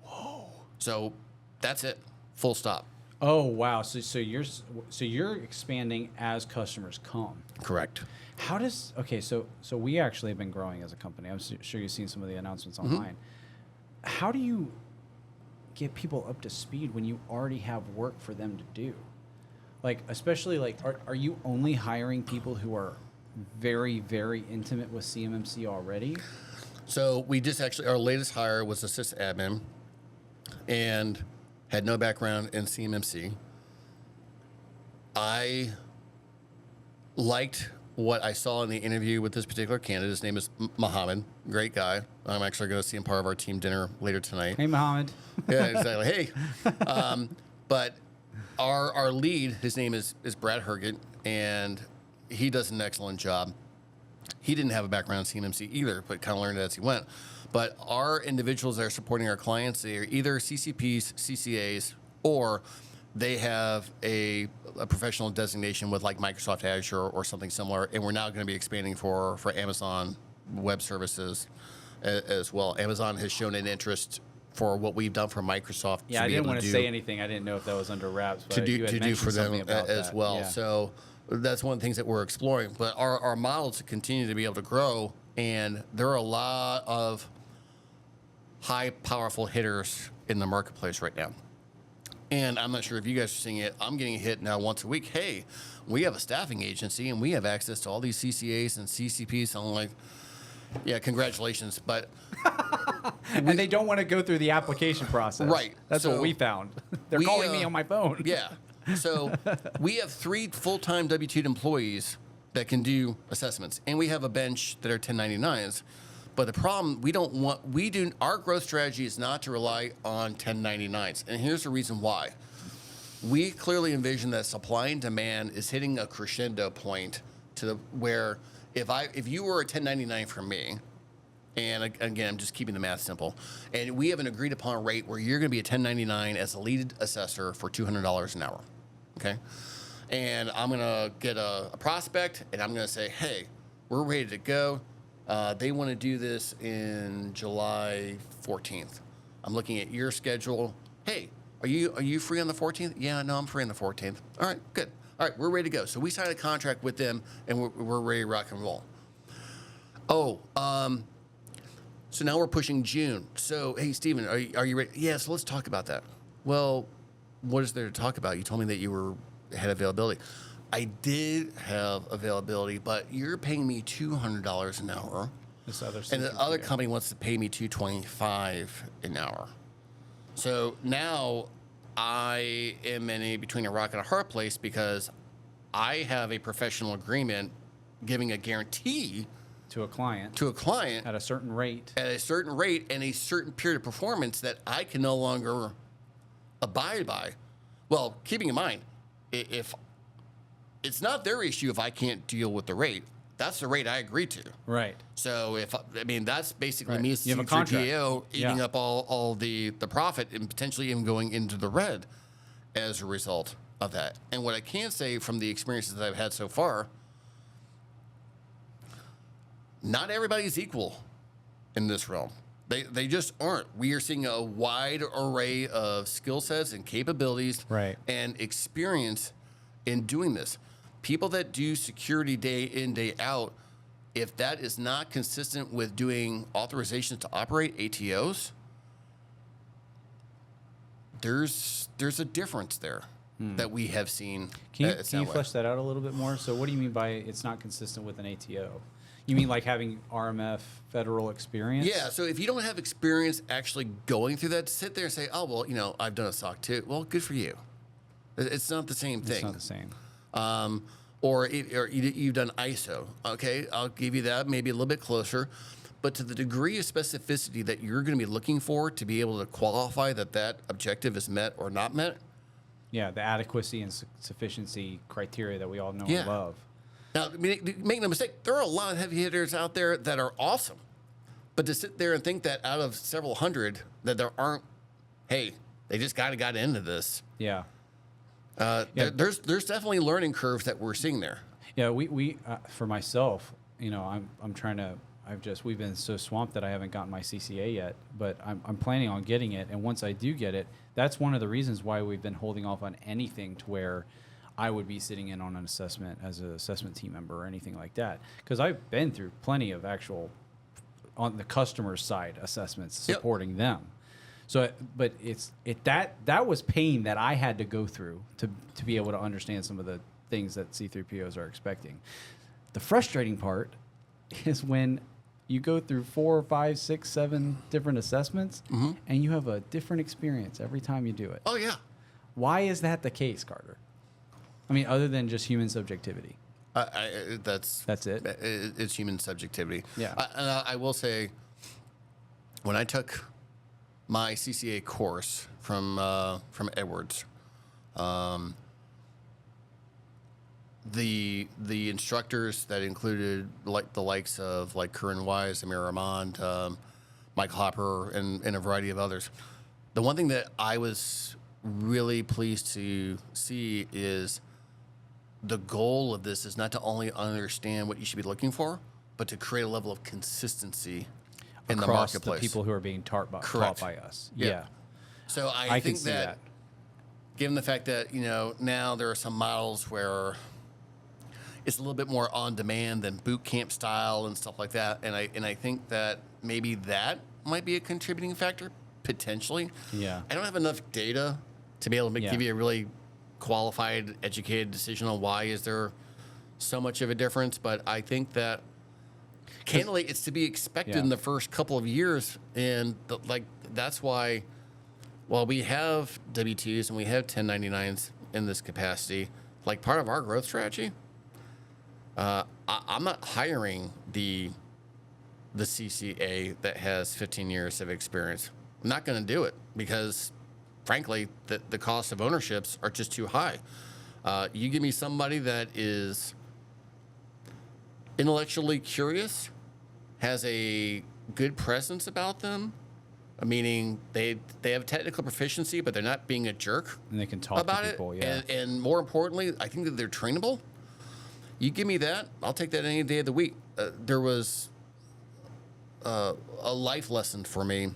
Whoa. So that's it. Full stop. Oh wow! So you're expanding as customers come. Correct. How does So we actually have been growing as a company. I'm sure you've seen some of the announcements online. How do you get people up to speed when you already have work for them to do? Like, especially like, are you only hiring people who are very, very intimate with CMMC already? So we just our latest hire was a sysadmin and had no background in CMMC. I liked what I saw in the interview with this particular candidate. His name is Mohammed. Great guy. I'm actually going to see him part of our team dinner later tonight. Hey, Mohammed. Yeah, exactly. Hey. But our lead, his name is Brad Herget, and he does an excellent job. He didn't have a background in CMMC either, but kind of learned it as he went. But our individuals that are supporting our clients, they are either CCPs, CCAs, or they have a professional designation with like Microsoft Azure or something similar. And we're now going to be expanding for Amazon Web Services as well. Amazon has shown an interest for what we've done for Microsoft. Yeah, I didn't want to say anything. I didn't know if that was under wraps. But to do for them as well. Yeah. So that's one of the things that we're exploring. But our model is to continue to be able to grow. And there are a lot of high, powerful hitters in the marketplace right now. And I'm not sure if you guys are seeing it. I'm getting hit now once a week. Hey, we have a staffing agency and we have access to all these CCAs and CCPs. And I'm like, yeah, congratulations. But and they don't want to go through the application process. Right. That's what we found. They're calling me on my phone. Yeah. So we have 3 full-time W-2 employees that can do assessments. And we have a bench that are 1099s. But the problem, our growth strategy is not to rely on 1099s. And here's the reason why. We clearly envision that supply and demand is hitting a crescendo point where if you were a 1099 for me, and again, I'm just keeping the math simple, and we have an agreed upon rate where you're going to be a 1099 as a lead assessor for $200 an hour, okay? And I'm going to get a prospect, and I'm going to say, hey, we're ready to go. They want to do this in July 14th. I'm looking at your schedule. Hey, are you free on the 14th? Yeah, no, I'm free on the 14th. All right, good. All right, we're ready to go. So we signed a contract with them, and we're ready to rock and roll. So now we're pushing June. So, hey, Steven, are you ready? Yeah, so let's talk about that. Well, what is there to talk about? You told me that you had availability. I did have availability, but you're paying me $200 an hour. And the other company wants to pay me $225 an hour. So now I am between a rock and a hard place because I have a professional agreement giving a guarantee to a client at a certain rate and a certain period of performance that I can no longer abide by. Well, keeping in mind, if it's not their issue if I can't deal with the rate, that's the rate I agreed to. Right. So that's basically me as you have a contract. CTO eating up all the profit and potentially even going into the red as a result of that. And what I can say from the experiences that I've had so far, not everybody's equal in this realm. They just aren't. We are seeing a wide array of skill sets and capabilities and experience in doing this. People that do security day in, day out, if that is not consistent with doing authorizations to operate, ATOs, there's a difference there that we have seen. Can you flesh that out a little bit more? So what do you mean by it's not consistent with an ATO? You mean like having RMF federal experience? Yeah, so if you don't have experience actually going through that, sit there and say, oh, well, I've done a SOC too. Well, good for you. It's not the same thing. It's not the same. Or you've done ISO. Okay, I'll give you that, maybe a little bit closer. But to the degree of specificity that you're going to be looking for to be able to qualify that objective is met or not met. Yeah, the adequacy and sufficiency criteria that we all know and love. Now, make no mistake, there are a lot of heavy hitters out there that are awesome. But to sit there and think that out of several hundred that there aren't, hey, they just got into this. Yeah. There's definitely learning curves that we're seeing there. Yeah, we for myself, we've been so swamped that I haven't gotten my CCA yet, but I'm planning on getting it. And once I do get it, that's one of the reasons why we've been holding off on anything to where I would be sitting in on an assessment as an assessment team member or anything like that. Because I've been through plenty of actual, on the customer side, assessments supporting them. So, but that was pain that I had to go through to be able to understand some of the things that C3POs are expecting. The frustrating part is when you go through 4, 5, 6, 7 different assessments and you have a different experience every time you do it. Oh, yeah. Why is that the case, Carter? I mean, other than just human subjectivity. That's it. It's human subjectivity. Yeah. And I will say, when I took my CCA course from Edwards, the instructors that included the likes of Curran Wise, Amir Rahman, Michael Hopper, and a variety of others. The one thing that I was really pleased to see is the goal of this is not to only understand what you should be looking for, but to create a level of consistency in the marketplace. The people who are being taught by us. Yeah. So I think that, given the fact that now there are some models where it's a little bit more on demand than boot camp style and stuff like that, and I think that maybe that might be a contributing factor potentially. Yeah. I don't have enough data to be able to give you a really qualified, educated decision on why is there so much of a difference, but I think that candidly it's to be expected in the first couple of years, and that's why while we have W-2s and we have 1099s in this capacity, part of our growth strategy, I'm not hiring the CCA that has 15 years of experience. I'm not going to do it because, frankly, the cost of ownerships are just too high. You give me somebody that is intellectually curious, has a good presence about them, meaning they have technical proficiency, but they're not being a jerk. And they can talk about to people, it. And more importantly, I think that they're trainable. You give me that, I'll take that any day of the week. There was a life lesson for me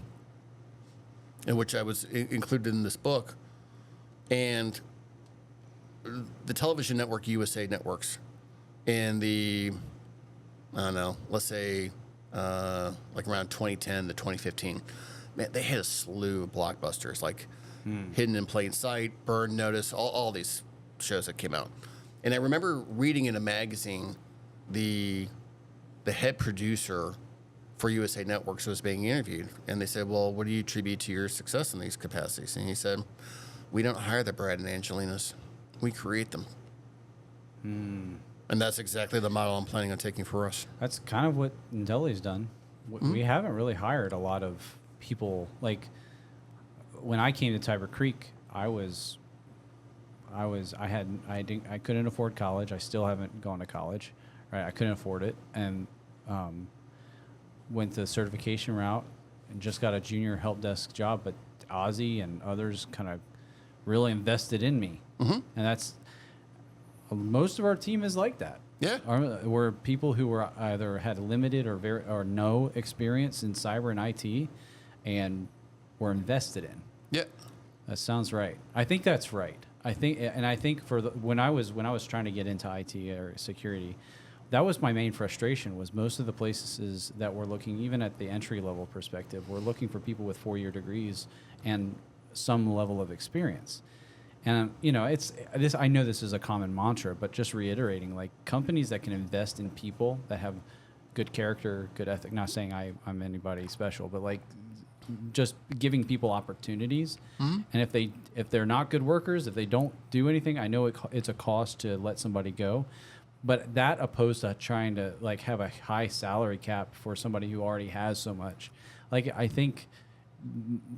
in which I was included in this book, and the television network USA Networks in the, I don't know, let's say around 2010 to 2015, man, they had a slew of blockbusters Hidden in Plain Sight, Burn Notice, all these shows that came out. And I remember reading in a magazine the head producer for USA Networks was being interviewed, and they said, well, what do you attribute to your success in these capacities? And he said, we don't hire the Brad and Angelinas, we create them. And that's exactly the model I'm planning on taking for us. That's kind of what Intelli's done. We haven't really hired a lot of people. When I came to Tiber Creek, I couldn't afford college. I still haven't gone to college, right? I couldn't afford it, and went the certification route and just got a junior help desk job. But Ozzy and others kind of really invested in me, and that's most of our team is like that. Yeah, we're people who were either had limited or no experience in cyber and IT, and were invested in. Yeah, that sounds right. I think that's right. I think for when I was trying to get into IT or security, that was my main frustration. Was most of the places that were looking, even at the entry level perspective, were looking for people with 4-year degrees and some level of experience. And it's this. I know this is a common mantra, but just reiterating, like companies that can invest in people that have good character, good ethic. Not saying I'm anybody special, but like just giving people opportunities. And if they're not good workers, if they don't do anything, I know it's a cost to let somebody go. But that opposed to trying to like have a high salary cap for somebody who already has so much, like I think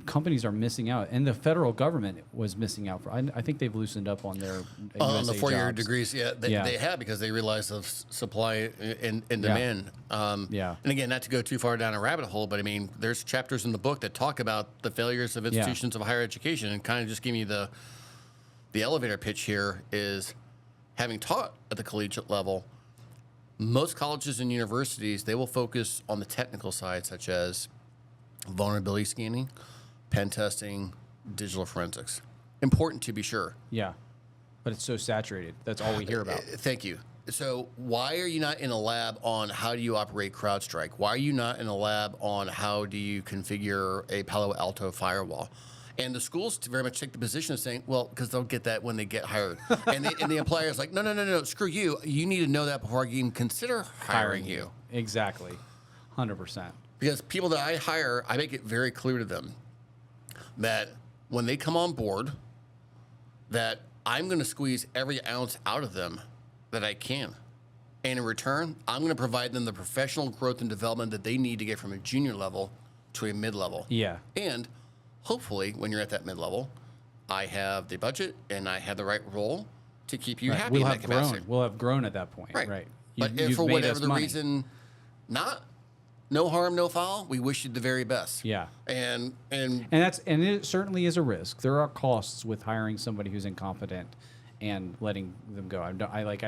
companies are missing out, and the federal government was missing out. I think they've loosened up on their on the 4-year degrees. Yeah, they have, because they realize the supply and demand. And again, not to go too far down a rabbit hole, but I mean, there's chapters in the book that talk about the failures of institutions of higher education, and kind of just give me the elevator pitch here is, having taught at the collegiate level, most colleges and universities, they will focus on the technical side, such as vulnerability scanning, pen testing, digital forensics. Important to be sure. Yeah, but it's so saturated. That's all we hear about. Thank you. So why are you not in a lab on how do you operate CrowdStrike? Why are you not in a lab on how do you configure a Palo Alto firewall? And the schools very much take the position of saying, well, because they'll get that when they get hired. And the employer is like, no, screw you. You need to know that before I even consider hiring you. Exactly. 100%. Because people that I hire, I make it very clear to them that when they come on board, that I'm going to squeeze every ounce out of them that I can. And in return, I'm going to provide them the professional growth and development that they need to get from a junior level to a mid-level. Yeah. And hopefully, when you're at that mid-level, I have the budget and I have the right role to keep you happy. We'll have grown. We'll have grown at that point. Right. But if for whatever the reason, no harm, no foul, we wish you the very best. Yeah. And it certainly is a risk. There are costs with hiring somebody who's incompetent and letting them go. I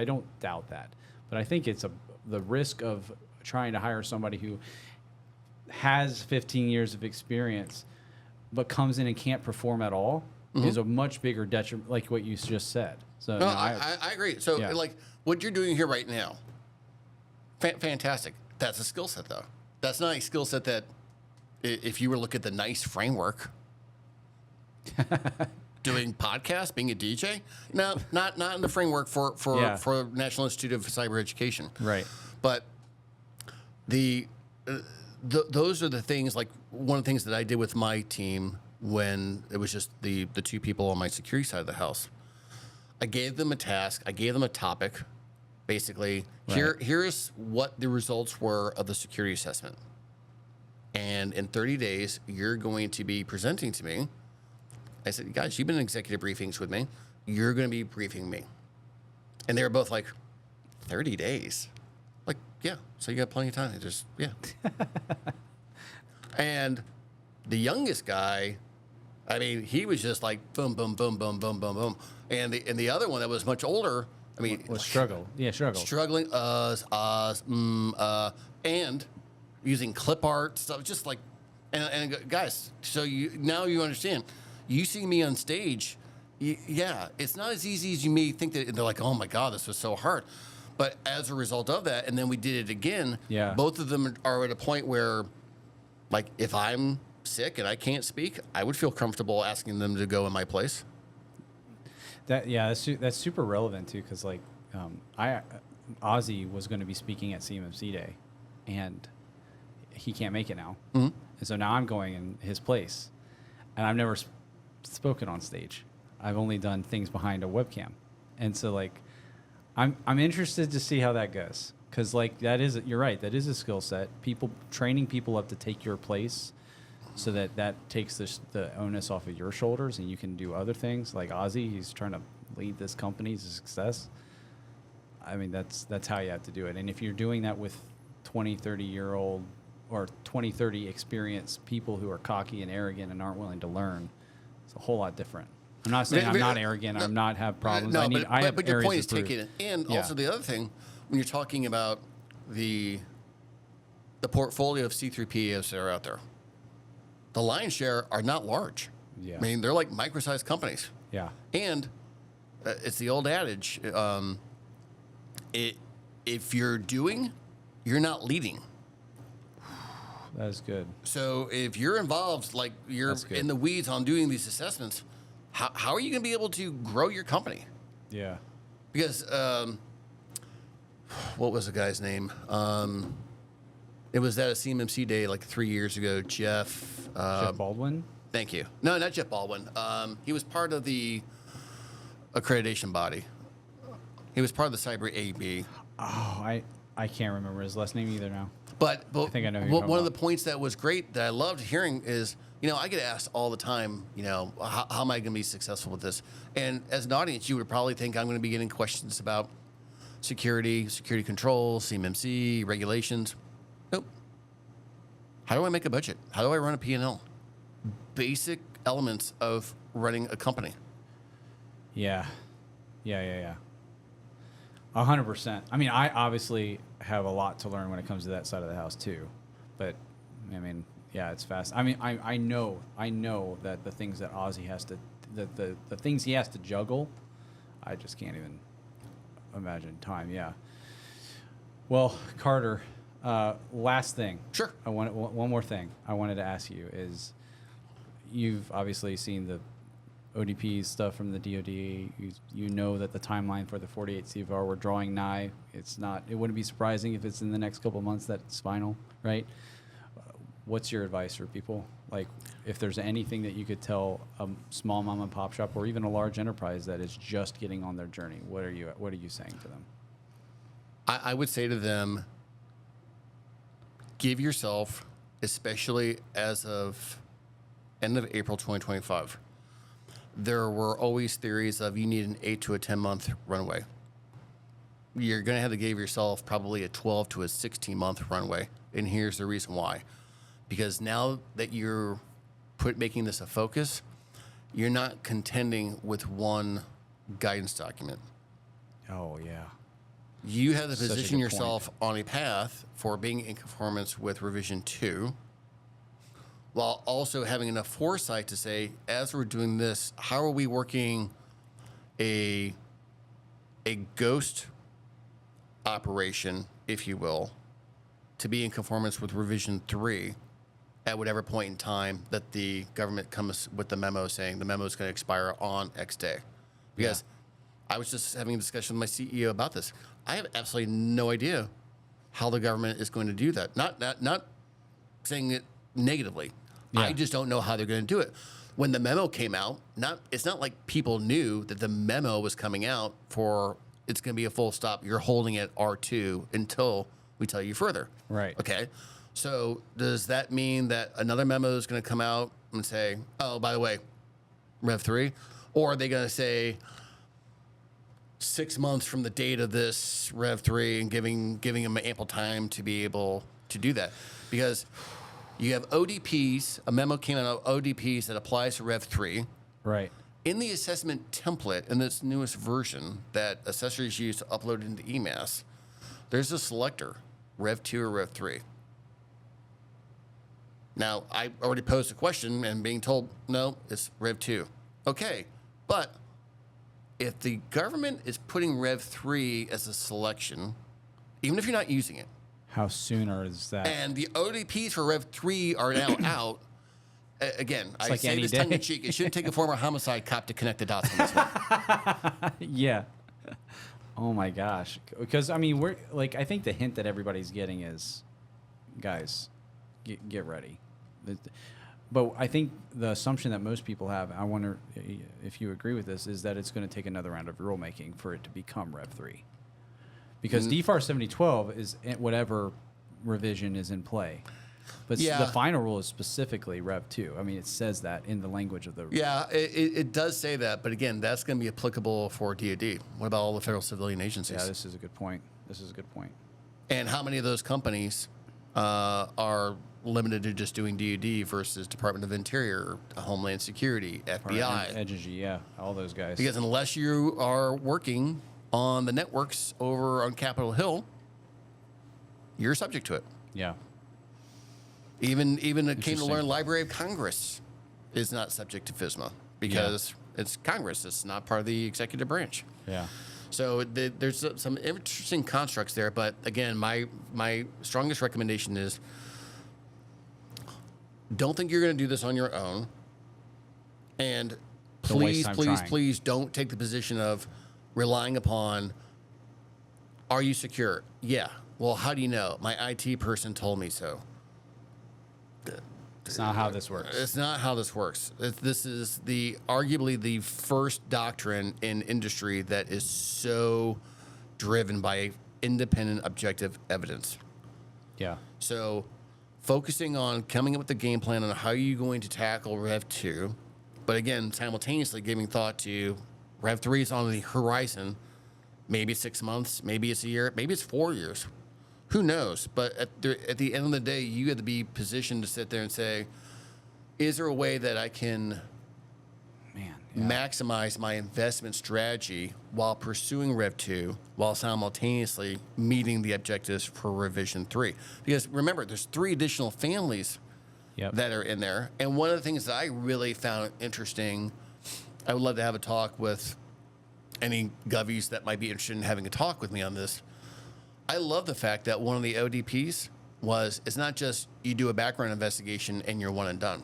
don't doubt that. But I think it's the risk of trying to hire somebody who has 15 years of experience but comes in and can't perform at all is a much bigger detriment, like what you just said. So no, I agree. So like what you're doing here right now, fantastic. That's a skill set, though. That's not a skill set that, if you were to look at the NICE framework, doing podcasts, being a DJ, no, not in the framework for National Institute of Cyber Education. Right. But those are the things, like one of the things that I did with my team when it was just the two people on my security side of the house. I gave them a task. I gave them a topic. Basically, here's what the results were of the security assessment. And in 30 days, you're going to be presenting to me. I said, guys, you've been in executive briefings with me. You're going to be briefing me. And they were both like, 30 days? Like, yeah, so you got plenty of time. And the youngest guy, I mean, he was just like boom, boom, boom, boom, boom, boom, boom. And the other one that was much older, I mean, was struggled. Struggling, and using clip art stuff, just like, and guys, so now you understand. You see me on stage, it's not as easy as you may think that. They're like, oh my God, this was so hard. But as a result of that, and then we did it again, both of them are at a point where, like, if I'm sick and I can't speak, I would feel comfortable asking them to go in my place. That's super relevant too, because like Ozzy was going to be speaking at CMMC Day, and he can't make it now, and so now I'm going in his place, and I've never spoken on stage. I've only done things behind a webcam, and so like I'm interested to see how that goes, because like you're right, that is a skill set. Training people up to take your place, so that takes the onus off of your shoulders, and you can do other things. Like Ozzy, he's trying to lead this company to success. I mean, that's how you have to do it. And if you're doing that with 20, 30-year-old or 20, 30 experienced people who are cocky and arrogant and aren't willing to learn, it's a whole lot different. I'm not saying I'm not arrogant. I'm not have problems. No, but your point is taken. And also the other thing, when you're talking about the portfolio of C3PAs that are out there, the lion's share are not large. Yeah. I mean, they're like micro-sized companies. Yeah. And it's the old adage, if you're doing, you're not leading. That is good. So if you're involved, like you're in the weeds on doing these assessments, how are you going to be able to grow your company? Yeah. Because what was the guy's name? It was at a CMMC day like 3 years ago. Jeff Baldwin? Thank you. No, not Jeff Baldwin. He was part of the accreditation body. He was part of the Cyber AB. Oh, I can't remember his last name either now. But I think I know who one of the points that was great that I loved hearing is, I get asked all the time, how am I going to be successful with this? And as an audience, you would probably think I'm going to be getting questions about security controls, CMMC, regulations. Nope. How do I make a budget? How do I run a P&L? Basic elements of running a company. Yeah. 100%. I mean, I obviously have a lot to learn when it comes to that side of the house too, but I mean, yeah, it's fast. I mean, I know that the things that Ozzy has to, the things he has to juggle, I just can't even imagine time. Yeah. Well, Carter, last thing. Sure. One more thing I wanted to ask you is, you've obviously seen the ODP stuff from the DoD. You know that the timeline for the 48 CFR we're drawing nigh. It wouldn't be surprising if it's in the next couple of months that it's final, right? What's your advice for people? Like, if there's anything that you could tell a small mom and pop shop or even a large enterprise that is just getting on their journey, what are you saying to them? I would say to them, give yourself, especially as of end of April 2025, there were always theories of you need an 8 to a 10 month runway. You're going to have to give yourself probably a 12 to a 16 month runway. And here's the reason why. Because now that you're making this a focus, you're not contending with one guidance document. Oh, yeah. You have to position yourself on a path for being in conformance with revision 2, while also having enough foresight to say, as we're doing this, how are we working a ghost operation, if you will, to be in conformance with revision 3 at whatever point in time that the government comes with the memo saying the memo is going to expire on X day. Because I was just having a discussion with my CEO about this. I have absolutely no idea how the government is going to do that. Not saying it negatively. Yeah. I just don't know how they're going to do it. When the memo came out, it's not like people knew that the memo was coming out for it's going to be a full stop. You're holding it R2 until we tell you further. Right. Okay. So does that mean that another memo is going to come out and say, oh, by the way, Rev 3? Or are they going to say 6 months from the date of this Rev 3 and giving them ample time to be able to do that? Because you have ODPs, a memo came out of ODPs that applies to Rev 3. Right. In the assessment template, in this newest version that assessors use to upload into EMAS, there's a selector, Rev 2 or Rev 3. Now, I already posed a question and being told, no, it's Rev 2. Okay, but if the government is putting Rev 3 as a selection, even if you're not using it, how soon is that? And the ODPs for Rev 3 are now out. Again, I like say this tongue-in-cheek. It shouldn't take a former homicide cop to connect the dots on this one. Yeah. Oh, my gosh. Because, I mean, I think the hint that everybody's getting is, guys, get ready. But I think the assumption that most people have, I wonder if you agree with this, is that it's going to take another round of rulemaking for it to become Rev 3. Because DFAR 7012 is whatever revision is in play. But the final rule is specifically Rev 2. I mean, it says that in the language of the... Yeah, it does say that. But again, that's going to be applicable for DoD. What about all the federal civilian agencies? Yeah, this is a good point. And how many of those companies are limited to just doing DoD versus Department of Interior, Homeland Security, FBI? Energy, all those guys. Because unless you are working on the networks over on Capitol Hill, you're subject to it. Yeah. Even it came to learn Library of Congress is not subject to FISMA because it's Congress. It's not part of the executive branch. Yeah. So there's some interesting constructs there. But again, my strongest recommendation is don't think you're going to do this on your own. And please don't take the position of relying upon, are you secure? Yeah. Well, how do you know? My IT person told me so. It's not how this works. It's not how this works. This is arguably the first doctrine in industry that is so driven by independent, objective evidence. Yeah. So focusing on coming up with the game plan on how you're going to tackle Rev 2, but again, simultaneously giving thought to Rev 3 is on the horizon. Maybe it's 6 months, maybe it's a year, maybe it's 4 years. Who knows? But at the end of the day, you have to be positioned to sit there and say, is there a way that I can maximize my investment strategy while pursuing Rev 2, while simultaneously meeting the objectives for Revision 3? Because remember, there's 3 additional families that are in there. And one of the things that I really found interesting, I would love to have a talk with any govies that might be interested in having a talk with me on this. I love the fact that one of the ODPs it's not just you do a background investigation and you're one and done.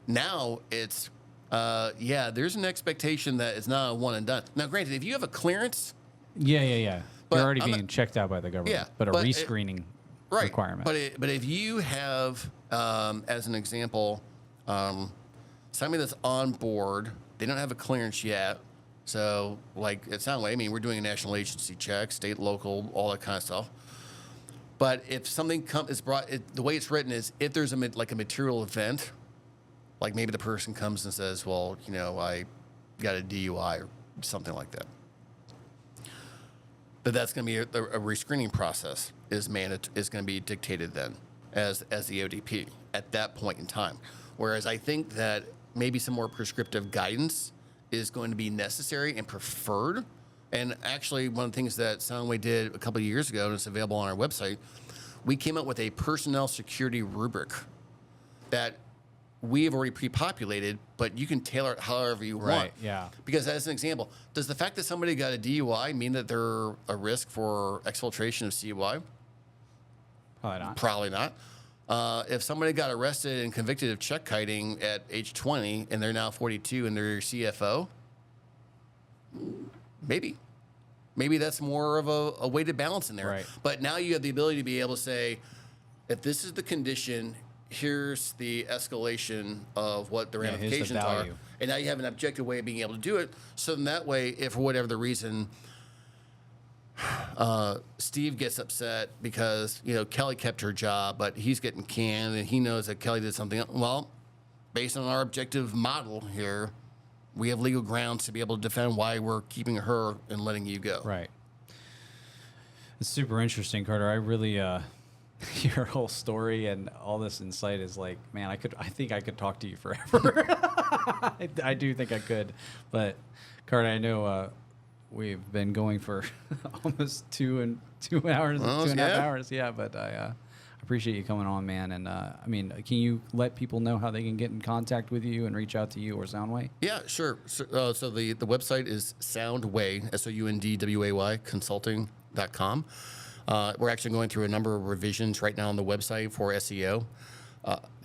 Now it's, there's an expectation that it's not a one and done. Now, granted, if you have a clearance. Yeah. You're already being checked out by the government, but a rescreening requirement. But if you have, as an example, somebody that's on board, they don't have a clearance yet. So, like at Soundway, I mean, we're doing a national agency check, state, local, all that kind of stuff. But if something is brought, the way it's written is if there's a material event, like maybe the person comes and says, well, I got a DUI or something like that. But that's going to be a rescreening process is going to be dictated then as the ODP at that point in time. Whereas I think that maybe some more prescriptive guidance is going to be necessary and preferred. And actually, one of the things that Soundway did a couple of years ago, and it's available on our website, we came up with a personnel security rubric that we have already pre-populated, but you can tailor it however you want. Right, yeah. Because as an example, does the fact that somebody got a DUI mean that they're a risk for exfiltration of CUI? Probably not. If somebody got arrested and convicted of check kiting at age 20 and they're now 42 and they're CFO, maybe that's more of a weighted balance in there. Right. But now you have the ability to be able to say, if this is the condition, here's the escalation of what the ramifications are. And now you have an objective way of being able to do it. So in that way, if for whatever the reason, Steve gets upset because Kelly kept her job, but he's getting canned, and he knows that Kelly did something. Well, based on our objective model here, we have legal grounds to be able to defend why we're keeping her and letting you go. Right. It's super interesting, Carter. I really your whole story and all this insight is like, man, I think I could talk to you forever. I do think I could, but Carter, I know. We've been going for almost 2 hours, well, 2.5 hours. Yeah, but I appreciate you coming on, man. And can you let people know how they can get in contact with you and reach out to you or Soundway? Yeah, sure. So the website is Soundway, SOUNDWAY, consulting.com. We're actually going through a number of revisions right now on the website for SEO.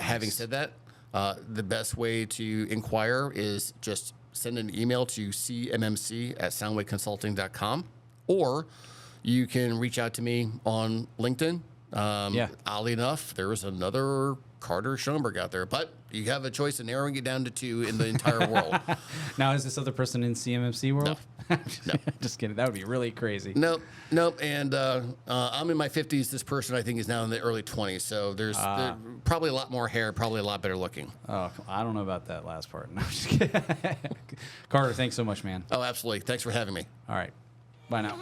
Having said that, the best way to inquire is just send an email to CMMC@soundwayconsulting.com, or you can reach out to me on LinkedIn Oddly enough, there was another Carter Schoenberg out there, but you have a choice of narrowing it down to 2 in the entire world. Now, is this other person in CMMC world? No. Just kidding. That would be really crazy. Nope. And I'm in my 50s. This person, I think, is now in the early 20s. So there's probably a lot more hair, probably a lot better looking. Oh, I don't know about that last part. No, I'm just kidding. Carter, thanks so much, man. Oh, absolutely. Thanks for having me. All right. Bye now.